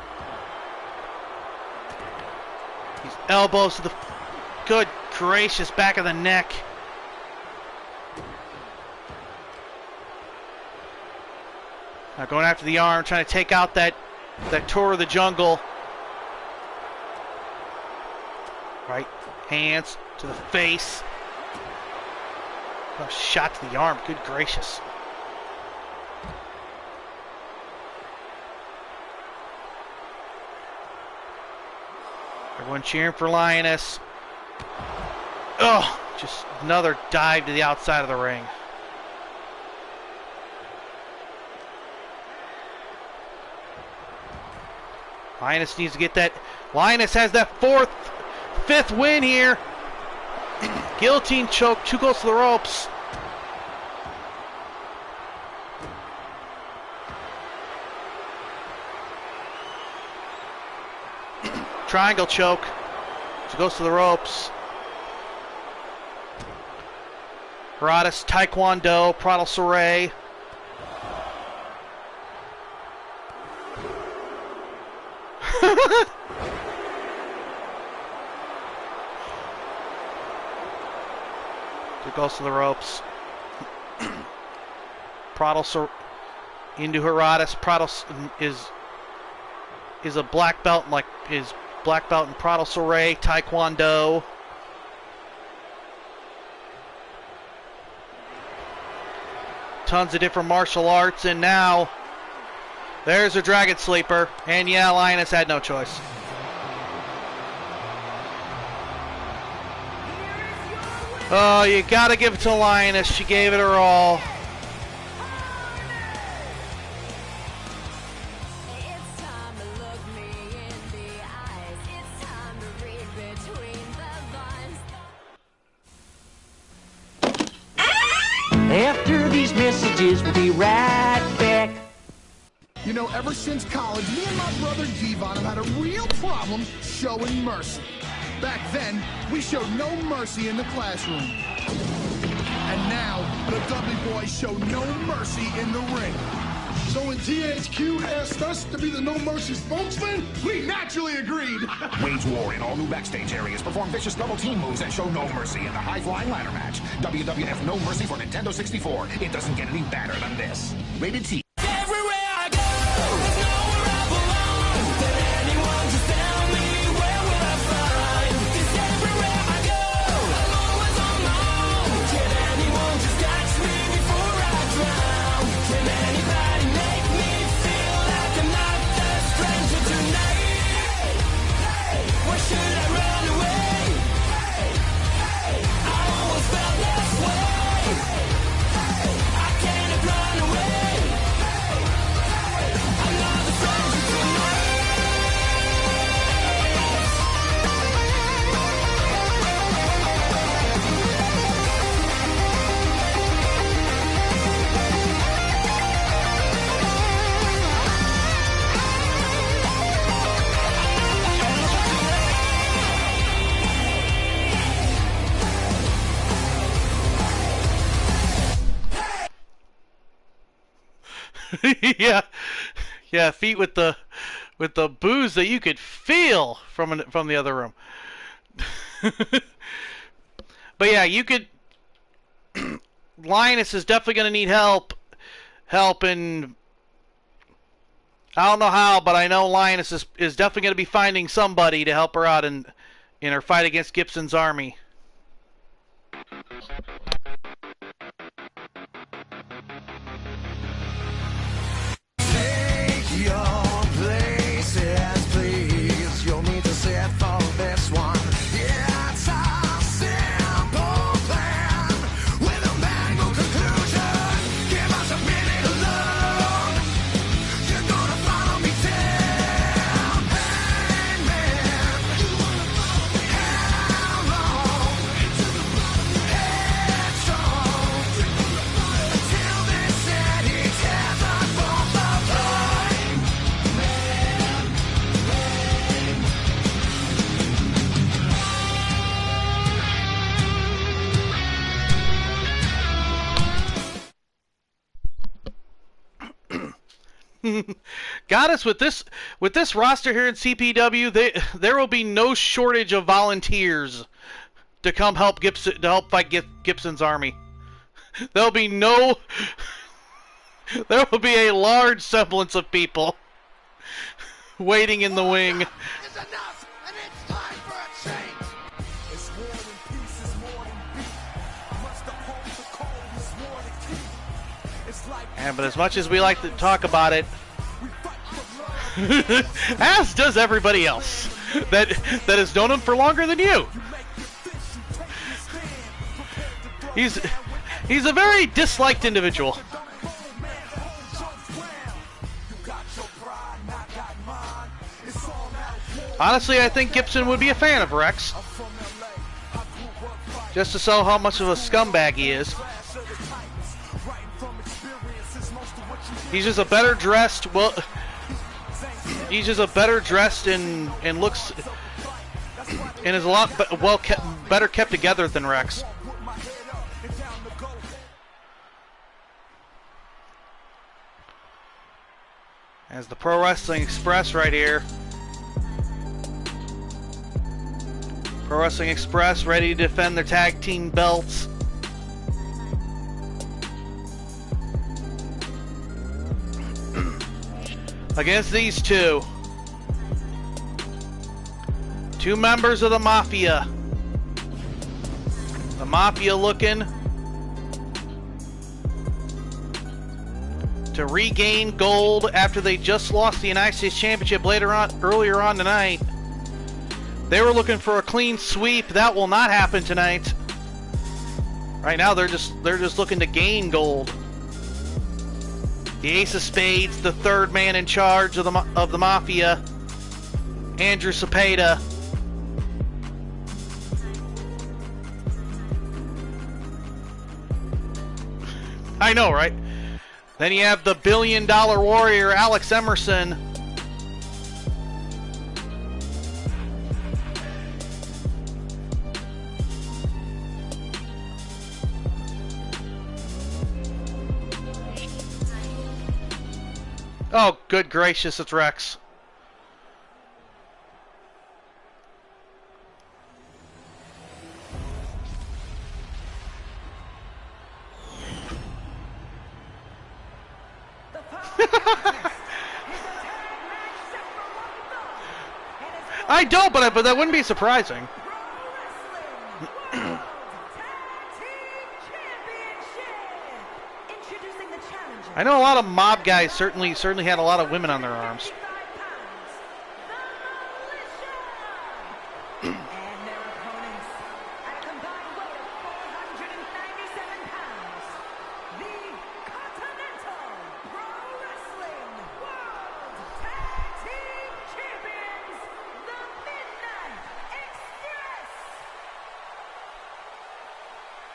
These elbows to the good gracious back of the neck. Now going after the arm, trying to take out that tour of the jungle. Right hands to the face. Oh, shot to the arm. Good gracious. Everyone cheering for Lioness. Oh, just another dive to the outside of the ring. Linus needs to get that. Linus has that 5th win here. Guillotine choke, too close to the ropes. Triangle choke, too close to the ropes. Heratis, Taekwondo, Pradal Saray. Too close to the ropes. Pradal into Heratis. Pradal is a black belt, like is black belt in Pradal Saray, Taekwondo. Tons of different martial arts, and now there's a Dragon Sleeper, and yeah, Lioness had no choice. Oh, you gotta give it to Lioness. She gave it her all. It's time to look me in the eyes. It's time to read between the lines. After these messages, we'll be right back. You know, ever since college, me and my brother Devon have had a real problem showing mercy. Back then, we showed no mercy in the classroom. And now, the Dudley boys show no mercy in the ring. So when THQ asked us to be the No Mercy spokesman, we naturally agreed. Wage war in all new backstage areas. Perform vicious double team moves and show no mercy in the high-flying ladder match. WWF No Mercy for Nintendo 64. It doesn't get any badder than this. Rated T. Everywhere I go, there's nowhere I belong. Did anyone just tell me where will I find? 'Cause everywhere I go, I'm always on my own. Can anyone just catch me before I drown? Can anybody make me feel like I'm not the stranger tonight? Why should I run away? I always felt this way. I cannot run away. Yeah, yeah, feet with the booze that you could feel from the other room. But yeah, you could. Linus is definitely going to need help, and I don't know how, but I know Linus is definitely going to be finding somebody to help her out in her fight against Gibson's army. Take your places, please. You'll need to sit for this one. Yeah, it's a simple plan with a mangled conclusion. Give us a minute alone. You're gonna follow me down, hangman. How long? Headstrong. Until they said he tears us both apart. Goddess, with this roster here in CPW, there will be no shortage of volunteers to come help fight Gibson's army. There will be a large semblance of people waiting in the wing. Is enough, and it's time for a change. It's war and peace is more than beef. Must uphold the code is war to keep. It's like But as much as we like to talk about it, as does everybody else that has known him for longer than you. He's a very disliked individual. Honestly, I think Gibson would be a fan of Rex, just to show how much of a scumbag he is. He's just a better dressed, he's just a better dressed and looks and is a lot better kept together than Rex. As the Pro Wrestling Express right here. Pro Wrestling Express ready to defend their tag team belts. Against these two members of the Mafia. The Mafia looking to regain gold after they just lost the United States Championship earlier on tonight. They were looking for a clean sweep. That will not happen tonight. Right now they're just looking to gain gold. The Ace of Spades, the third man in charge of the Mafia, Andrew Cepeda. I know, right? Then you have the billion-dollar warrior, Alex Emerson. Oh, good gracious, it's Rex. I don't, but that wouldn't be surprising. I know a lot of mob guys certainly had a lot of women on their arms.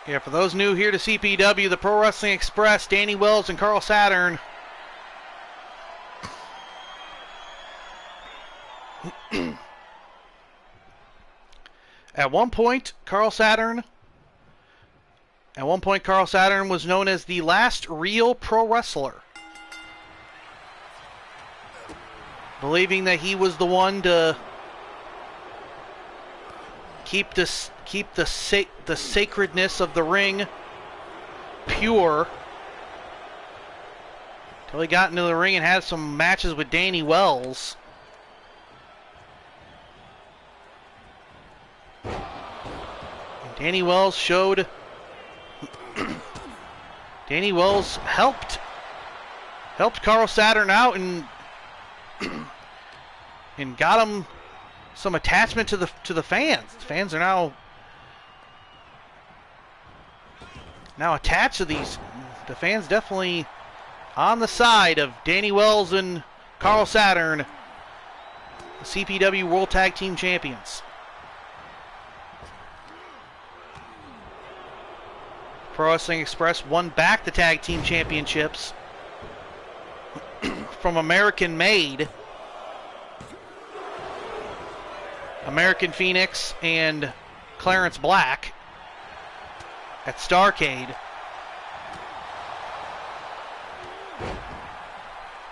Yeah, for those new here to CPW, the Pro Wrestling Express, Danny Wells and Carl Saturn. At one point, Carl Saturn was known as the last real pro wrestler. believing that he was the one to keep the sacredness of the ring pure. Till he got into the ring and had some matches with Danny Wells. And Danny Wells showed... Danny Wells helped Carl Saturn out and and got him some attachment to the fans. The fans are now attached to these. The fans definitely on the side of Danny Wells and Carl Saturn, the CPW World Tag Team Champions. Pro Wrestling Express won back the Tag Team Championships from American Made. American Phoenix and Clarence Black at Starrcade.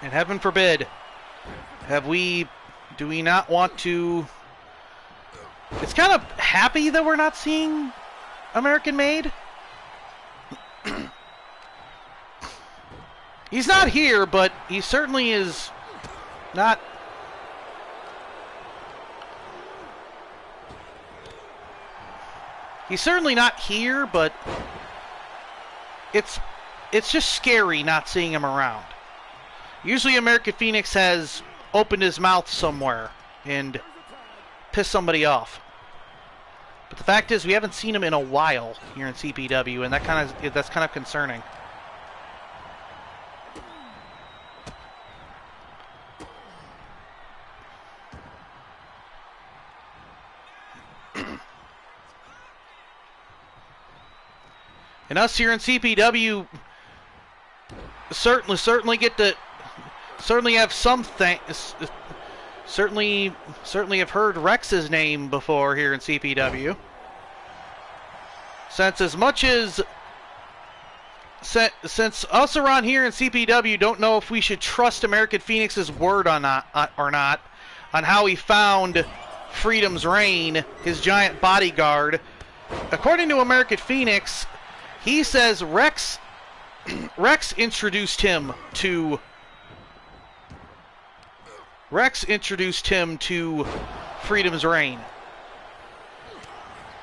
And heaven forbid, do we not want to... It's kind of happy that we're not seeing American Made. He's not here, but he certainly is not... He's certainly not here, but it's just scary not seeing him around. Usually American Phoenix has opened his mouth somewhere and pissed somebody off. But the fact is we haven't seen him in a while here in CPW, and that's kind of concerning. And us here in CPW certainly have some things. Certainly have heard Rex's name before here in CPW. Since us around here in CPW don't know if we should trust American Phoenix's word or not on how he found Freedom's Reign, his giant bodyguard. According to American Phoenix, he says Rex introduced him to Freedom's Reign.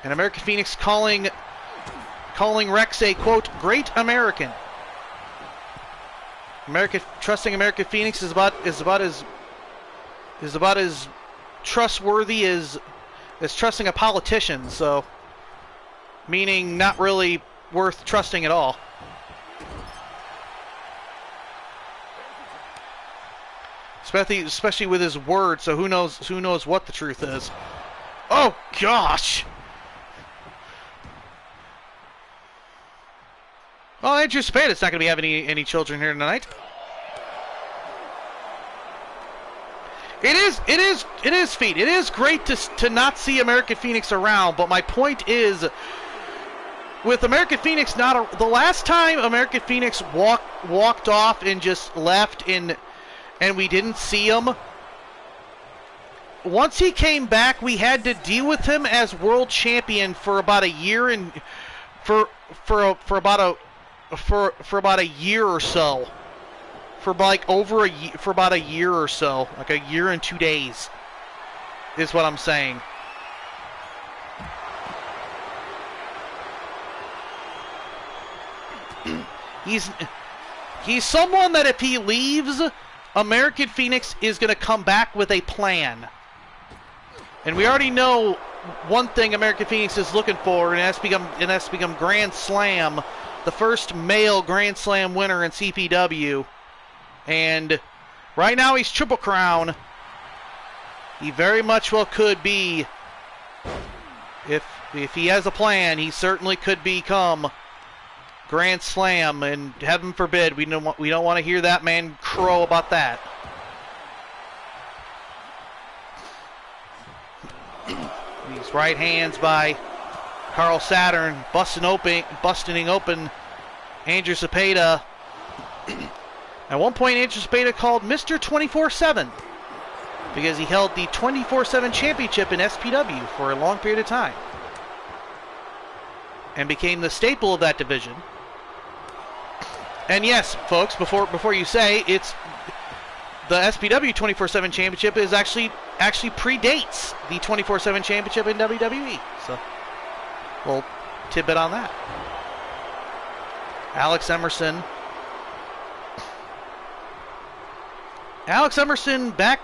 And American Phoenix calling Rex a, quote, great American. Trusting American Phoenix is about as trustworthy as trusting a politician, so meaning not really worth trusting at all. Especially with his word, so who knows what the truth is. Oh gosh! Well, I anticipate it's not going to be having any children here tonight. It is feat. It is great to not see American Phoenix around, but my point is, with American Phoenix the last time American Phoenix walked off and just left and we didn't see him, once he came back, we had to deal with him as world champion for about a year and for about a year or so. For about a year or so, like a year and 2 days, is what I'm saying. He's someone that if he leaves, American Phoenix is going to come back with a plan. And we already know one thing American Phoenix is looking for, and that's become Grand Slam, the first male Grand Slam winner in CPW. And right now he's Triple Crown. He very much well could be, if he has a plan, he certainly could become Grand Slam, and heaven forbid, we don't want to hear that man crow about that. These right hands by Carl Saturn, busting open Andrew Cepeda. At one point, Andrew Cepeda called Mr. 24/7. because he held the 24/7 championship in SPW for a long period of time and became the staple of that division. And yes, folks, before you say, it's the SPW 24/7 championship is actually predates the 24/7 championship in WWE. So, little tidbit on that. Alex Emerson back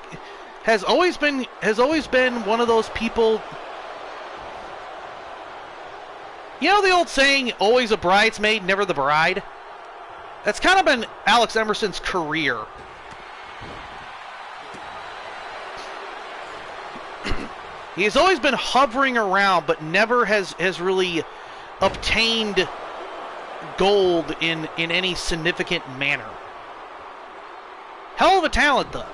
has always been one of those people. You know the old saying, always a bridesmaid, never the bride? That's kind of been Alex Emerson's career. He has always been hovering around, but never has really obtained gold in any significant manner. Hell of a talent, though.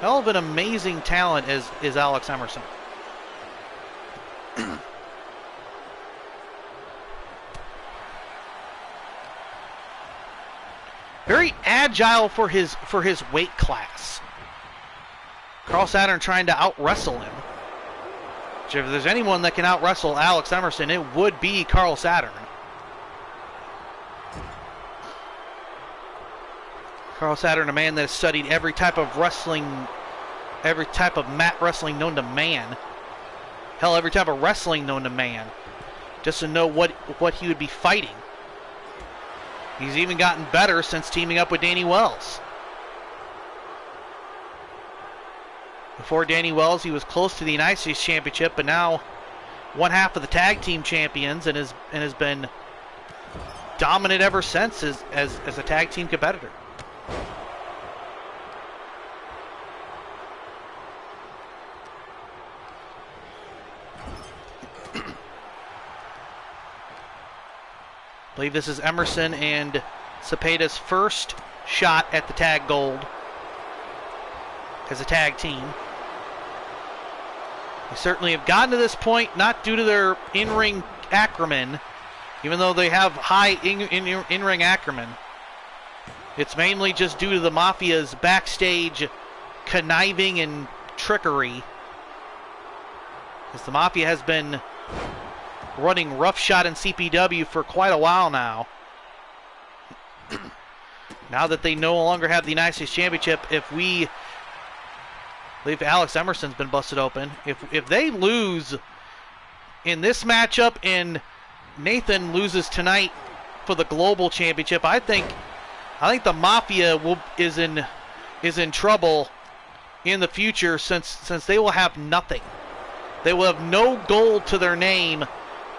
Hell of an amazing talent is Alex Emerson. Very agile for his weight class. Carl Saturn trying to out-wrestle him. Which if there's anyone that can out-wrestle Alex Emerson, it would be Carl Saturn. Carl Saturn, a man that has studied every type of wrestling, every type of mat wrestling known to man. Hell, every type of wrestling known to man. Just to know what he would be fighting. He's even gotten better since teaming up with Danny Wells. Before Danny Wells, he was close to the United States Championship, but now one half of the tag team champions and has been dominant ever since as a tag team competitor. I believe this is Emerson and Cepeda's first shot at the tag gold as a tag team. They certainly have gotten to this point not due to their in-ring acumen, even though they have high in-ring acumen. It's mainly just due to the Mafia's backstage conniving and trickery, as the Mafia has been running roughshod in CPW for quite a while now. Now that they no longer have the United States Championship, if Alex Emerson's been busted open, if they lose in this matchup and Nathan loses tonight for the Global Championship, I think the Mafia is in trouble in the future since they will have nothing. They will have no gold to their name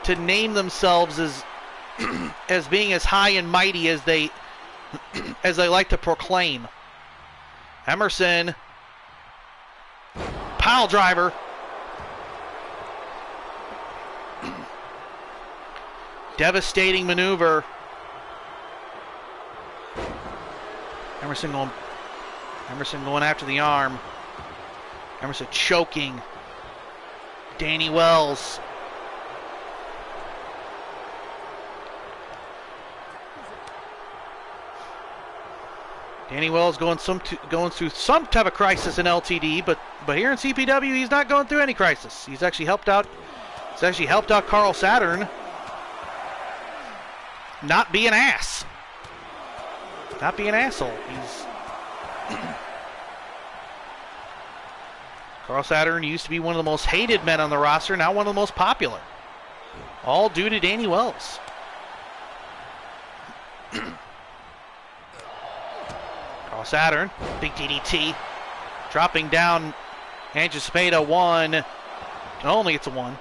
to name themselves as being as high and mighty as they like to proclaim. Emerson, pile driver. Devastating maneuver. Emerson going after the arm. Emerson choking. Danny Wells. Danny Wells going through some type of crisis in LTD, but here in CPW he's not going through any crisis. He's actually helped out Carl Saturn not be an ass. Not be an asshole. Carl Saturn used to be one of the most hated men on the roster, now one of the most popular. All due to Danny Wells. Carl Saturn, big DDT, dropping down Andrew Cepeda, one. Only it's a one.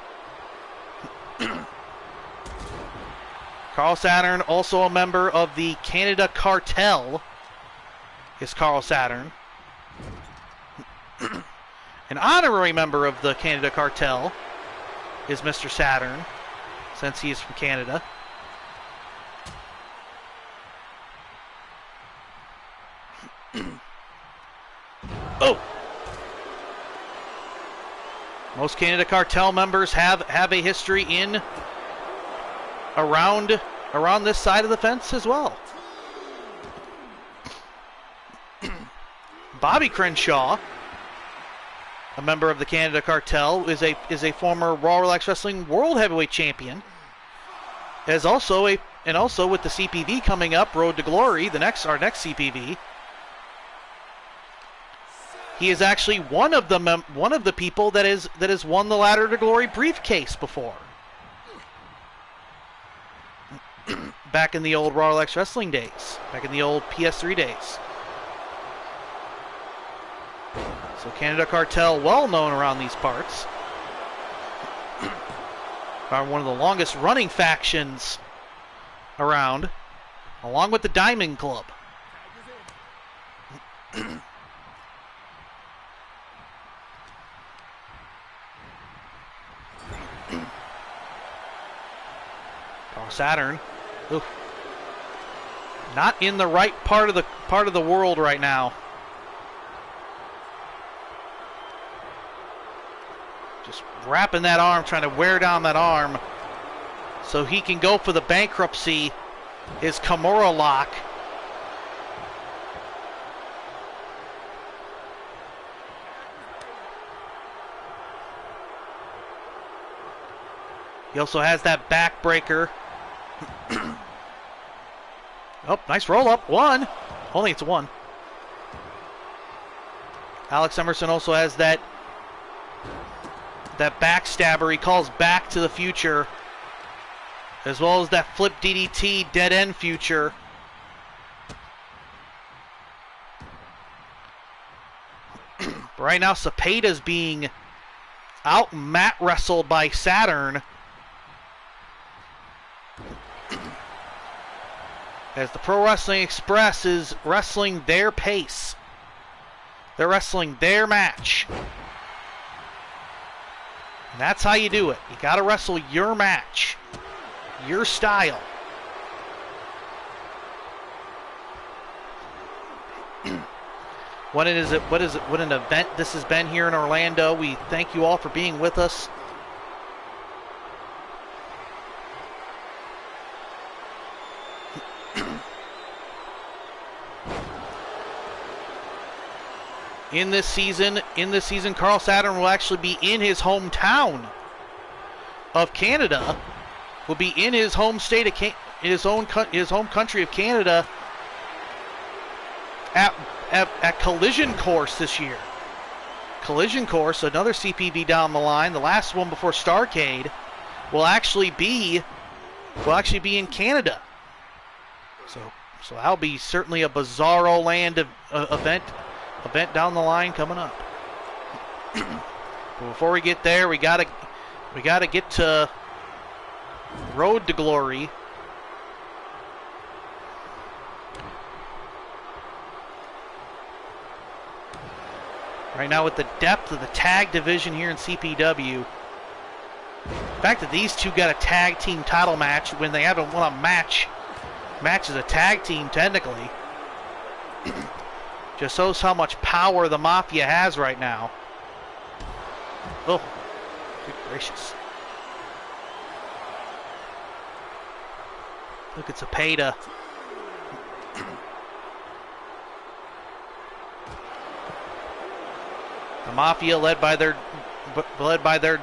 Carl Saturn, also a member of the Canada Cartel, is Carl Saturn. An honorary member of the Canada Cartel is Mr. Saturn, since he is from Canada. Oh! Most Canada Cartel members have a history in around this side of the fence as well. Bobby Crenshaw a member of the Canada Cartel, is a former Raw Relax Wrestling World Heavyweight Champion. Also with the CPV coming up, Road to Glory, our next CPV. He is actually one of the people that has won the Ladder to Glory briefcase before. Back in the old Raw Relax Wrestling days, back in the old PS3 days. So Canada Cartel, well known around these parts. Are one of the longest running factions around, along with the Diamond Club. Saturn, oof, not in the right part of the world right now. Just wrapping that arm, trying to wear down that arm, so he can go for the bankruptcy. His Kimura lock. He also has that backbreaker. Oh, nice roll up. One. Only it's one. Alex Emerson also has that backstabber. He calls Back to the Future. As well as that flip DDT dead end future. But right now, Cepeda's being out mat wrestled by Saturn. As the Pro Wrestling Express is wrestling their pace. They're wrestling their match. And that's how you do it. You got to wrestle your match, your style. What an event this has been here in Orlando. We thank you all for being with us. In this season, Carl Saturn will actually be in his hometown of Canada. Will be in his home state of his home country of Canada at Collision Course this year. Collision Course, another CPV down the line, the last one before Starrcade, will actually be in Canada. So that'll be certainly a bizarro land event down the line coming up. But before we get there, we gotta get to Road to Glory. Right now, with the depth of the tag division here in CPW, the fact that these two got a tag team title match when they haven't won a match as a tag team technically, just shows how much power the Mafia has right now. Oh, good gracious. Look at Cepeda. The Mafia led by their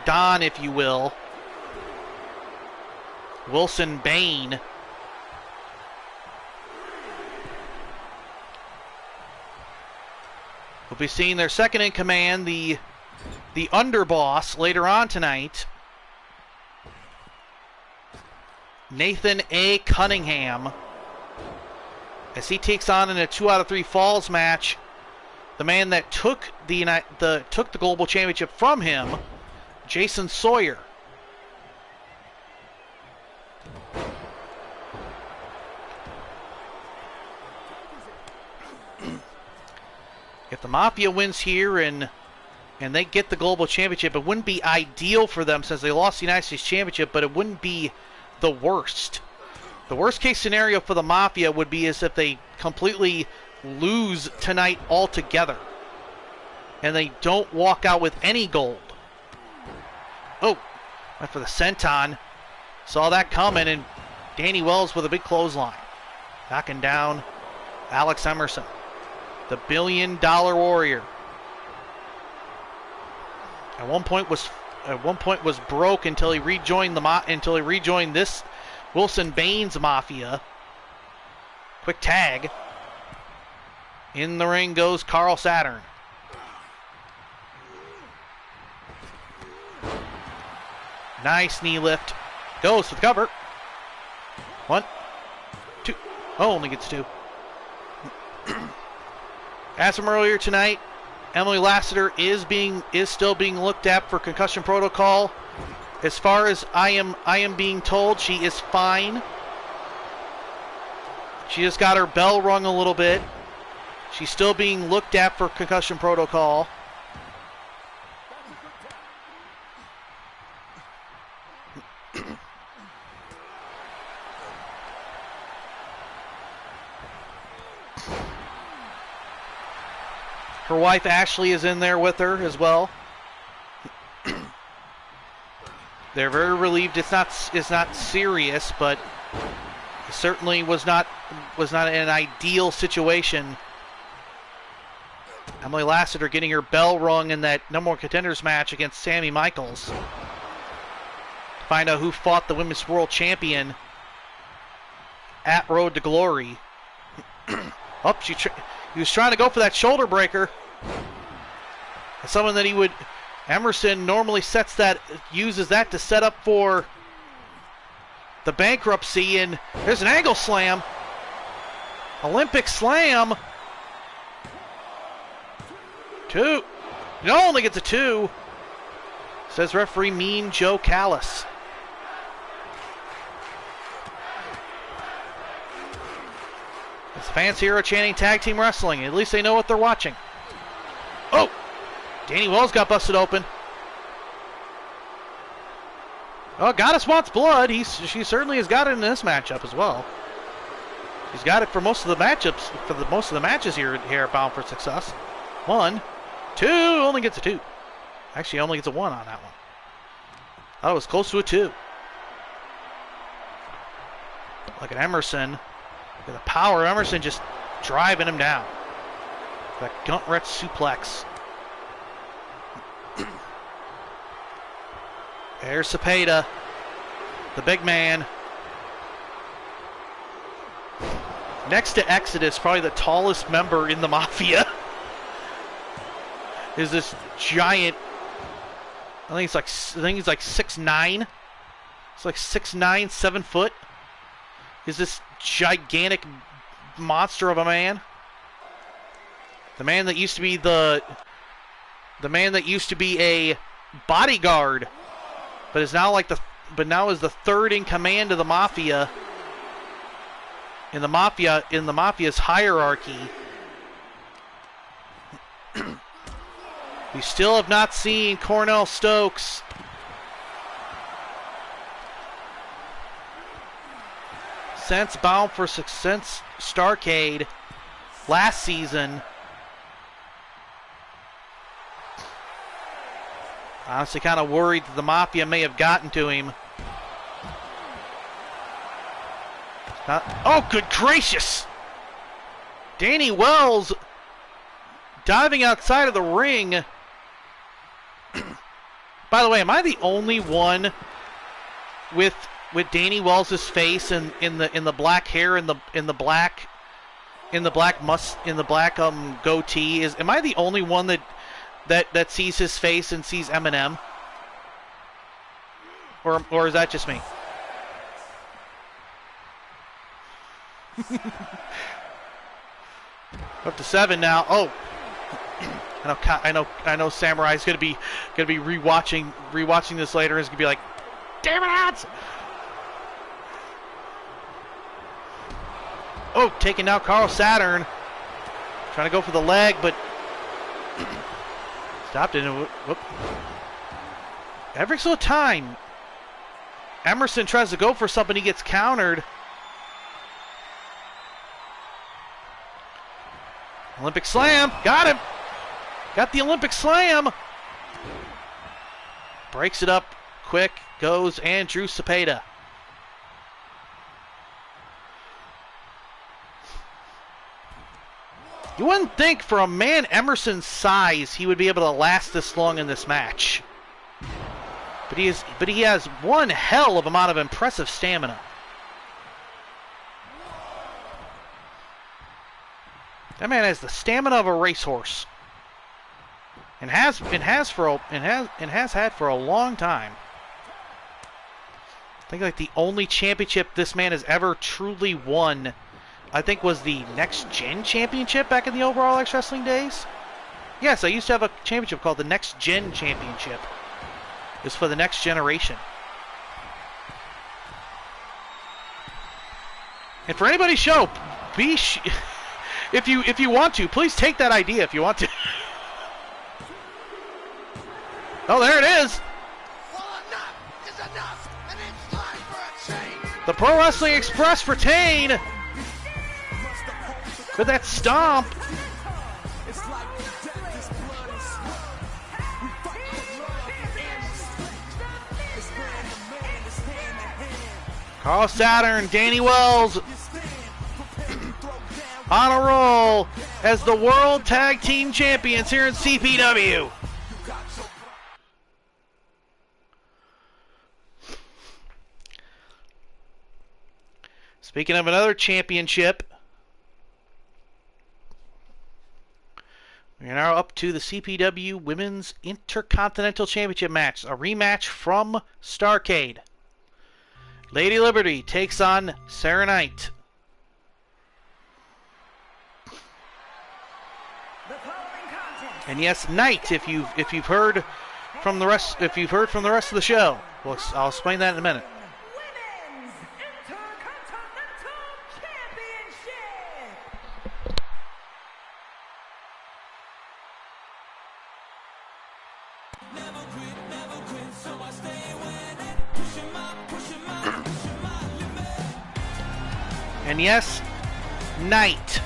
Don, if you will, Wilson Bain. We'll be seeing their second in command, the underboss, later on tonight, Nathan A. Cunningham, as he takes on in a 2 out of 3 falls match the man that took the global championship from him, Jason Sawyer. If the Mafia wins here and they get the global championship, it wouldn't be ideal for them since they lost the United States Championship, but it wouldn't be the worst. The worst case scenario for the Mafia would be as if they completely lose tonight altogether and they don't walk out with any gold. Oh, went for the senton. Saw that coming, and Danny Wells with a big clothesline. Knocking down Alex Emerson, the $1 Billion Warrior. At one point was broke until he rejoined this Wilson Baines Mafia. Quick tag. In the ring goes Carl Saturn. Nice knee lift. Goes for the cover. 1, 2. Oh, only gets 2. As from earlier tonight, Emily Lassiter is still being looked at for concussion protocol. As far as I am being told, she is fine. She just got her bell rung a little bit. She's still being looked at for concussion protocol. Her wife Ashley is in there with her as well. They're very relieved it's not serious, but it certainly was not an ideal situation. Emily Lassiter getting her bell rung in that number one contenders match against Sammy Michaels. Find out who fought the Women's World Champion at Road to Glory. Oh, he was trying to go for that shoulder breaker. Someone that Emerson normally uses that to set up for the bankruptcy, and there's an angle slam. Olympic slam. 2. No, only gets a 2. Says referee Mean Joe Callis. As fans here are chanting tag team wrestling. At least they know what they're watching. Oh! Danny Wells got busted open. Oh, Goddess wants blood. She certainly has got it in this matchup as well. She's got it for most of the matchups, most of the matches here at Bound for Success. 1, 2, only gets a 2. Actually, only gets a 1 on that one. Oh, it was close to a 2. Look at Emerson. Look at the power of Emerson just driving him down. That Guntrat suplex. There's Cepeda, the big man. Next to Exodus, probably the tallest member in the Mafia, is this giant. I think he's like 6'9". It's like 6'9", 7 foot. Is this gigantic monster of a man? The man that used to be a bodyguard, but is now now is the third in command of the Mafia. In the Mafia's hierarchy. We still have not seen Cornell Stokes. Since Starrcade last season. Honestly, kind of worried that the Mafia may have gotten to him. Oh, good gracious! Danny Wells diving outside of the ring. By the way, am I the only one with Danny Wells' face in the black hair and in the black goatee? Am I the only one that sees his face and sees Eminem? Or is that just me? Up to 7 now. Oh, I know. Samurai's gonna be rewatching this later. He's gonna be like, "Damn it!" Oh, taking out Carl Saturn, trying to go for the leg, but stopped it. Whoop. Every single time Emerson tries to go for something, he gets countered. Olympic slam. Got him. Got the Olympic slam. Breaks it up quick. Goes Andrew Cepeda. You wouldn't think for a man Emerson's size he would be able to last this long in this match. But he has one hell of amount of impressive stamina. That man has the stamina of a racehorse. And has had for a long time. I think like the only championship this man has ever truly won, I think, was the Next Gen Championship back in the overall X Wrestling days. Yes, I used to have a championship called the Next Gen Championship. It was for the next generation. And for anybody's show, if you want to, please take that idea if you want to. Oh, there it is. Well, enough is enough, and it's time for a change. The Pro Wrestling Express retain with that stomp. Carl Saturn, Danny Wells on a roll as the World Tag Team Champions here in CPW. Speaking of another championship, we are now up to the CPW Women's Intercontinental Championship match, a rematch from Starrcade. Lady Liberty takes on Sarah Knight. And yes, Knight, if you've heard from the rest of the show. Well, I'll explain that in a minute. And yes, Knight.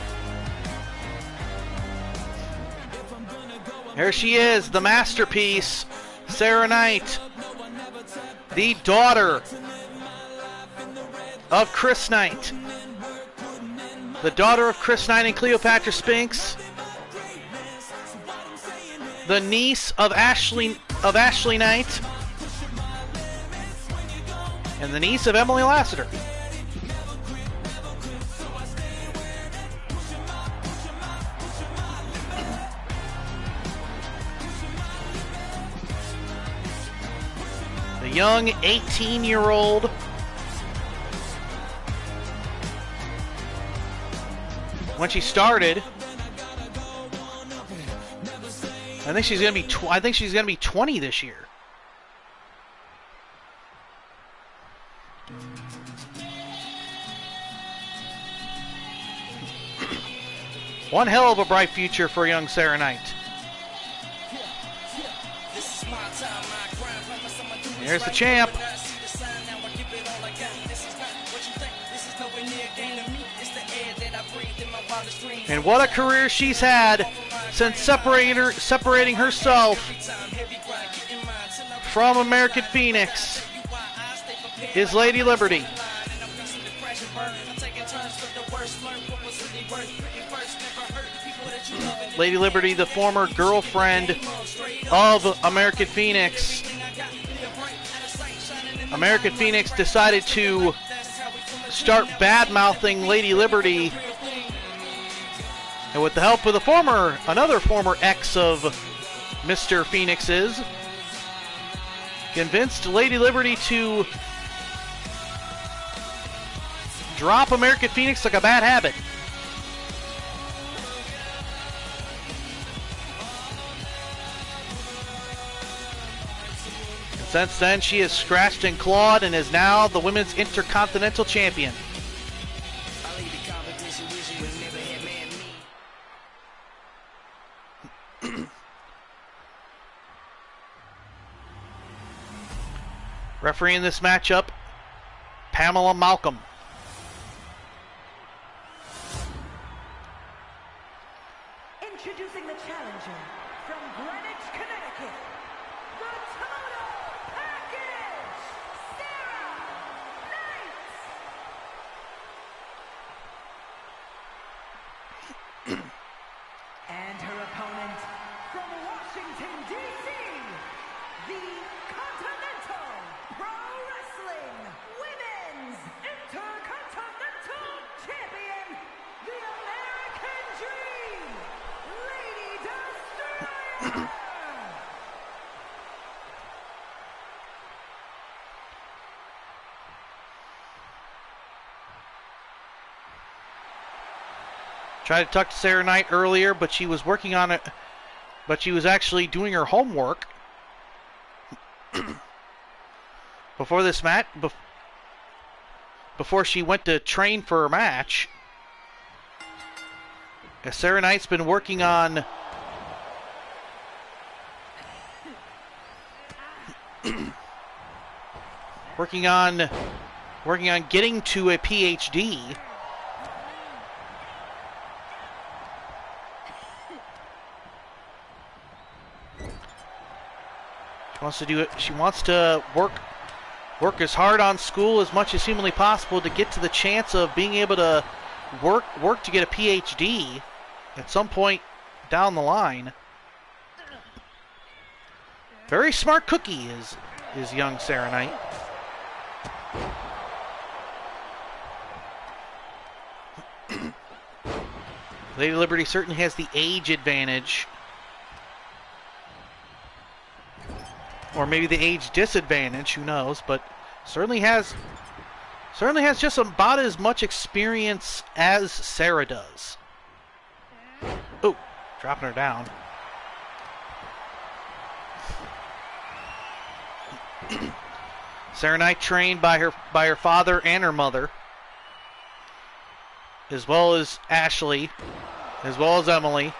Here she is, the masterpiece, Sarah Knight, the daughter of Chris Knight, the daughter of Chris Knight and Cleopatra Spinks, the niece of Ashley Knight, and the niece of Emily Lassiter. The young 18-year-old when she started, I think she's gonna be 20 this year. One hell of a bright future for young Sarah Knight. Here's the champ. And what a career she's had since separating herself from American Phoenix is Lady Liberty. Lady Liberty, the former girlfriend of American Phoenix. American Phoenix decided to start bad-mouthing Lady Liberty, and with the help of another former ex of Mr. Phoenix's, convinced Lady Liberty to drop American Phoenix like a bad habit. Since then, she has scratched and clawed and is now the Women's Intercontinental Champion. Refereeing this matchup, Pamela Malcolm. Introducing the challenger from Greenwich, Connecticut, the Total Package, Sarah Knight. Tried to talk to Sarah Knight earlier, but she was working on it. But she was actually doing her homework before this match. Before she went to train for her match. Sarah Knight's been working on working on getting to a PhD. She wants to do it. She wants to work as hard on school as much as humanly possible to get to the chance of being able to work to get a PhD at some point down the line. Very smart cookie is young Sarah Knight. Lady Liberty certainly has the age advantage. Or maybe the age disadvantage, who knows, but certainly has just about as much experience as Sarah does. Oh, dropping her down. Sarah Knight trained by her father and her mother, as well as Ashley, as well as Emily,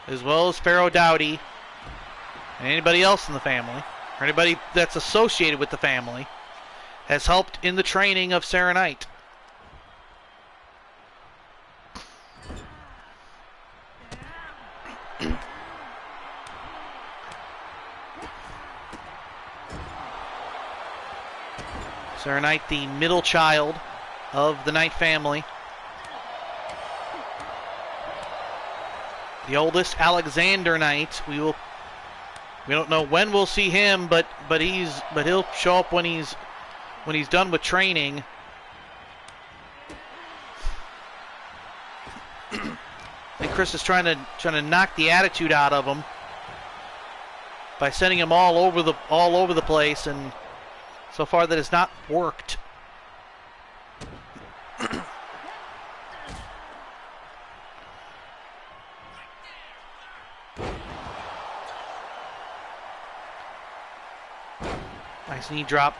as well as Pharaoh Dowdy, and anybody else in the family, or anybody that's associated with the family, has helped in the training of Sarah Knight. Sarah Knight, the middle child of the Knight family. The oldest, Alexander Knight. We don't know when we'll see him, but he'll show up when he's done with training. I think Chris is trying to knock the attitude out of him by sending him all over the place, and so far that has not worked. Nice knee drop.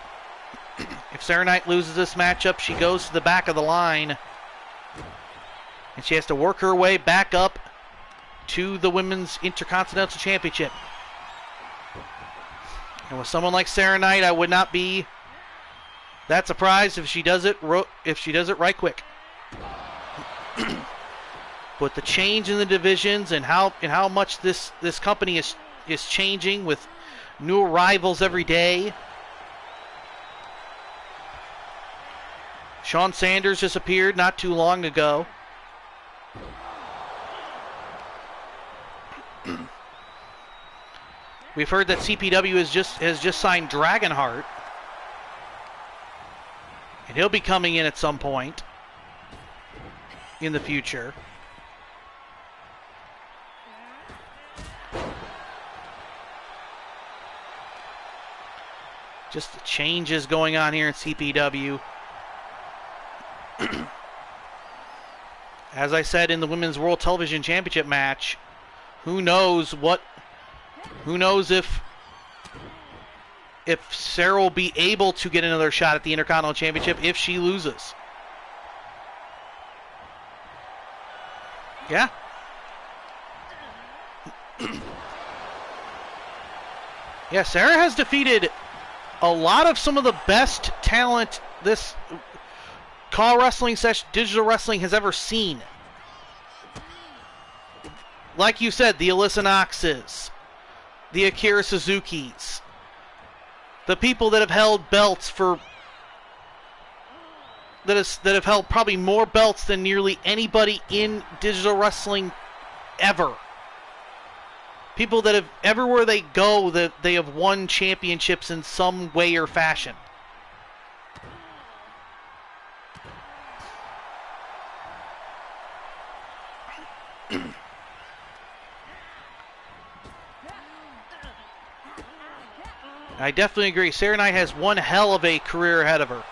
If Sarah Knight loses this matchup, she goes to the back of the line, and she has to work her way back up to the Women's Intercontinental Championship. And with someone like Sarah Knight, I would not be that surprised if she does it right quick. But the change in the divisions and how much this company is changing with new arrivals every day. Sean Sanders just appeared not too long ago. We've heard that CPW has just signed Dragonheart, and he'll be coming in at some point in the future. Just the changes going on here in CPW. As I said in the Women's World Television Championship match, who knows if Sarah will be able to get another shot at the Intercontinental Championship if she loses. Yeah. Yeah, Sarah has defeated a lot of some of the best talent this Caw Wrestling / Digital Wrestling has ever seen. Like you said, the Alyssa Knoxes, the Akira Suzukis, the people that have held belts that have held probably more belts than nearly anybody in digital wrestling ever. People that have, everywhere they go, that they have won championships in some way or fashion. I definitely agree. Sarah Knight has one hell of a career ahead of her.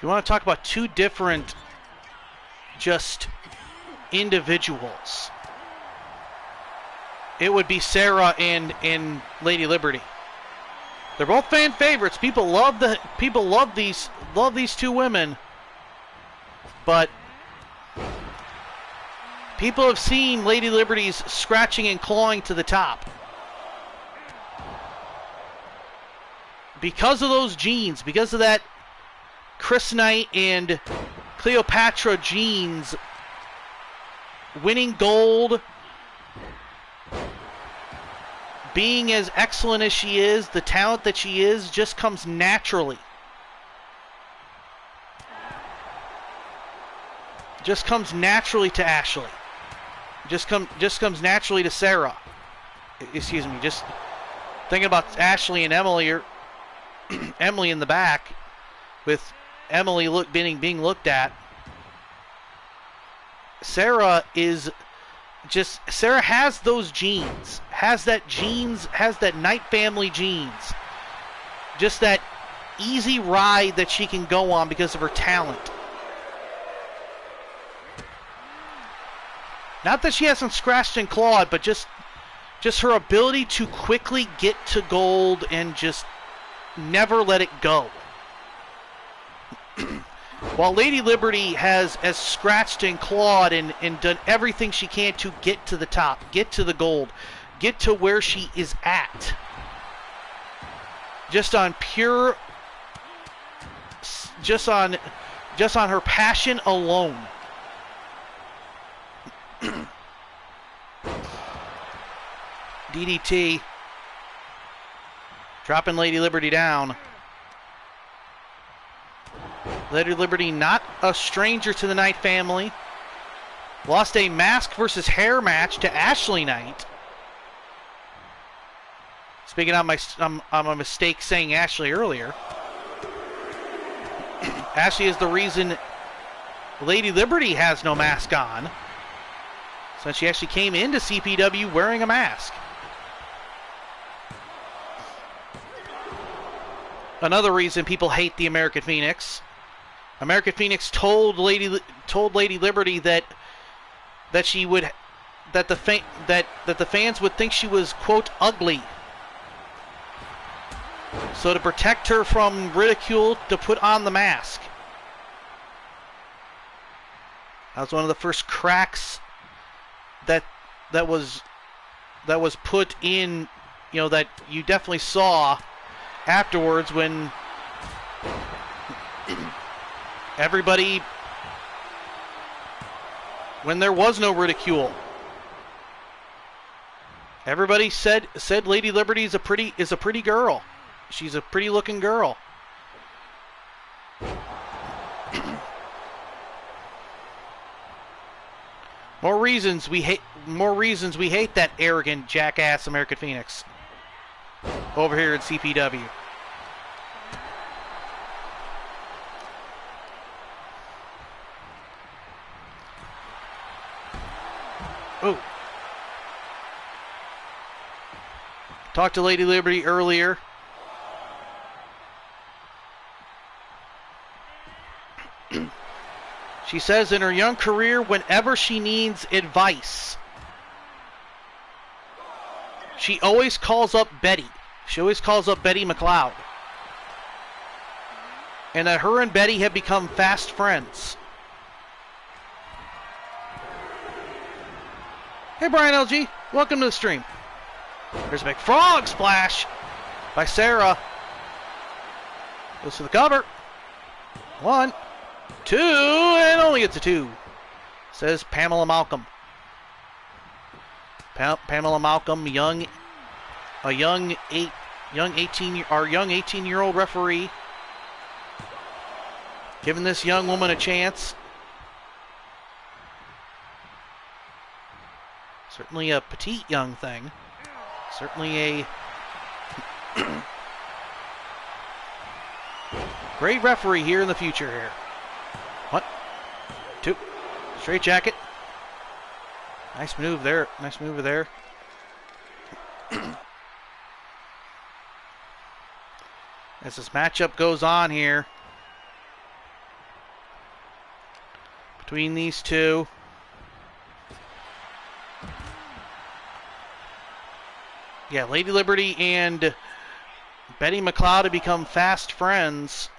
you want to talk about two different just individuals, it would be Sarah and Lady Liberty. They're both fan favorites. People love these two women, but people have seen Lady Liberty's scratching and clawing to the top. Because of those genes, because of that Chris Knight and Cleopatra genes, winning gold, being as excellent as she is, the talent that she is, just comes naturally. Just comes naturally to Ashley. Just comes naturally to Sarah. Excuse me. Just thinking about Ashley and Emily, or Emily in the back, with Emily being looked at. Sarah has those genes, has that Knight family genes. Just that easy ride that she can go on because of her talent. Not that she hasn't scratched and clawed, but just her ability to quickly get to gold and just never let it go. While Lady Liberty has scratched and clawed and done everything she can to get to the top, get to the gold, get to where she is at. Just on her passion alone. DDT. Dropping Lady Liberty down. Lady Liberty, not a stranger to the Knight family. Lost a mask versus hair match to Ashley Knight. Speaking of a mistake saying Ashley earlier. Ashley is the reason Lady Liberty has no mask on, since she actually came into CPW wearing a mask. Another reason people hate the American Phoenix. American Phoenix told Lady Liberty that the fans would think she was, quote, ugly. So to protect her from ridicule, to put on the mask. That was one of the first cracks that was put in, that you definitely saw afterwards when when there was no ridicule. Everybody said Lady Liberty is a pretty girl. She's a pretty looking girl. More reasons we hate that arrogant jackass American Phoenix over here in CPW. Oh. Talked to Lady Liberty earlier. She says in her young career, whenever she needs advice, she always calls up Betty. She always calls up Betty McLeod. And that her and Betty have become fast friends. Hey, Brian LG. Welcome to the stream. There's a big frog splash by Sarah. Goes for the cover. 1, 2, and only gets a 2. Says Pamela Malcolm. Pamela Malcolm, young 18-year-old referee, giving this young woman a chance. Certainly a petite young thing. Certainly a great referee here in the future here. 1, 2, straight jacket. Nice move there. Nice move there. As this matchup goes on here, between these two. Yeah, Lady Liberty and Betty McLeod have become fast friends.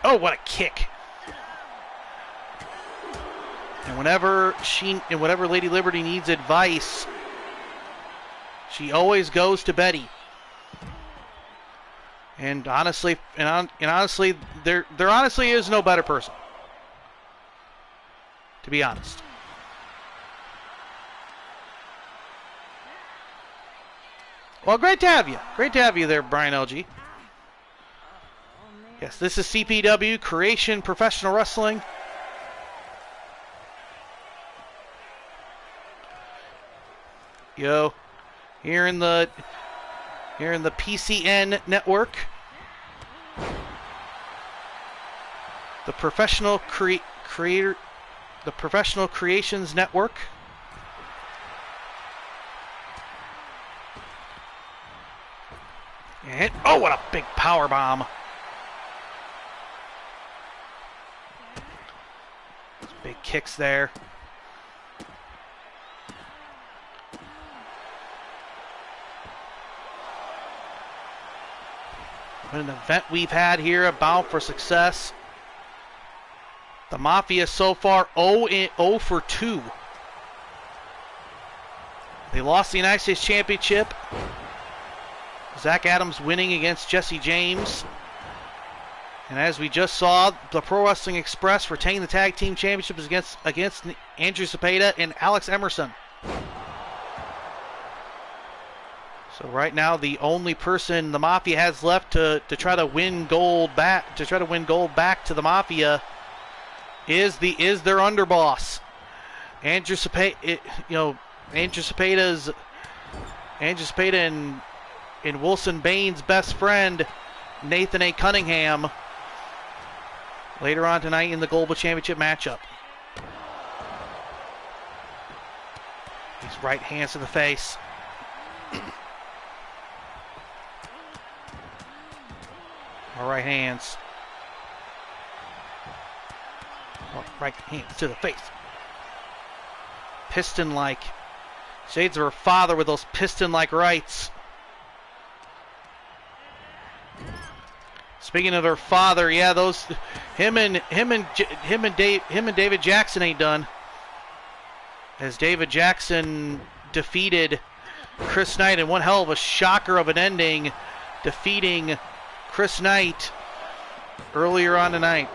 Oh, what a kick. And whenever Lady Liberty needs advice, she always goes to Betty. And honestly, there honestly is no better person. To be honest. Well, great to have you. Great to have you there, Brian LG. Yes, this is CPW, Creation Professional Wrestling. Yo, here in the PCN network, the Professional Creations Network. And oh, what a big power bomb! Big kicks there. What an event we've had here at Bound for Success. The Mafia so far 0 for 2. They lost the United States Championship. Zach Adams winning against Jesse James. And as we just saw, the Pro Wrestling Express retain the Tag Team Championships against Andrew Cepeda and Alex Emerson. So right now, the only person the Mafia has left to try to win gold back to the Mafia is their underboss, Andrew Cepeda. Andrew Cepeda and Wilson Bain's best friend, Nathan A. Cunningham, later on tonight in the Global Championship matchup. These right hands to the face. More right hands. More right hands to the face. Piston-like. Shades of her father with those piston-like rights. Speaking of her father, yeah, those him and David Jackson ain't done. As David Jackson defeated Chris Knight in one hell of a shocker of an ending, defeating Chris Knight earlier on tonight.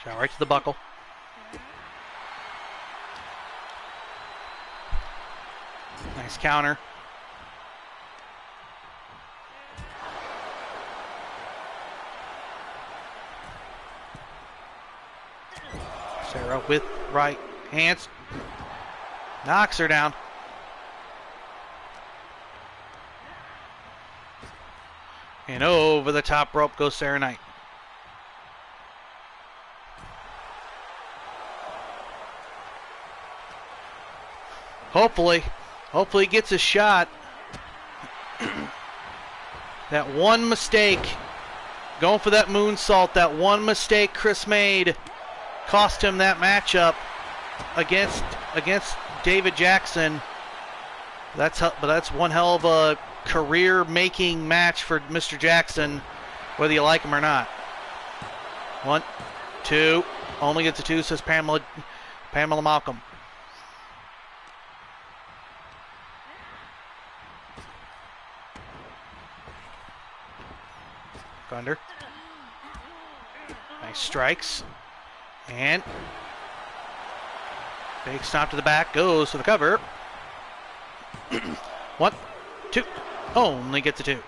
Shot right to the buckle. Nice counter. Sarah with right hands. Knocks her down. And over the top rope goes Sarah Knight. Hopefully gets a shot. That one mistake, going for that moonsault, that one mistake Chris made cost him that matchup against David Jackson. But that's one hell of a career-making match for Mr. Jackson, whether you like him or not. 1, 2, only gets a 2, says Pamela Malcolm. Under. Nice strikes. And big stop to the back. Goes for the cover. 1, 2. Only gets a 2.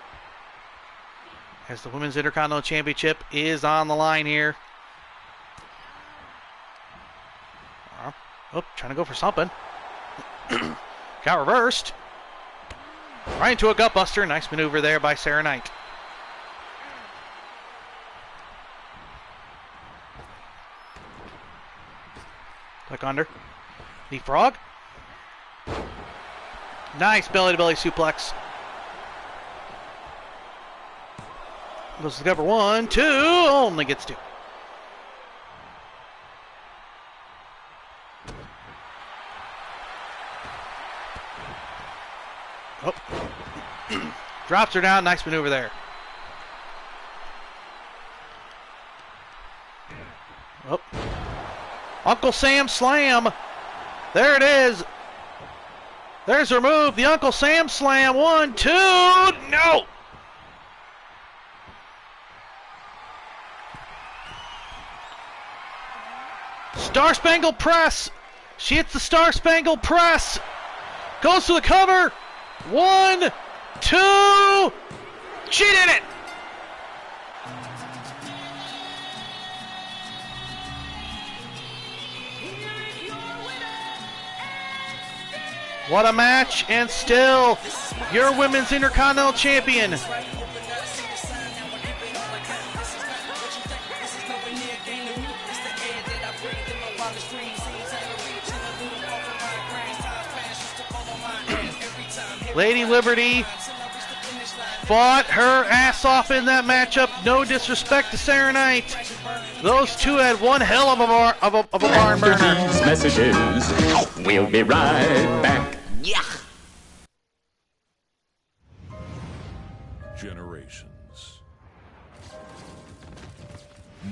As the Women's Intercontinental Championship is on the line here. Oh, trying to go for something. Got reversed. Right into a gutbuster. Nice maneuver there by Sarah Knight. Click under. Leapfrog. Nice belly-to-belly suplex. Goes to cover 1, 2, only gets 2. Oh. Drops her down. Nice maneuver there. Oh. Uncle Sam Slam. There it is. There's her move. The Uncle Sam Slam. 1, 2. No. Star Spangled Press. She hits the Star Spangled Press. Goes to the cover. 1, 2. She did it. What a match, and still your Women's Intercontinental Champion. Lady Liberty fought her ass off in that matchup. No disrespect to Sarah Knight. Those two had one hell of a barn burner. After these messages, we'll be right back. Yeah. Generations.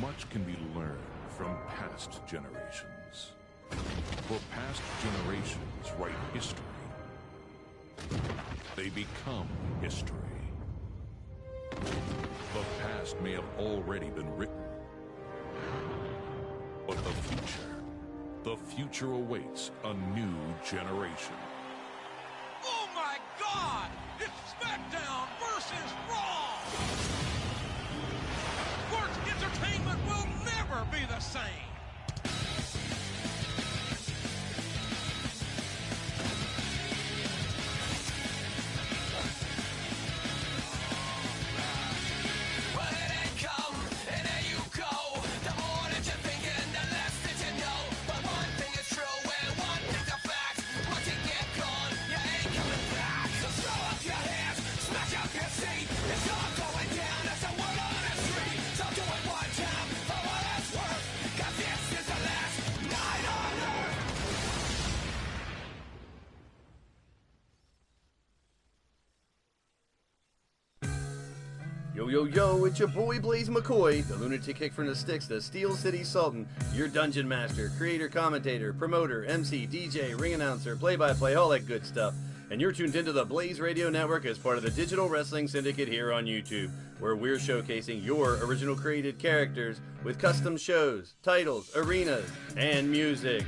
Much can be learned from past generations. For past generations write history. They become history. The past may have already been written. But the future awaits a new generation. Oh my God! It's SmackDown versus Raw! Sports entertainment will never be the same! Yo, yo, yo, it's your boy Blaze McCoy, the lunatic kick from the sticks, the Steel City Sultan, your dungeon master, creator, commentator, promoter, MC, DJ, ring announcer, play-by-play, all that good stuff. And you're tuned into the Blaze Radio Network as part of the Digital Wrestling Syndicate here on YouTube, where we're showcasing your original created characters with custom shows, titles, arenas, and music.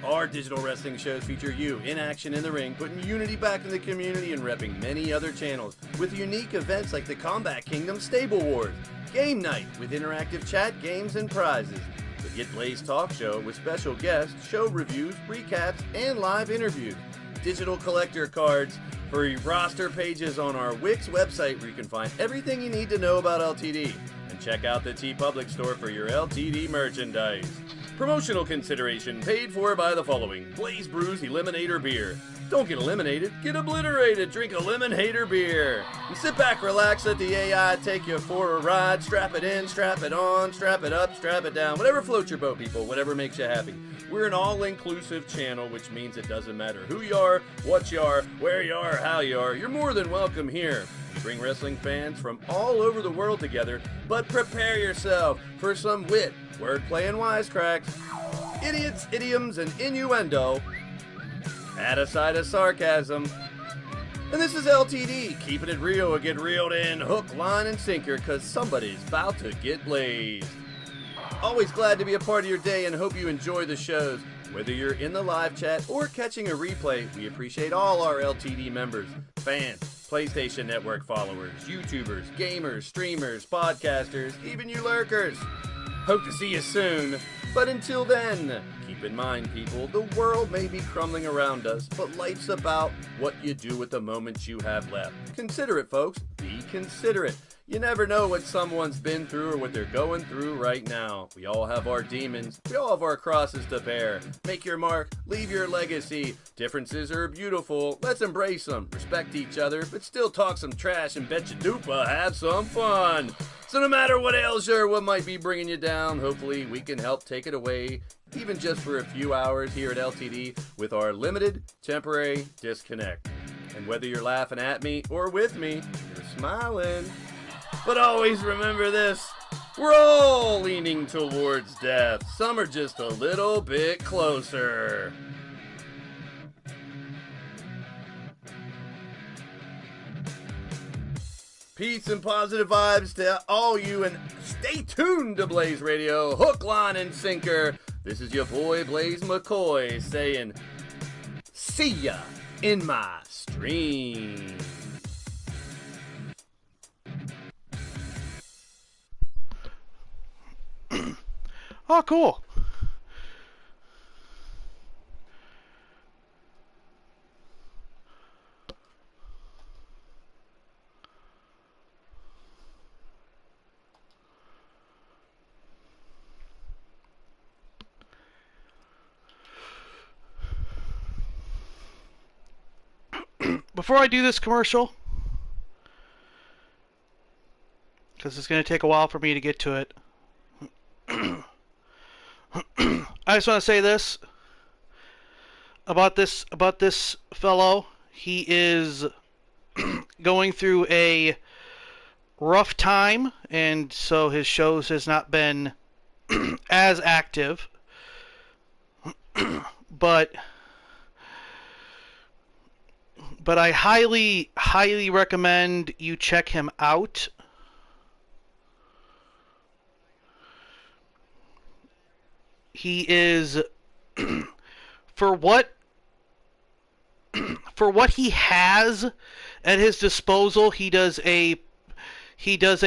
Our digital wrestling shows feature you in action in the ring, putting unity back in the community and repping many other channels with unique events like the Combat Kingdom Stable Wars, Game Night with interactive chat, games, and prizes, the Get Blaze Talk Show with special guests, show reviews, recaps, and live interviews, digital collector cards for your roster pages on our Wix website where you can find everything you need to know about LTD, and check out the TeePublic store for your LTD merchandise. Promotional consideration paid for by the following: Blaze Brews Eliminator Beer. Don't get eliminated, get obliterated. Drink Eliminator Beer. And sit back, relax, let the AI take you for a ride. Strap it in, strap it on, strap it up, strap it down. Whatever floats your boat, people, whatever makes you happy. We're an all-inclusive channel, which means it doesn't matter who you are, what you are, where you are, how you are. You're more than welcome here. We bring wrestling fans from all over the world together, but prepare yourself for some wit, wordplay, and wisecracks, idiots, idioms, and innuendo. Add a side of sarcasm. And this is LTD, keeping it real or get reeled in, hook, line, and sinker, because somebody's about to get blazed. Always glad to be a part of your day and hope you enjoy the shows. Whether you're in the live chat or catching a replay, we appreciate all our LTD members, fans, PlayStation Network followers, YouTubers, gamers, streamers, podcasters, even you lurkers. Hope to see you soon. But until then, keep in mind, people, the world may be crumbling around us, but life's about what you do with the moments you have left. Consider it, folks. Be considerate. You never know what someone's been through or what they're going through right now. We all have our demons. We all have our crosses to bear. Make your mark. Leave your legacy. Differences are beautiful. Let's embrace them. Respect each other, but still talk some trash and bet you dupa have some fun. So no matter what ails you or what might be bringing you down, hopefully we can help take it away, even just for a few hours here at LTD with our limited temporary disconnect. And whether you're laughing at me or with me, you're smiling. But always remember this, we're all leaning towards death. Some are just a little bit closer. Peace and positive vibes to all you, and stay tuned to Blaze Radio, hook, line, and sinker. This is your boy Blaze McCoy saying, see ya in my stream. Oh, cool. Before I do this commercial, because it's going to take a while for me to get to it, I just want to say this about this fellow. He is going through a rough time, and so his shows has not been as active. But I highly recommend you check him out. He is for what he has at his disposal, he does a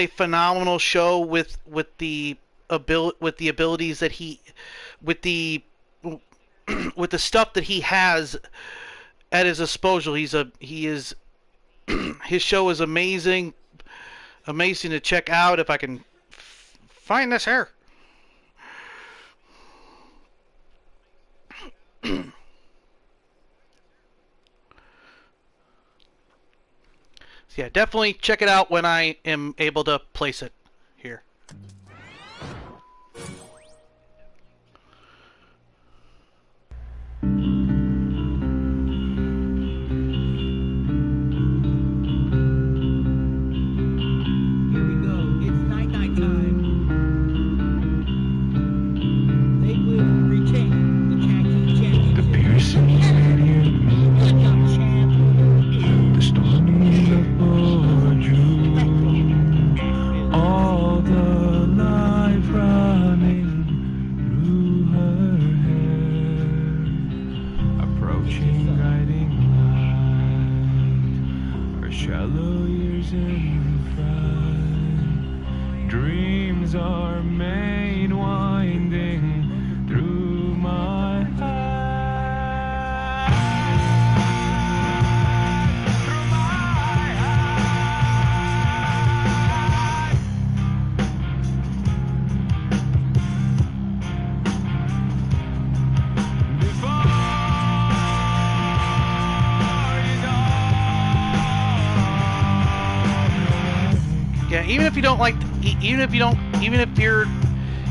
phenomenal show with the abilities that with the stuff that he has at his disposal. His show is amazing to check out. If I can find this here. So yeah, definitely check it out when I am able to place it here.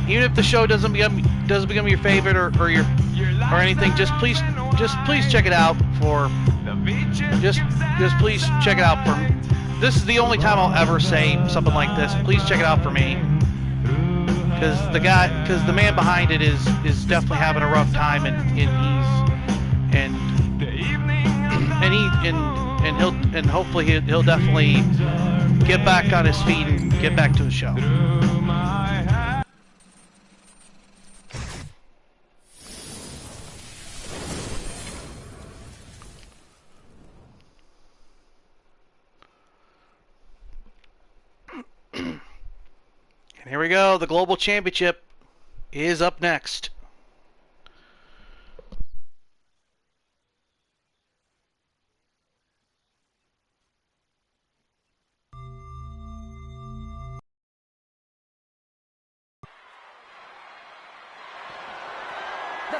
Even if the show doesn't become your favorite or anything, just please check it out just please check it out for me. This is the only time I'll ever say something like this. Please check it out for me, because the man behind it is definitely having a rough time, and hopefully he'll definitely get back on his feet and get back to the show. And here we go. The Global Championship is up next.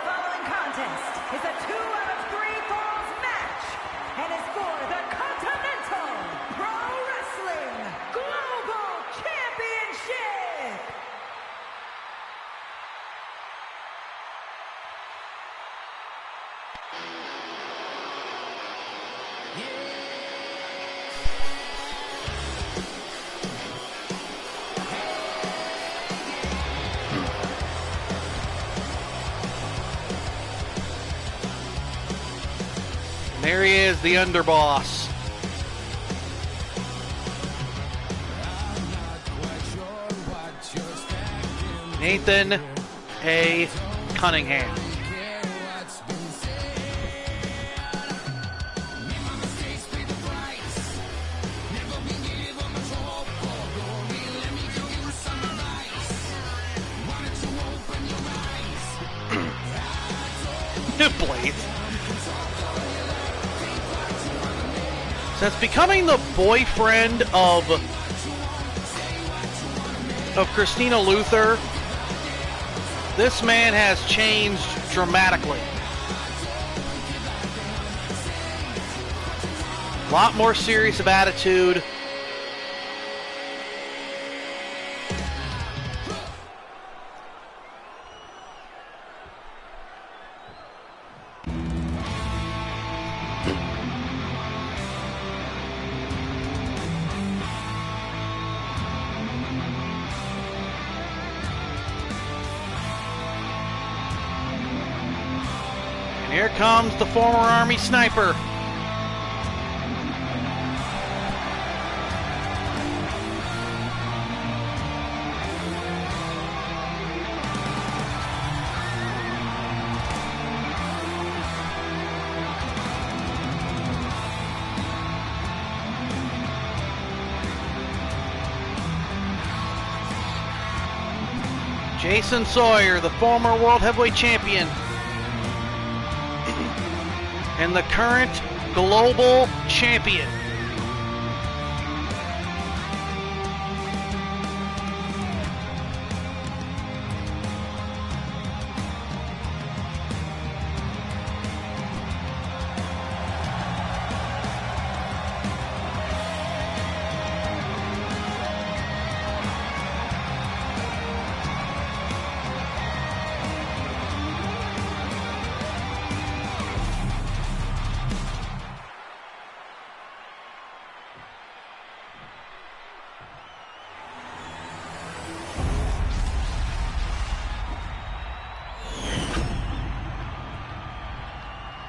following contest is a 2 out of 3 falls match and is for the Continental Pro Wrestling Global Championship. And there he is, the underboss. Nathan A. Cunningham. Blaze. Since becoming the boyfriend of Christina Luther, this man has changed dramatically. A lot more serious of attitude. Here comes the former Army sniper. Jason Sawyer, the former World Heavyweight Champion and the current Global Champion.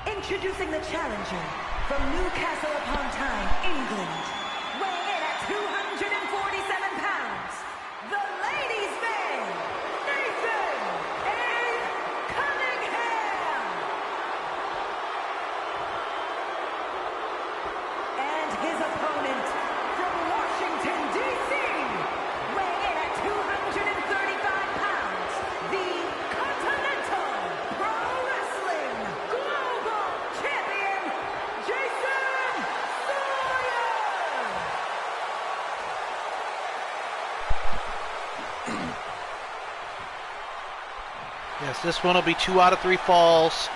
Introducing the challenger from Newcastle upon Tyne, England, weighing in at 247 pounds, the ladies' man, Nathan A. Cunningham. And his opponent from Washington, D.C., weighing in at 235 pounds, the Continental Pro Wrestling Global Champion, Jason Sawyer! Yes, this one will be 2 out of 3 falls.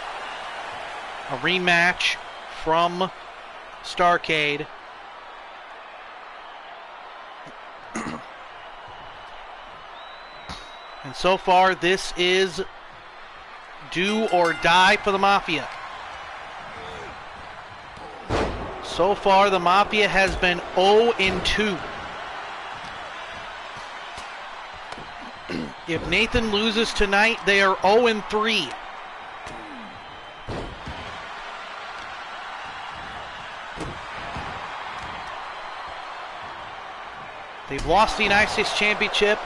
A rematch from Starrcade. And so far, this is do or die for the Mafia. So far, the Mafia has been 0-2. If Nathan loses tonight, they are 0-3. They've lost the United States Championship.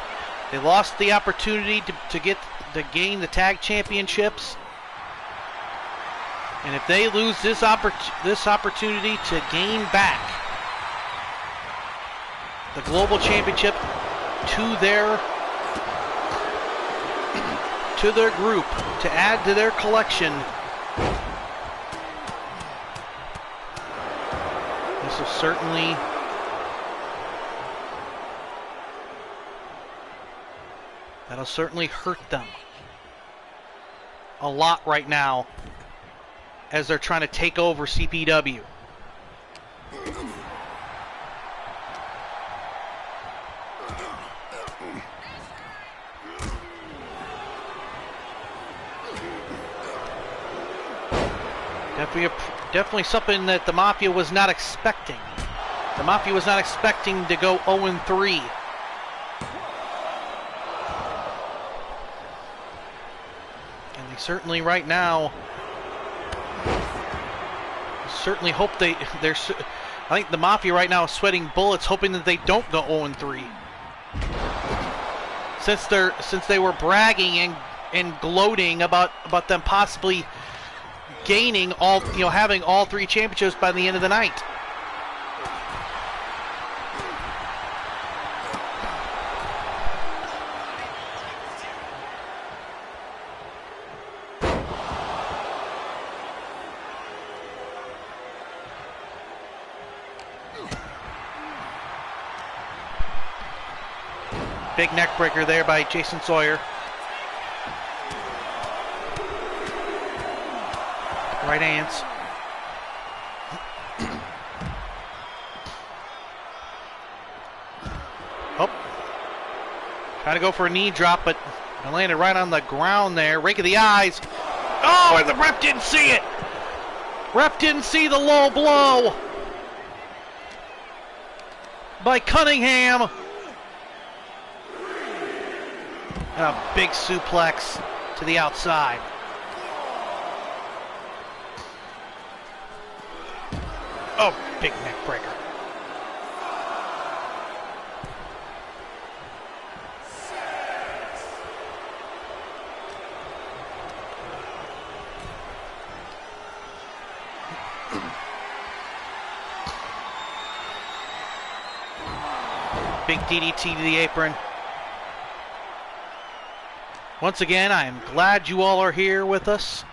They lost the opportunity to gain the tag championships. And if they lose this opportunity to gain back the global championship to their group, to add to their collection, this will certainly that'll certainly hurt them. a lot right now as they're trying to take over CPW. Definitely something that the Mafia was not expecting. The Mafia was not expecting to go 0-3. And they certainly right now certainly hope they're I think the Mafia right now is sweating bullets hoping that they don't go 0-3. Since they were bragging and gloating about them possibly gaining all, having all 3 championships by the end of the night. Big neck breaker there by Jason Sawyer. Right hands. Oh. Trying to go for a knee drop, but I landed right on the ground there. Rake of the eyes. Oh, and the ref didn't see it. Ref didn't see the low blow by Cunningham. And a big suplex to the outside. Oh, big neck breaker. Big DDT to the apron. Once again, I am glad you all are here with us.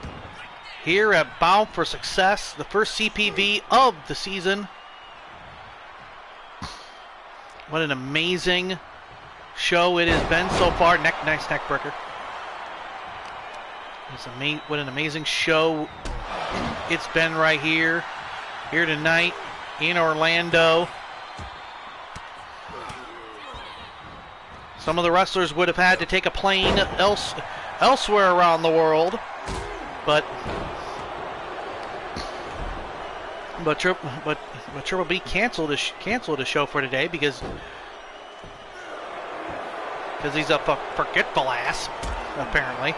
Here at Bound for Success, the first CPV of the season. What an amazing show it has been so far. Nice neck breaker. What an amazing show it's been right here tonight in Orlando. Some of the wrestlers would have had to take a plane elsewhere around the world, but Triple B canceled a show for today because he's a forgetful ass, apparently.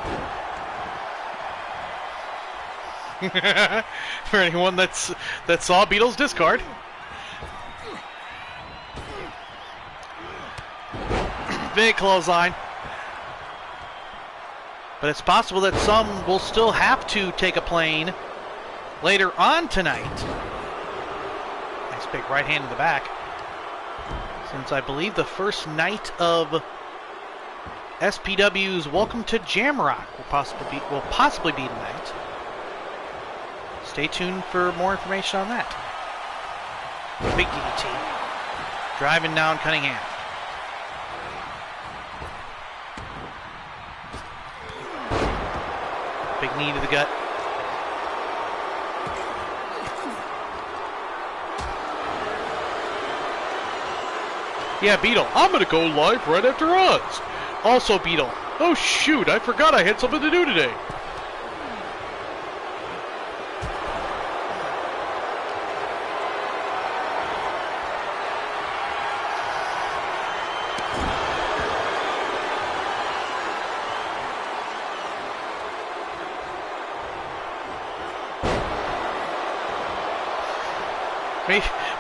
For anyone that saw Beatles Discard. Big clothesline. But it's possible that some will still have to take a plane later on tonight. Nice big right hand in the back. Since I believe the first night of SPW's Welcome to Jamrock will possibly be tonight. Stay tuned for more information on that. Big DDT. Driving down Cunningham. Big knee to the gut. Yeah, Beetle, I'm going to go live right after us. Also, Beetle, oh shoot, I forgot I had something to do today.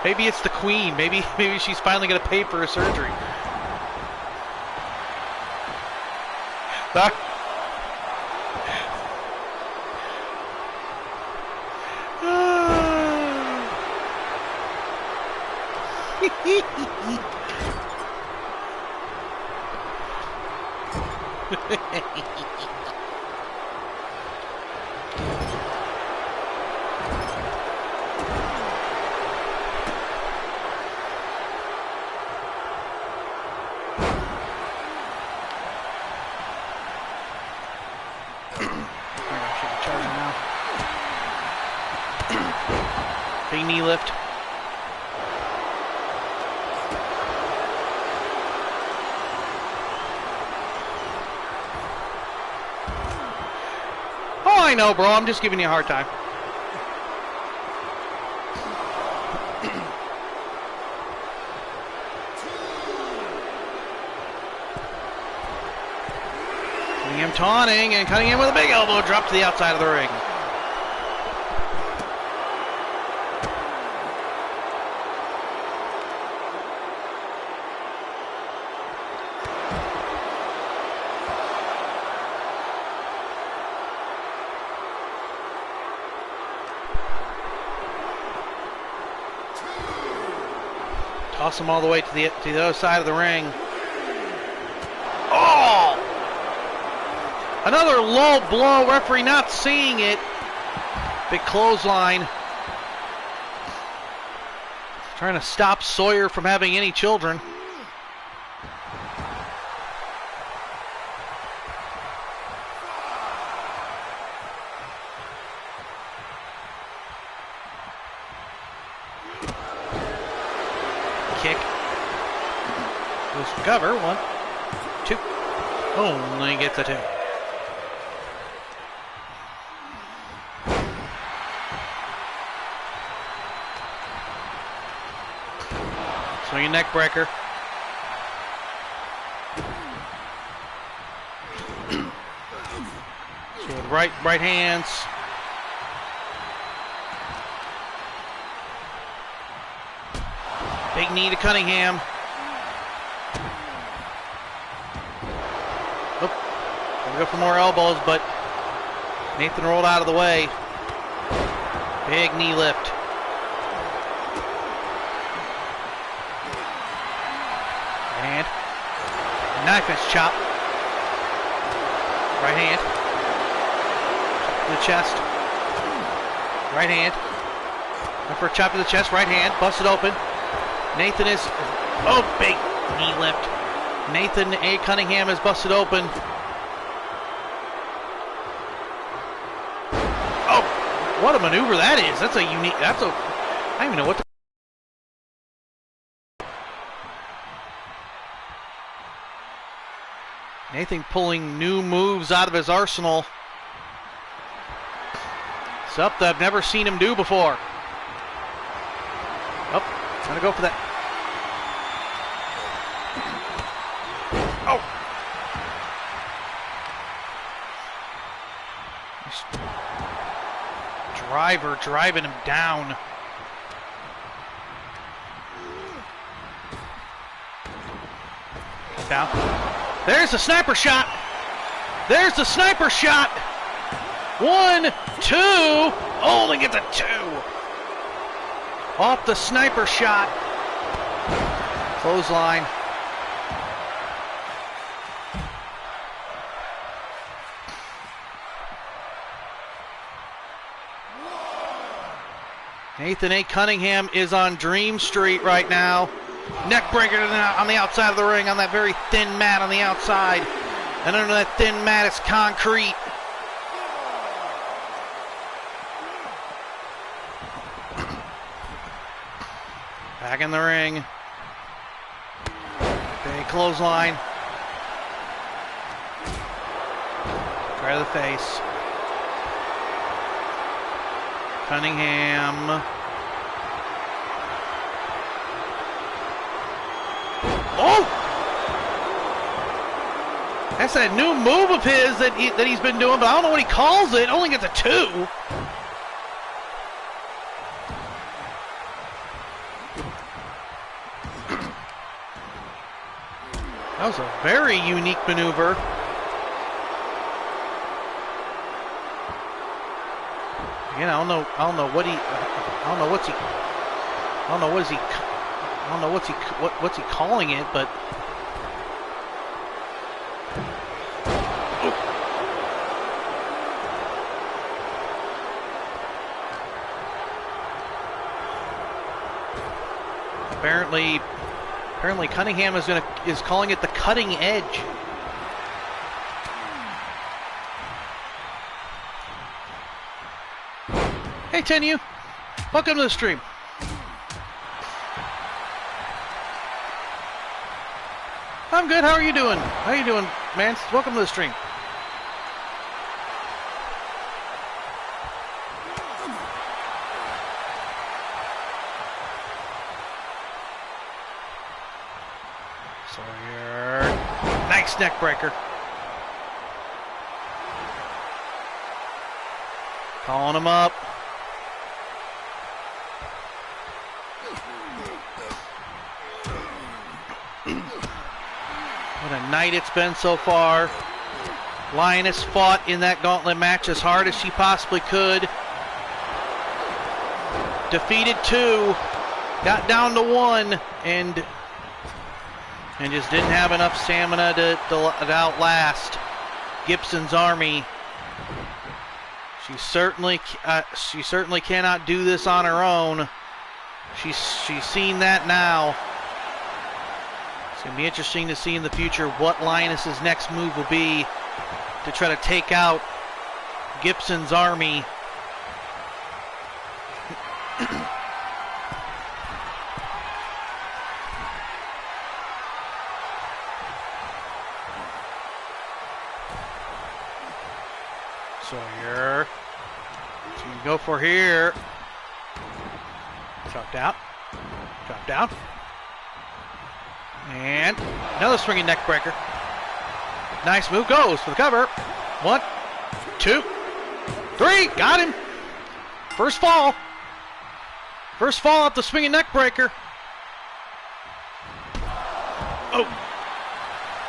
Maybe it's the Queen. Maybe she's finally going to pay for her surgery. I know, bro. I'm just giving you a hard time. Cunningham taunting, and Cunningham with a big elbow drop to the outside of the ring. Toss him all the way to the other side of the ring. Oh! Another low blow. Referee not seeing it. Big clothesline. Trying to stop Sawyer from having any children. Kick. Goes for cover. 1, 2. Only gets a 2. Swinging neck breaker. So with right hands. Big knee to Cunningham. Oop. Gonna go for more elbows, but Nathan rolled out of the way. Big knee lift. And knife edge chop. Right hand. To the chest. Right hand. Went for a chop to the chest. Right hand. Busted open. Nathan is, oh, big knee lift. Nathan A. Cunningham is busted open. Oh, what a maneuver that is. That's a unique, I don't even know what to. Nathan pulling new moves out of his arsenal. Stuff that I've never seen him do before. Oh, gonna go for that. Oh! Driver driving him down. Down. There's the sniper shot. There's the sniper shot. 1, 2. Only gets a 2. Off the sniper shot. Clothesline. Nathan A. Cunningham is on Dream Street right now. Neck breaker on the outside of the ring on that very thin mat on the outside. And under that thin mat is concrete. Back in the ring. Big clothesline. Right to the face. Cunningham. Oh! That's that new move of his that he's been doing, but I don't know what he calls it. Only gets a 2. That was a very unique maneuver. Again, I don't know what's he calling it, but apparently Cunningham is calling it the cutting edge. Hey, Tenu, welcome to the stream. I'm good. How are you doing? How you doing, man? Welcome to the stream. Sawyer. Nice neck breaker. Calling him up. What a night it's been so far. Lioness fought in that gauntlet match as hard as she possibly could. Defeated 2, got down to 1, and just didn't have enough stamina to outlast Gibson's army. She certainly cannot do this on her own. She's seen that now. It's going to be interesting to see in the future what Lioness's next move will be to try to take out Gibson's army. Sawyer. So you go for here. Drop down. Drop down. And another swinging neck breaker. Nice move. Goes for the cover. 1, 2, 3. Got him. First fall. First fall off the swinging neck breaker. Oh.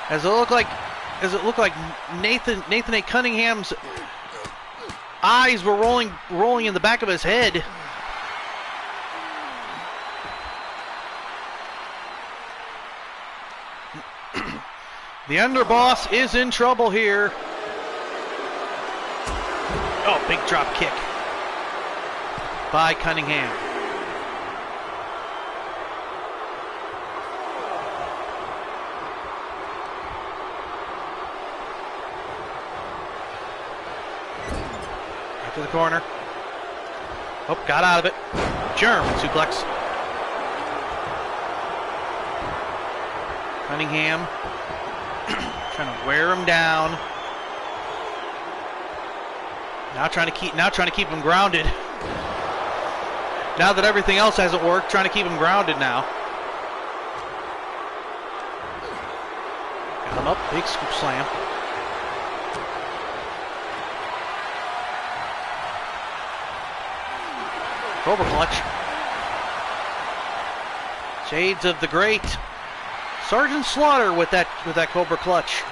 As it looked like Nathan A. Cunningham's eyes were rolling in the back of his head. The underboss is in trouble here. Oh, big drop kick by Cunningham. Back to the corner. Oh, got out of it. German suplex. Cunningham trying to wear him down. Now trying to keep him grounded. Now that everything else hasn't worked, trying to keep him grounded now. Got him up, big scoop slam. Cobra clutch. Shades of the great Sergeant Slaughter with that Cobra clutch.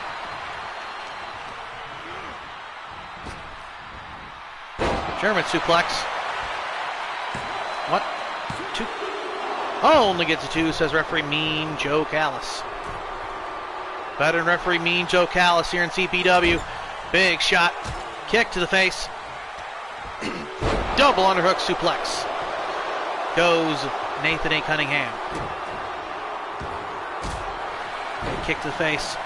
German suplex. 1, 2. Oh, only gets a 2, says referee Mean Joe Callis. Veteran referee Mean Joe Callis here in CPW. Big shot. Kick to the face. Double underhook suplex. Goes Nathan A. Cunningham. Kick to the face.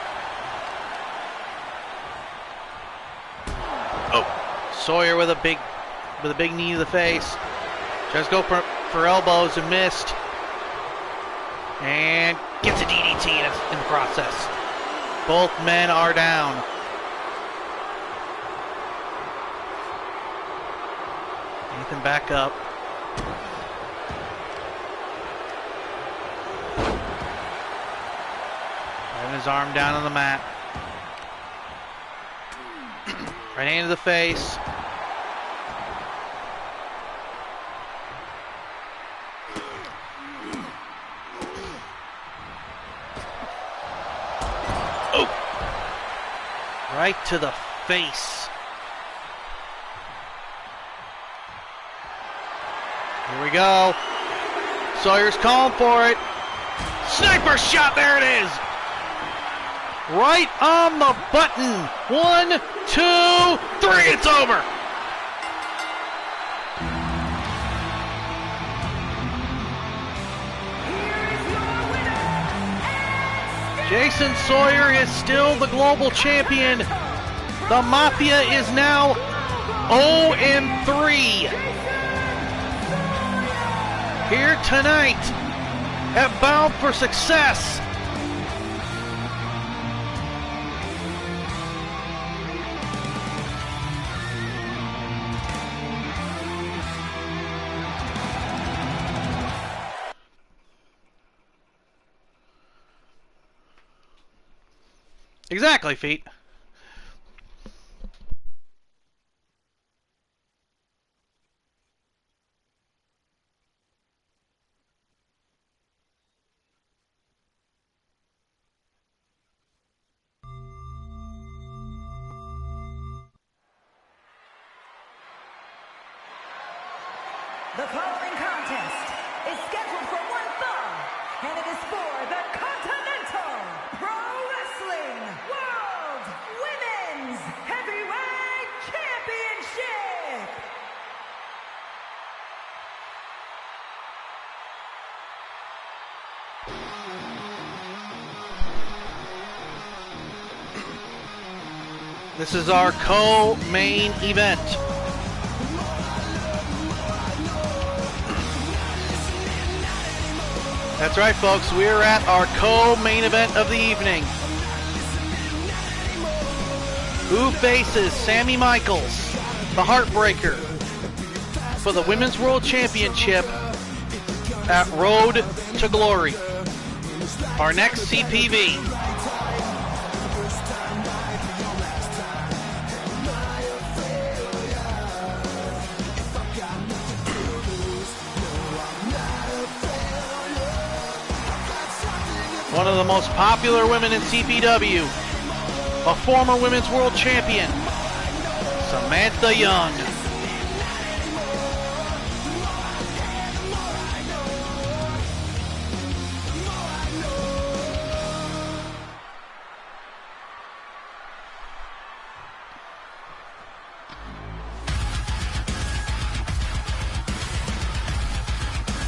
Oh, Sawyer with a big knee to the face. Tries to go for elbows and missed. And gets a DDT in the process. Both men are down. Nathan back up. Having his arm down on the mat. Right hand to the face. Oh! Right to the face. Here we go. Sawyer's calling for it. Sniper shot, there it is. Right on the button. 1, 2, 3, it's over. Jason Sawyer is still the global champion. The Mafia is now 0-3. Here tonight at Bound for Success. Exactly, feet. The following contest is scheduled for one fall, and it is for the Continental Pro Wrestling World Women's Heavyweight Championship. This is our co-main event. That's right, folks. We're at our co-main event of the evening. Who faces Sammy Michaels, the Heartbreaker, for the Women's World Championship at Road to Glory? Our next CPV. One of the most popular women in CPW, a former Women's World Champion, Samantha Young.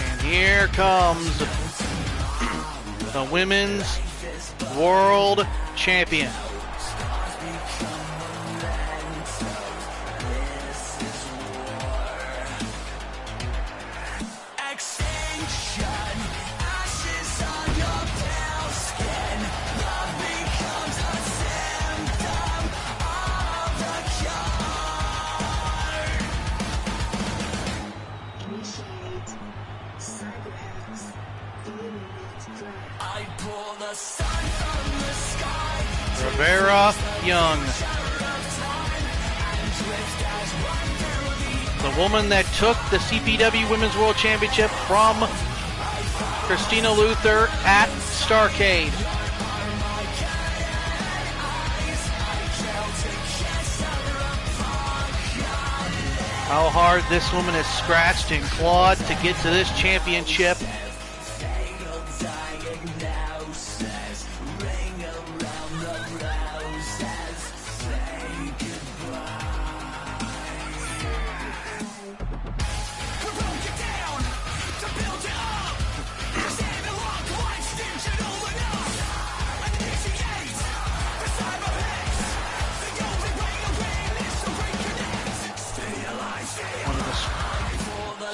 And here comes the Women's World Champion. Rivera Young, the woman that took the CPW Women's World Championship from Christina Luther at Starrcade. How hard this woman has scratched and clawed to get to this championship.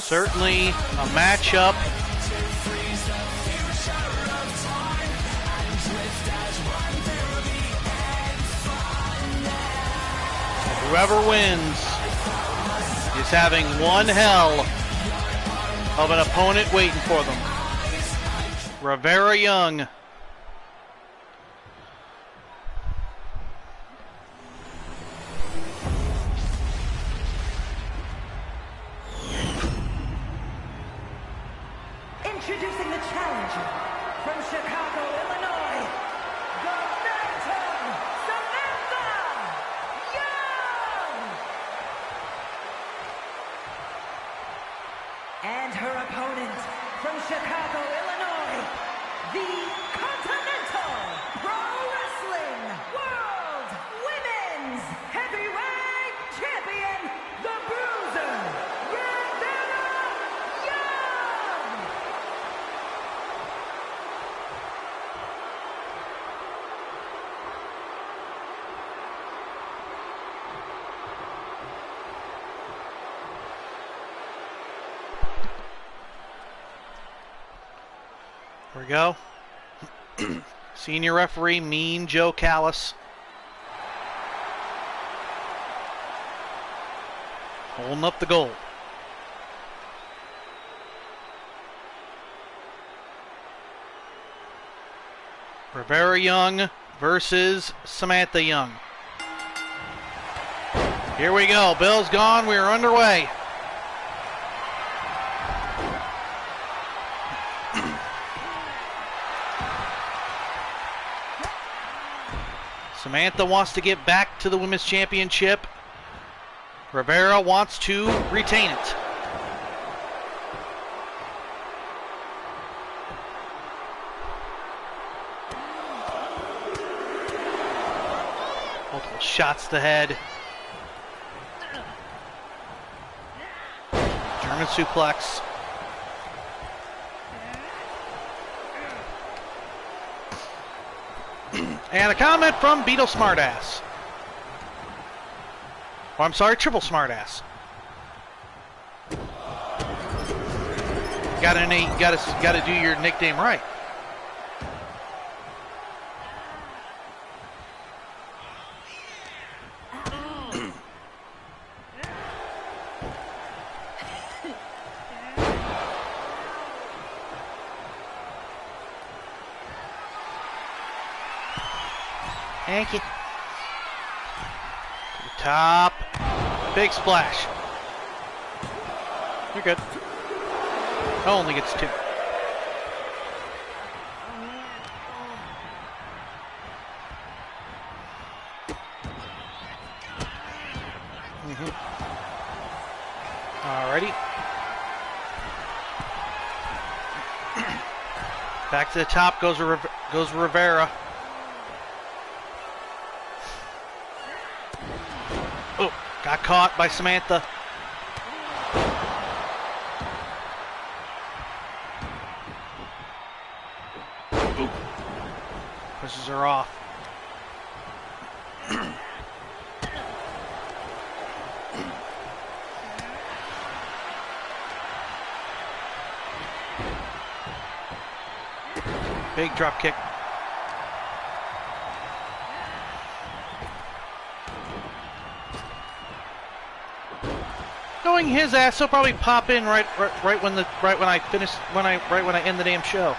Certainly a matchup whoever wins is having one hell of an opponent waiting for them. Rivera Young. Introducing the challenger from Chicago, Illinois, the Phantom, Samantha Young! And her opponent from Chicago, Illinois, the Continental Pro Wrestling World Women's Heavyweight Champion, the Bruiser, Rivera Young! Here we go. Senior referee Mean Joe Callis. Holding up the goal. Rivera Young versus Samantha Young. Here we go. Bill's gone. We are underway. Samantha wants to get back to the Women's Championship. Rivera wants to retain it. Multiple shots to the head. German suplex. And a comment from Beetle Smartass. Oh, I'm sorry, Triple Smartass. Gotta do your nickname right. Thank you. To the top. Big splash. You're good. Only gets 2. Alrighty. Back to the top goes Rivera. Oh, got caught by Samantha. Ooh. Pushes her off. Big drop kick. Knowing his ass, he'll probably pop in right when I end the damn show.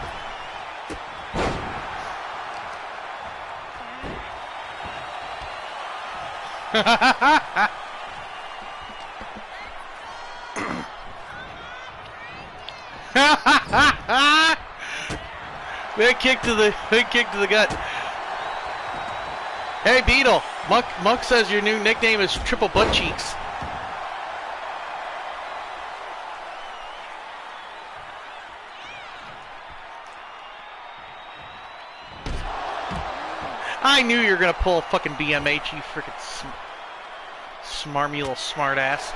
Big kick to the gut. Hey Beetle, Monk says your new nickname is Triple Butt Cheeks. I knew you were gonna pull a fucking BMH, you freaking smarmy little smart ass.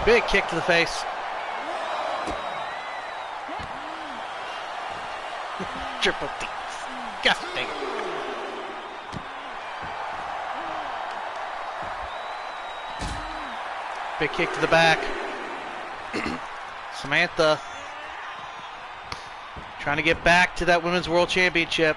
Big kick to the face. Triple D's. God dang it. Big kick to the back. Samantha trying to get back to that Women's World Championship.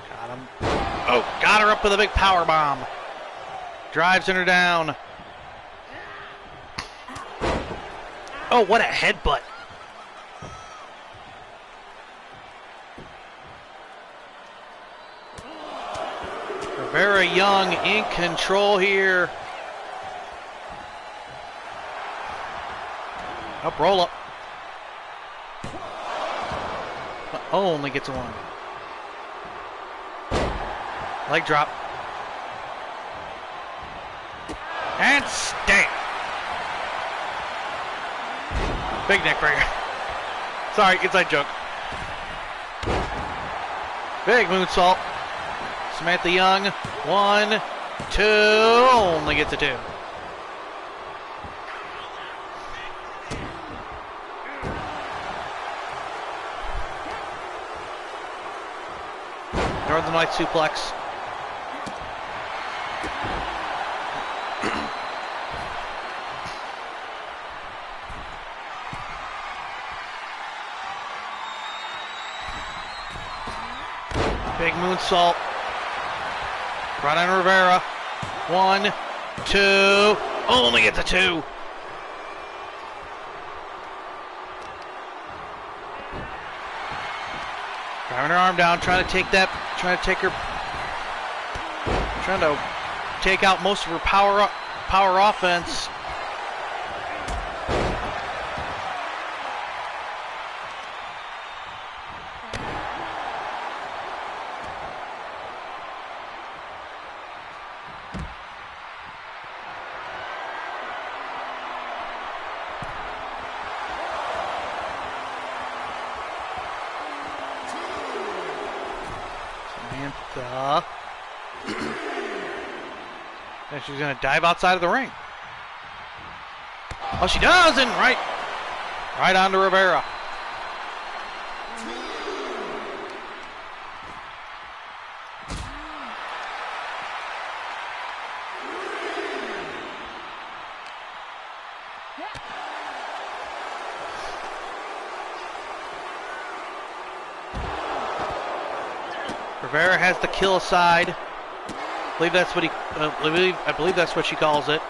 Got him. Oh, got her up with a big power bomb. Drives her down. Oh, what a headbutt. Rivera Young in control here. Up, roll up. But only gets a 1. Leg drop. And stand. Big neck breaker. Sorry, inside joke. Big moonsault. Samantha Young, 1, 2, only gets a 2. Northern Light suplex. Big moonsault. Right on Rivera. 1, 2. Only gets a 2. Driving her arm down, trying to take her, trying to take out most of her power offense. And she's going to dive outside of the ring. Oh, she does, and right onto Rivera. Rivera has the kill aside. I believe that's what I believe that's what she calls it.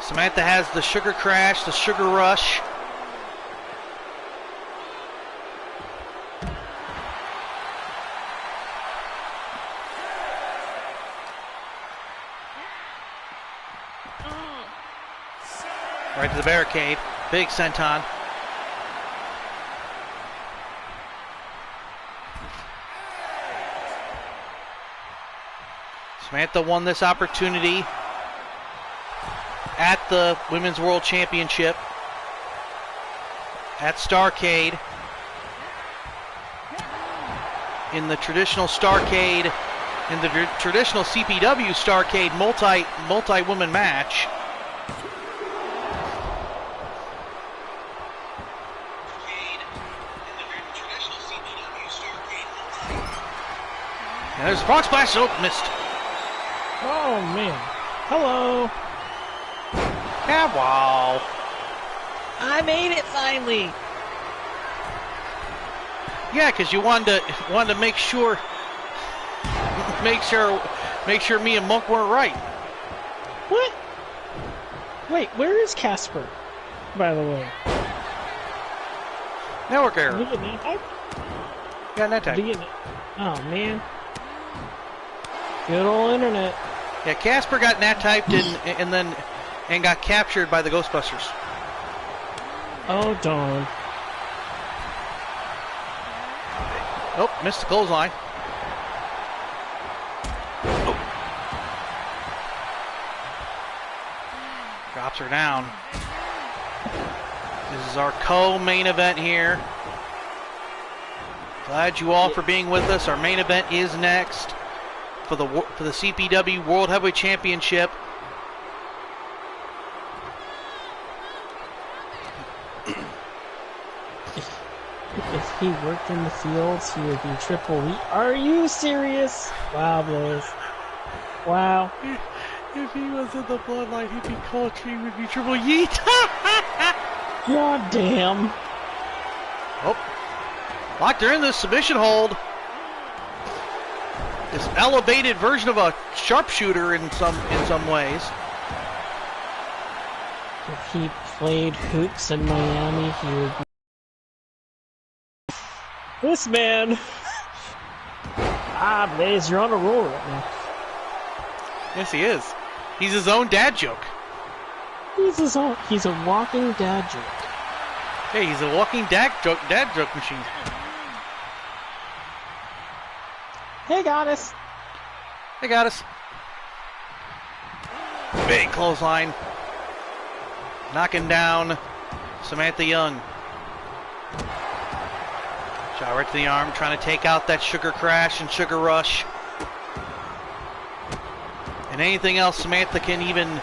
Samantha has the sugar crash, the sugar rush. Right to the barricade. Big senton. Samantha won this opportunity at the Women's World Championship at Starrcade. In the traditional Starrcade, in the traditional CPW Starrcade multi-woman match. And there's a frog splash. Oh, missed. Oh man. Hello. Yeah, wow. I made it finally. Yeah, because you wanted to make sure me and Monk weren't right. What? Wait, where is Casper? By the way. Network error. Did you get net type? Yeah, net type. Oh man. Good old internet. Yeah, Casper got nat typed and got captured by the Ghostbusters. Oh darn. Oh, missed the clothesline. Oh. Drops her down. This is our co-main event here. Glad you all for being with us. Our main event is next for the CPW World Heavyweight Championship. If he worked in the fields, he would be Triple E. Are you serious? Wow, boys. Wow. If he was in the bloodline, he'd be Coltrane, would be Triple Yeet. God damn. Oh. Locked her in this submission hold. This elevated version of a sharpshooter in some ways. If he played hoops in Miami, he would be... This man! Blaze, you're on a roll right now. Yes, he is. He's his own dad joke. He's a walking dad joke. Hey, he's a walking dad joke machine. Hey, Goddess. Hey, Goddess. Big clothesline. Knocking down Samantha Young. Shot right to the arm, trying to take out that sugar crash and sugar rush. And anything else Samantha can even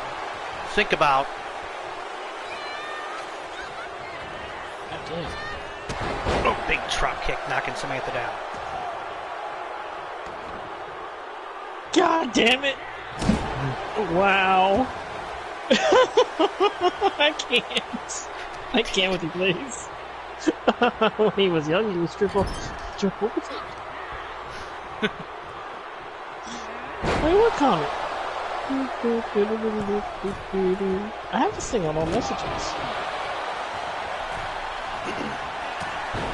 think about. God damn. Oh, big drop kick knocking Samantha down. God damn it! Wow. I can't with you, please. When he was young, he was triple. Wait, what comment? I have this thing on all messages.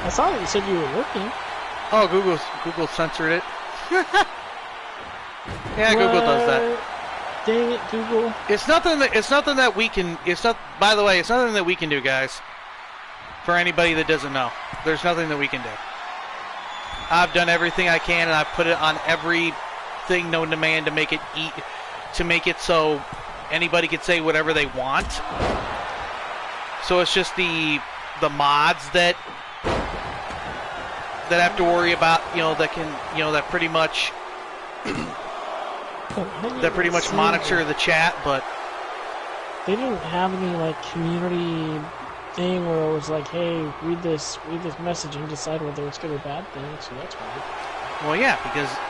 I saw that you said you were working. Oh, Google censored it. Yeah, Google does that. Dang it, Google. It's nothing that we can. By the way, it's nothing that we can do, guys. For anybody that doesn't know, there's nothing that we can do. I've done everything I can, and I've put it on everything known to man to make it so anybody can say whatever they want. So it's just the mods that have to worry about, that pretty much monitor the chat, but they didn't have any like community thing where it was like, hey, read this message and decide whether it's good or bad thing. So that's weird. Well, yeah,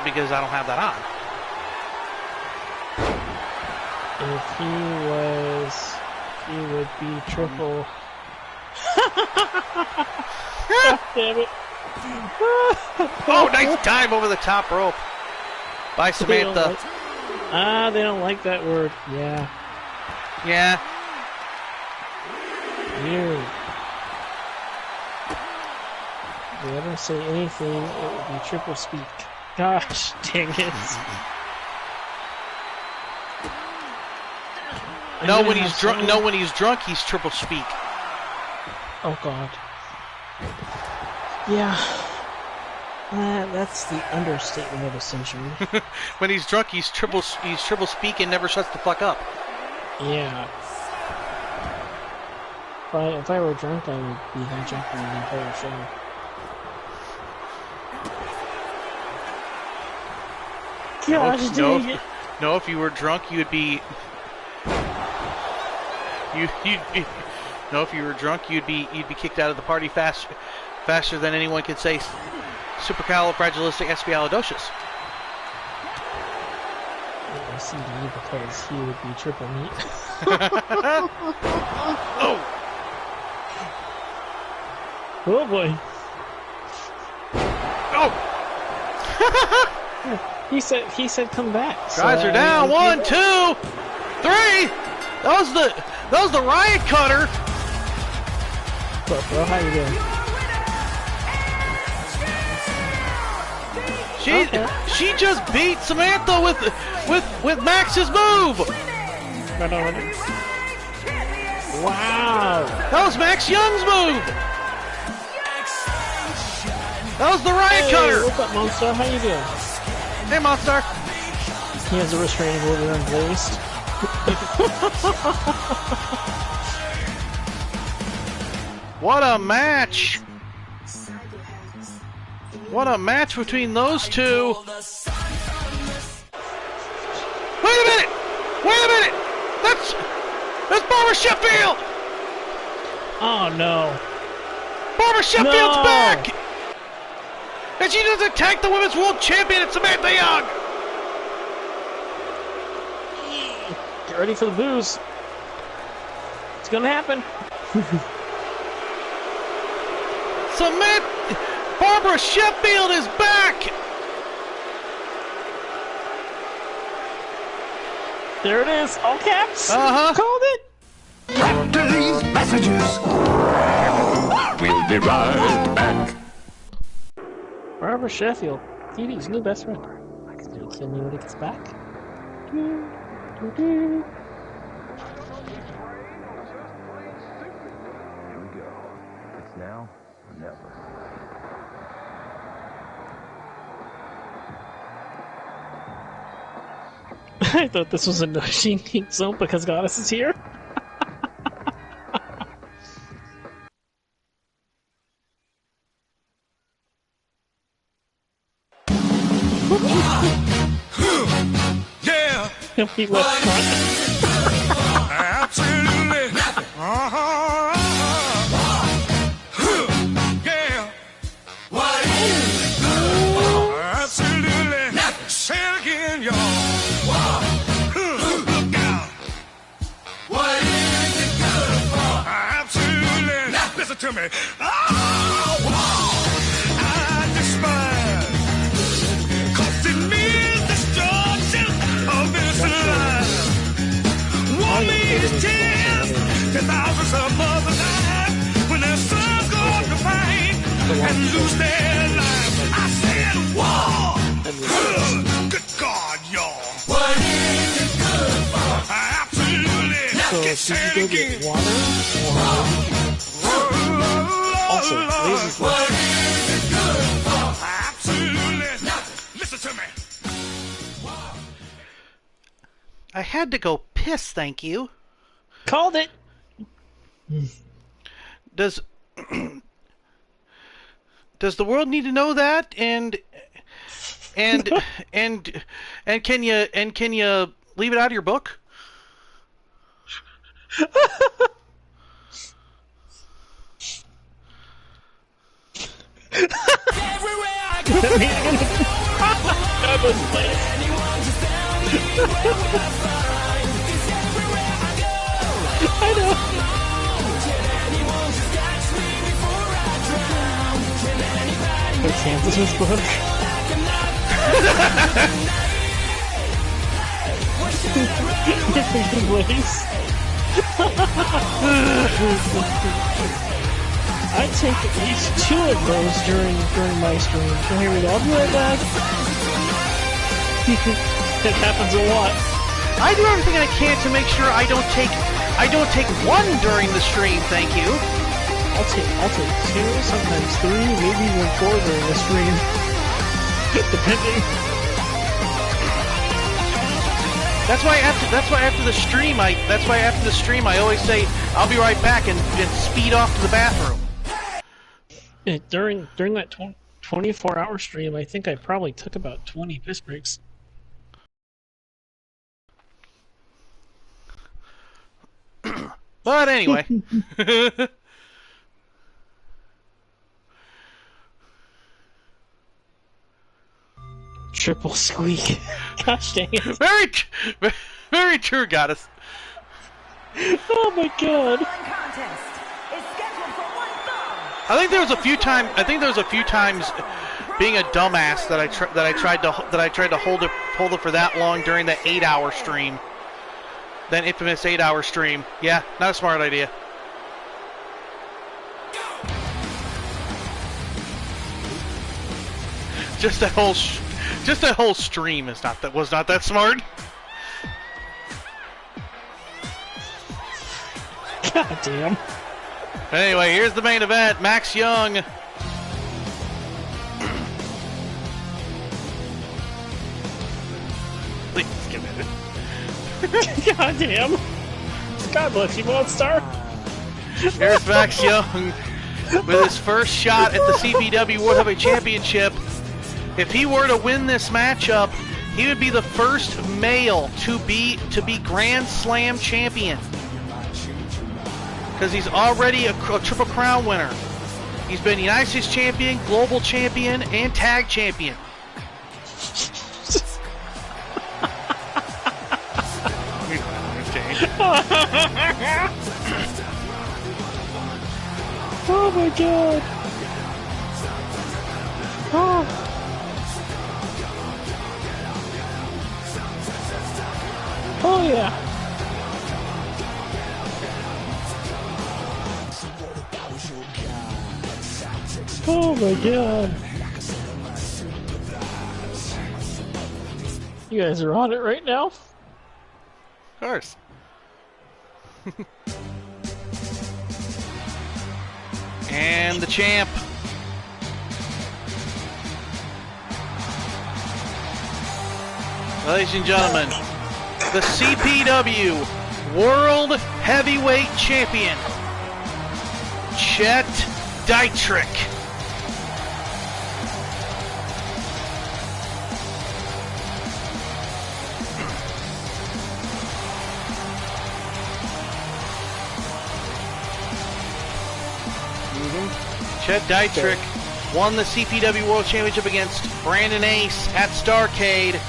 because I don't have that on. And if he would be triple. God damn it! Oh, nice dive over the top rope by Samantha. They don't like that word. Yeah. Yeah. Weird. If they ever say anything, it would be triple speak. Gosh, dang it. No, when he's drunk. No, when he's drunk, he's triple speak. Oh God. Yeah. That's the understatement of the century. When he's drunk, he's triple speak and never shuts the fuck up. Yeah. If I were drunk, I would be hijacking the entire show. Gosh, dang it. No, if you were drunk, you'd be. No, if you were drunk, you'd be kicked out of the party faster than anyone could say supercalifragilisticexpialidocious. CD because he would be triple meat. Oh! Oh boy! Oh! He said come back. Guys are down. 1, 2, 3. That was the riot cutter. What's up, bro? How you doing? She just beat Samantha with Max's move. Wow. That was Max Young's move. That was the riot cutter. What's up, Monster? How you doing? Hey, Monster. He has a restraining order on his waist. What a match! What a match between those two! Wait a minute! Wait a minute! That's Barbara Sheffield! Oh no! Barbara Sheffield's back! And she just attacked the Women's World Champion, Samantha Young! Get ready for the booze. It's gonna happen. Barbara Sheffield is back! There it is, all caps. Called it. After these messages, we'll be right back. Barbara Sheffield, TV's new best friend. I can do kill me when he gets back. Here we go. It's now or never. I thought this was a Machine King zone because Goddess is here. Yeah. He left front. Absolutely. Yeah. What is good? Absolutely. Say it again, y'all. Look out. What is it good for? Absolutely. Listen to me. Oh, I despise and lose their lives. I said war. Good God, y'all. What is it good for? Absolutely. So, did you go get water? Also, Blaze's what is it good for? Absolutely. Listen to me. I had to go piss, thank you. Called it. Does the world need to know that? And can you leave it out of your book? Everywhere I go. Anyone just tell me where will I find? 'Cause everywhere I go, I know. can anyone just catch me before I drown? Can anybody It's Kansas's book. Blaze. I take at least 2 of those during my stream. So here we go. I'll be right back. It happens a lot. I do everything I can to make sure I don't take one during the stream. Thank you. I'll take 2, sometimes 3, maybe even 4 during the stream, depending. That's why after the stream I always say I'll be right back and speed off to the bathroom. Yeah, during that 24-hour stream, I think I probably took about 20 piss breaks. But anyway. Triple squeak. Gosh dang it. Very true, Goddess. Oh my god. I think there was a few times being a dumbass that I tried to hold it for that long during the 8-hour stream. That infamous 8-hour stream. Yeah, not a smart idea. Just that whole stream was not that smart. God damn. Anyway, here's the main event. Max Young. Please give it. God damn. God bless you, Monster. Here's Max Young with his first shot at the CPW World Heavyweight Championship. If he were to win this matchup, he would be the first male to be Grand Slam champion. Because he's already a Triple Crown winner. He's been United States champion, global champion, and tag champion. Oh my god. Oh. Oh yeah. Oh my god. You guys are on it right now? Of course. And the champ. Ladies and gentlemen, the CPW World Heavyweight Champion, Chet Dietrich. Chet Dietrich won the CPW World Championship against Brandon Ace at Starrcade.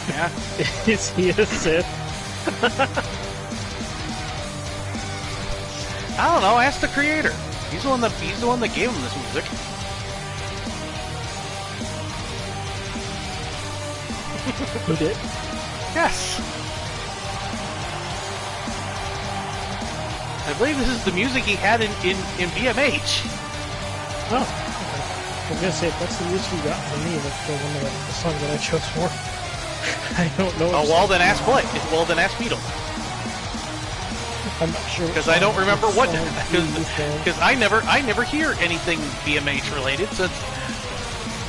Yeah. Is he a Sith? I don't know. Ask the creator. He's the one that gave him this music. Who did? Yes. I believe this is the music he had in BMH. Oh, okay. I was gonna say, if that's the music you got for me, that's the one that the song that I chose for. I don't know. Oh, well then ask Blake. Well then ask Beetle. I'm not sure. Because I don't remember what. Because I never hear anything BMH related.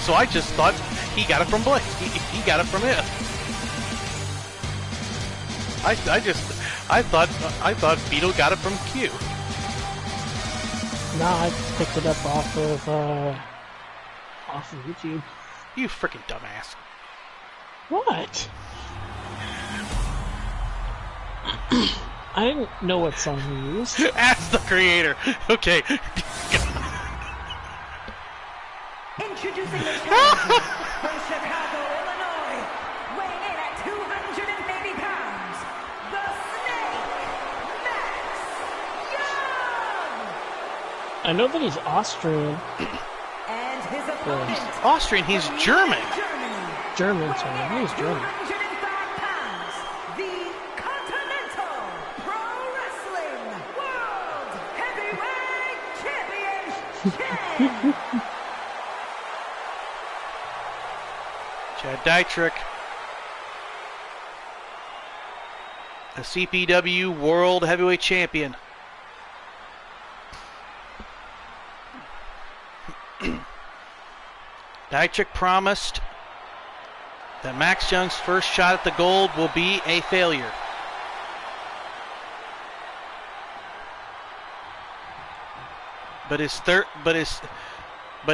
So I just thought he got it from Blake. He got it from him. I thought Beetle got it from Q. No, I picked it up off of YouTube. You freaking dumbass. What? I didn't know what song you used. Ask the creator. Okay. Introducing the challenger from Chicago, Illinois, weighing in at 280 pounds, the Snake, Max Young! I know that he's Austrian. And his opponent. Austrian, he's German. German, sorry. He's German. 105 pounds, the Continental Pro Wrestling World Heavyweight Champion. Chad Dietrich, the CPW World Heavyweight Champion. Dietrich promised that Max Young's first shot at the gold will be a failure. But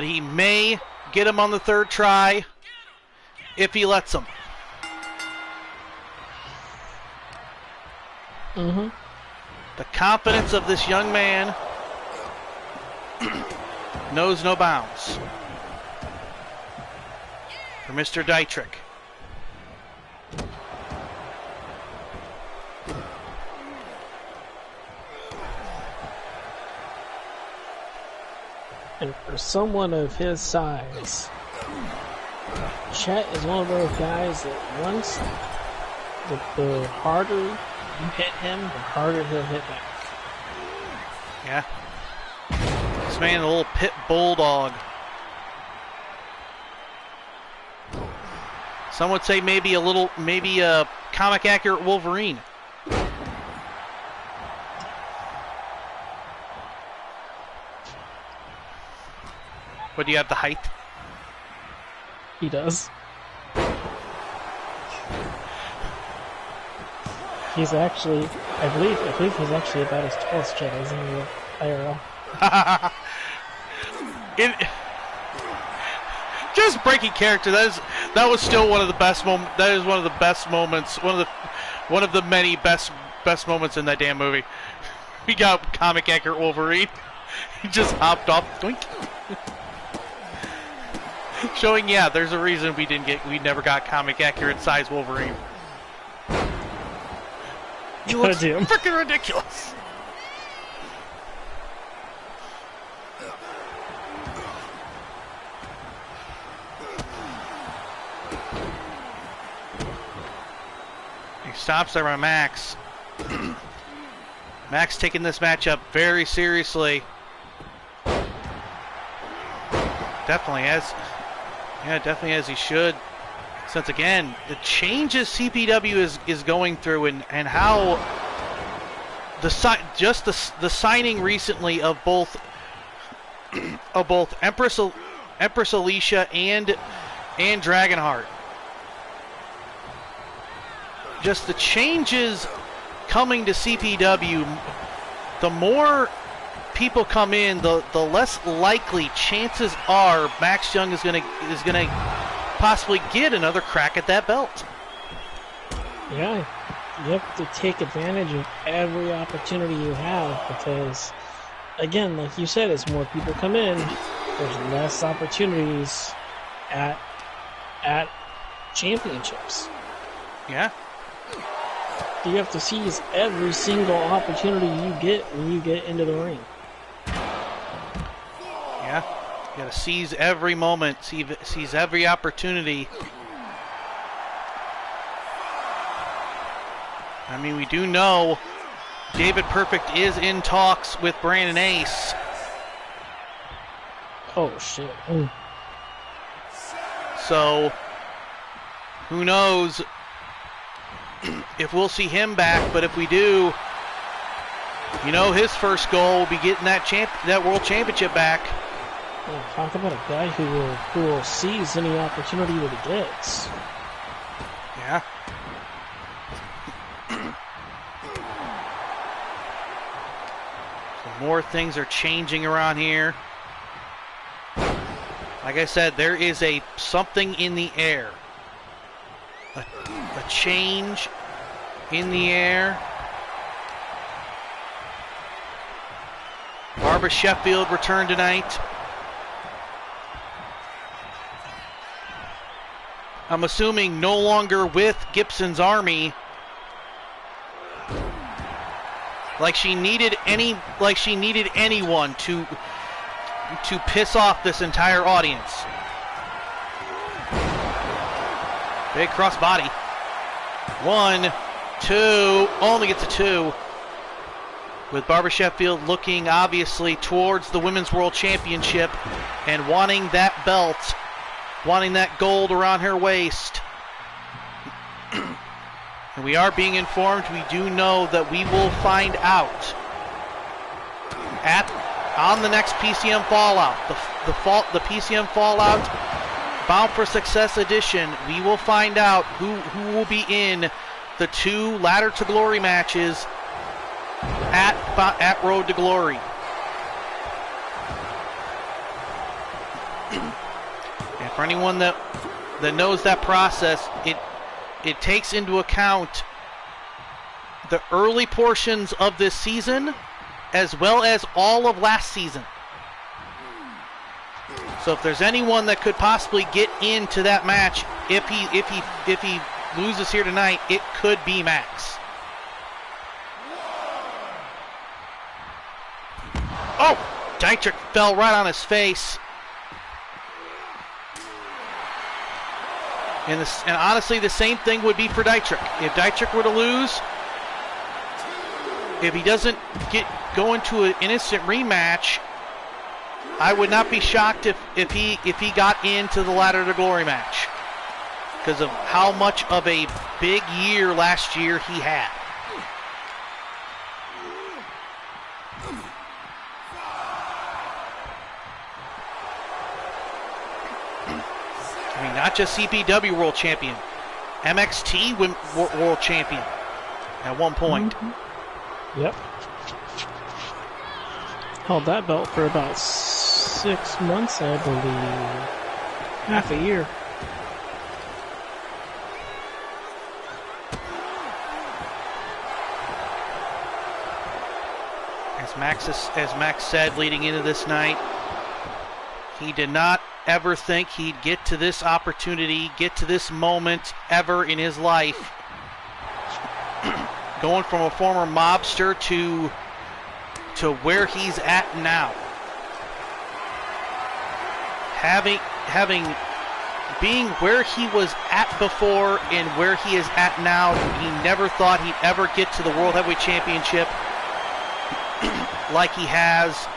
he may get him on the third try if he lets him. Mm-hmm. The confidence of this young man knows no bounds. For Mr. Dietrich. And for someone of his size, Chet is one of those guys that once the harder you hit him, the harder he'll hit back. Yeah. This man, a little pit bulldog. Some would say maybe a comic accurate Wolverine. What, do you have the height? He does. He's actually, I believe he's actually about as tall as Chet is in the IRL. Just breaking character. That was still one of the best moments. That is one of the best moments. One of the many best moments in that damn movie. We got comic accurate Wolverine. He just hopped off. Doink. Showing, yeah, there's a reason we never got comic accurate size Wolverine. He looks freaking ridiculous. He stops there on Max. Max taking this matchup very seriously. Definitely as he should. Since again, the changes CPW is going through and how the signing recently of both Empress Alicia and Dragonheart. Just the changes coming to CPW, the more people come in, the less likely chances are Max Young is gonna possibly get another crack at that belt. Yeah, you have to take advantage of every opportunity you have because, again, like you said, as more people come in, there's less opportunities at championships. Yeah. You have to seize every single opportunity you get when you get into the ring. Yeah. You gotta seize every moment, seize every opportunity. I mean, we do know David Perfect is in talks with Brandon Ace. Oh, shit. Mm. So, who knows if we'll see him back, but if we do, you know, his first goal will be getting that world championship back. Yeah, talk about a guy who will seize any opportunity that he gets. Yeah. So more things are changing around here. Like I said, there is something in the air. A change in the air. Barbara Sheffield returned tonight. I'm assuming no longer with Gibson's Army. Like she needed anyone to piss off this entire audience. Big cross body. 1, 2, only gets a 2. With Barbara Sheffield looking obviously towards the Women's World Championship and wanting that belt, wanting that gold around her waist. And we are being informed, we do know that we will find out on the next PCM Fallout, the PCM Fallout Bound for Success edition. We will find out who will be in the 2 Ladder to Glory matches at Road to Glory. And for anyone that knows that process, it takes into account the early portions of this season as well as all of last season. So if there's anyone that could possibly get into that match, if he loses here tonight, it could be Max. Oh, Dietrich fell right on his face. And honestly, the same thing would be for Dietrich. If Dietrich were to lose, if he doesn't go into an instant rematch, I would not be shocked if he got into the Ladder to Glory match because of how much of a big year last year he had. I mean, not just CPW World Champion, MXT World Champion at one point. Mm-hmm. Yep. Held that belt for about 6 months, I believe. Half a year. As Max said leading into this night, he did not ever think he'd get to this opportunity, get to this moment ever in his life. Going from a former mobster to where he's at now. Being where he was at before and where he is at now, he never thought he'd ever get to the World Heavyweight Championship like he has.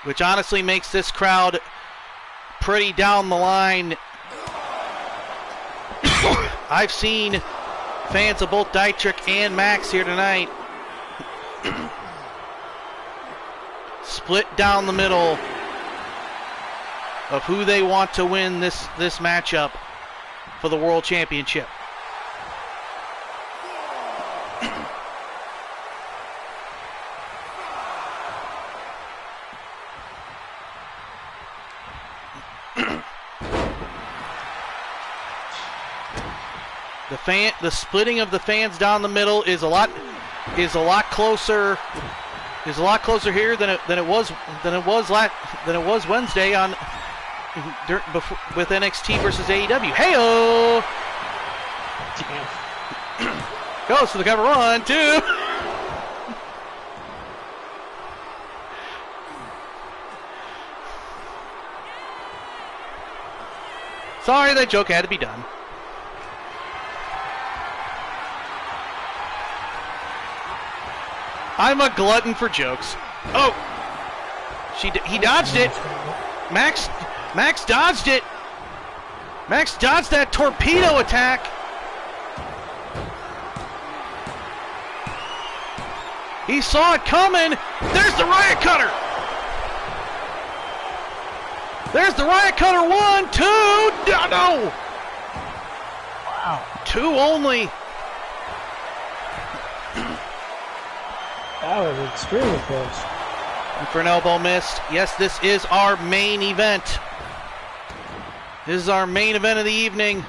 Which honestly makes this crowd pretty down the line. I've seen fans of both Dietrich and Max here tonight split down the middle of who they want to win this matchup for the World Championship. The splitting of the fans down the middle is a lot closer here than it was Wednesday on with NXT versus AEW. Hey-oh! Goes for the cover. 1, 2. Sorry, that joke had to be done. I'm a glutton for jokes. Oh, he dodged it. Max dodged it. Max dodged that torpedo attack. He saw it coming. There's the riot cutter. There's the riot cutter. 1, 2. No. Wow. 2 only. That was extremely close. And for an elbow missed. Yes, this is our main event. This is our main event of the evening.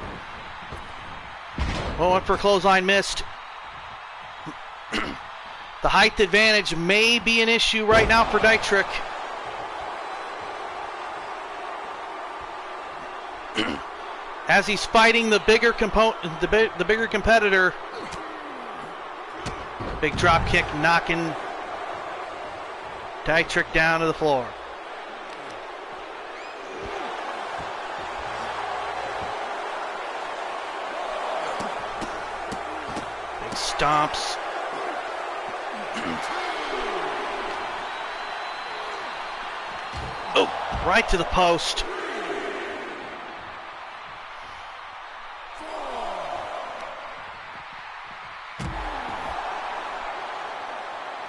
Oh, went for clothesline, missed. The height advantage may be an issue right now for Dietrich. As he's fighting the bigger the bigger competitor. Big drop kick knocking Dietrich down to the floor. Big stomps. Oh, right to the post.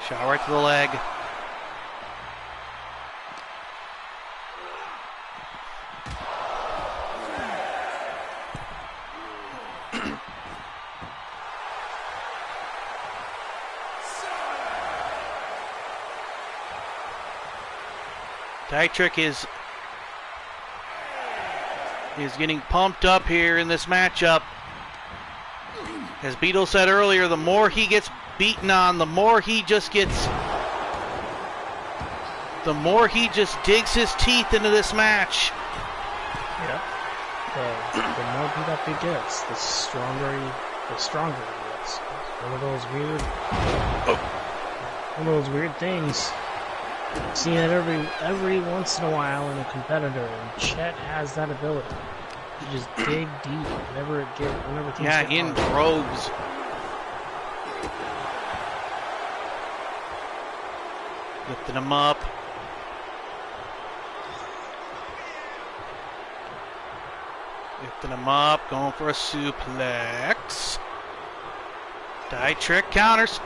Shot right to the leg. Dietrich is getting pumped up here in this matchup. As Beetle said earlier, the more he gets beaten on, the more he just digs his teeth into this match. Yep. The more beat up he gets, the stronger he gets. One of those weird things. See it every once in a while in a competitor, and Chet has that ability to just dig deep whenever things get in hard. droves. Lifting him up. Lifting him up, going for a suplex. Dietrich counters.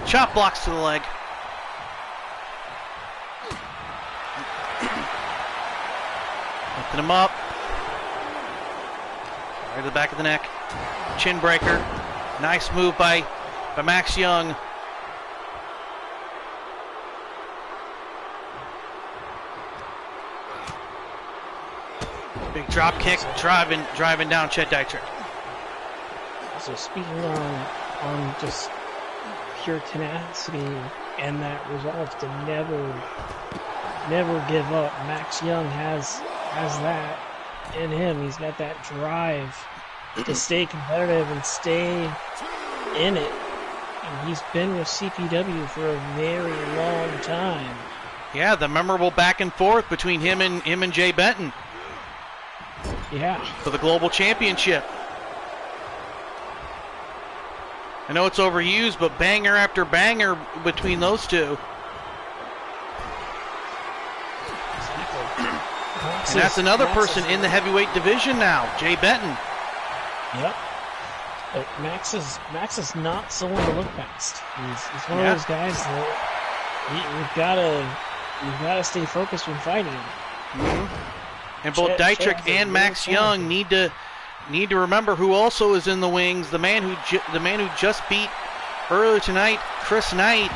Chop blocks to the leg. Lifting him up. Right to the back of the neck. Chin breaker. Nice move by Max Young. Big drop kick, driving down Chet Dietrich. So speaking on just pure tenacity and that resolve to never give up, Max Young has that in him. He's got that drive to stay competitive and stay in it. And he's been with CPW for a very long time. Yeah, the memorable back and forth between him and Jay Benton. Yeah. For the global championship. I know it's overused, but banger after banger between those two. Exactly. And that's another person in the heavyweight division now, Jay Benton. Yep. But Max is not someone to look past. He's one of those guys that you've gotta stay focused when fighting him. Mm-hmm. And both Dietrich and Max Young need to remember who also is in the wings. The man who just beat earlier tonight, Chris Knight.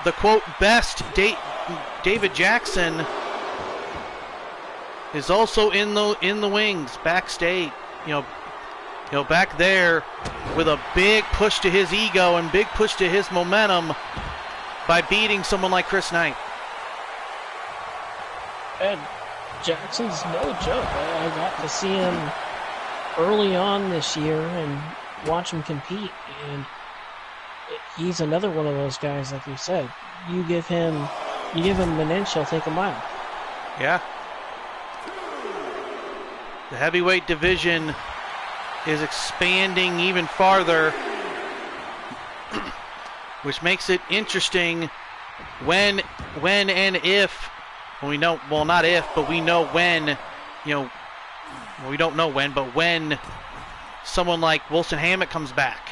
The quote best David Jackson is also in the wings backstage. You know, back there with a big push to his ego and big push to his momentum by beating someone like Chris Knight. And Jackson's no joke. I got to see him early on this year and watch him compete, and he's another one of those guys, like you said. You give him an inch, he'll take a mile. Yeah. The heavyweight division is expanding even farther which makes it interesting when and if, well, we know, well, not if, but we know when, you know, well, we don't know when, but when someone like Wilson Hammett comes back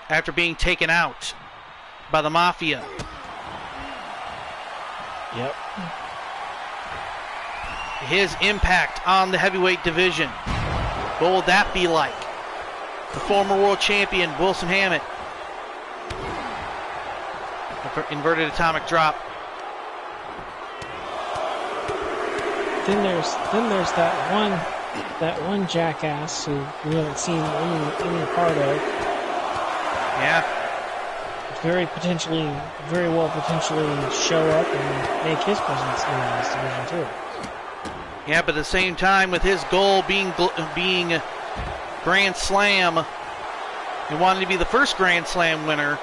after being taken out by the Mafia. Yep. His impact on the heavyweight division. What will that be like? The former world champion, Wilson Hammett. Inverted atomic drop. Then there's that one jackass who we haven't seen any part of. Yeah. Very well potentially show up and make his presence in this division too. Yeah, but at the same time, with his goal being Grand Slam, he wanted to be the first Grand Slam winner.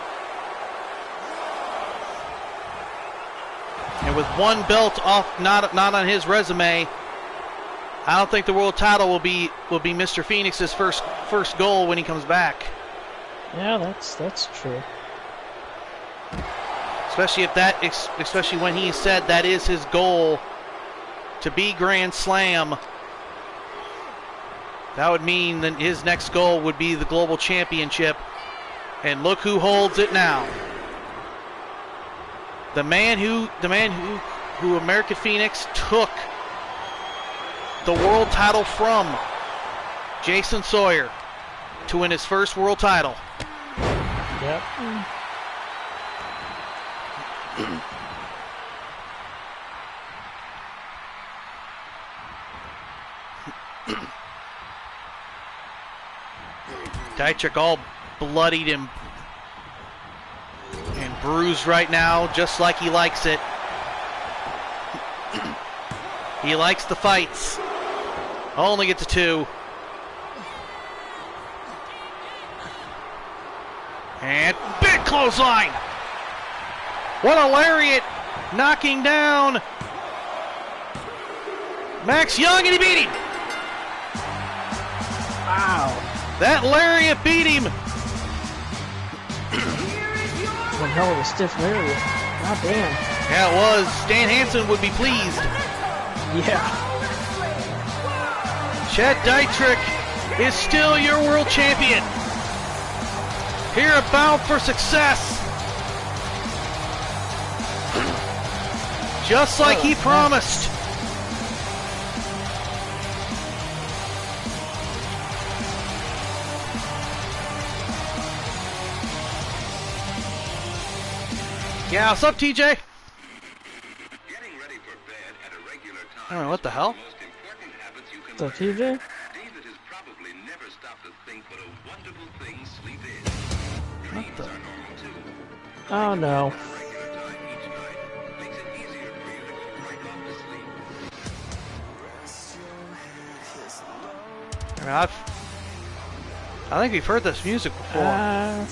And with one belt off, not on his resume, I don't think the world title will be Mr. Phoenix's first goal when he comes back. Yeah, that's true. Especially when he said that is his goal, to be Grand Slam. That would mean that his next goal would be the Global Championship. And look who holds it now. The man who American Phoenix took the world title from, Jason Sawyer, to win his first world title. Yep. Dietrich all bloodied and bruised right now, just like he likes it. He likes the fights. Only get to 2. And big clothesline. What a lariat, knocking down Max Young, and he beat him. Wow. That lariat beat him. One hell of a stiff lariat. God damn. Yeah, it was. Stan Hansen would be pleased. Yeah. Chet Dietrich is still your world champion. Here at Bound for Success. Just like he promised. Yeah, what's up, TJ? I don't know, what the hell? What's up, TJ? What the? Oh no. I think we've heard this music before.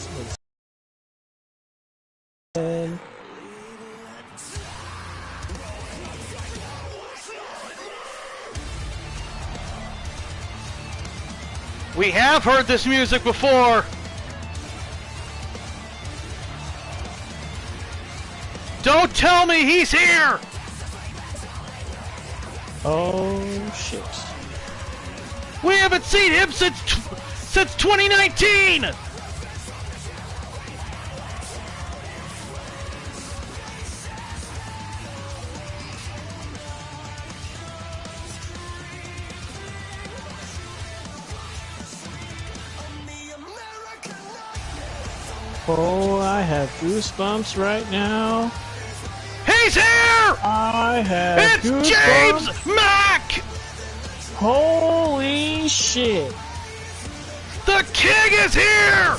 We have heard this music before. Don't tell me he's here. Oh shit. We haven't seen him since 2019. Oh, I have goosebumps right now. He's here! I have It's goosebumps. James Mack! Holy shit. The king is here!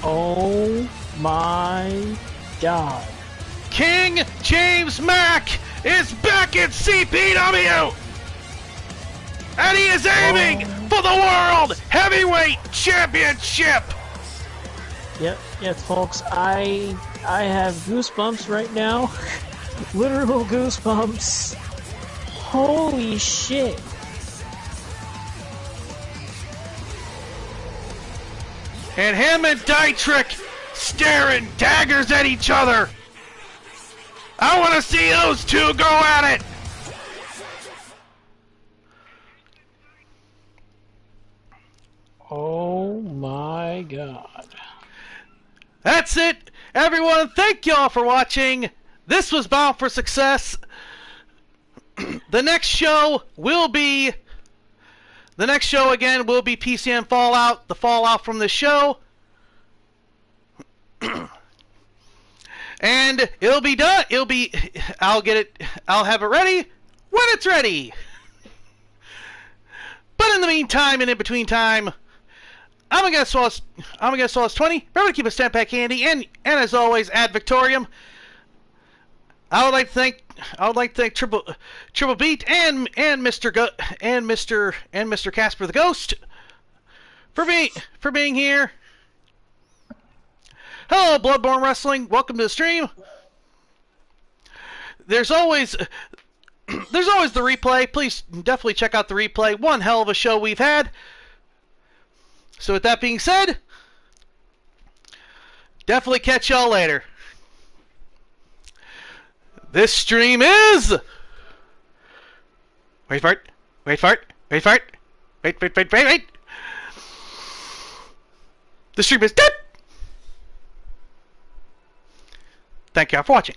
Oh my god. King James Mack is back in CPW! And he is aiming for the World Heavyweight Championship! Yep, folks, I have goosebumps right now. Literal goosebumps. Holy shit. And him and Dietrich staring daggers at each other. I want to see those two go at it. Oh my God. That's it, everyone. Thank y'all for watching. This was Bound for Success. The next show again will be PCN Fallout, the fallout from the show. And it'll be done. I'll have it ready when it's ready. But in the meantime and in between time, I'm gonna guess Solace 20. Remember to keep a stamp pack handy, and as always, ad Victorium. I would like to thank Triple Beat and Mr. Casper the Ghost for being here. Hello, Bloodborne Wrestling. Welcome to the stream. There's always the replay. Please definitely check out the replay. One hell of a show we've had. So with that being said, definitely catch y'all later. This stream is... Wait for it. Wait for it. Wait for it. Wait. The stream is dead. Thank y'all for watching.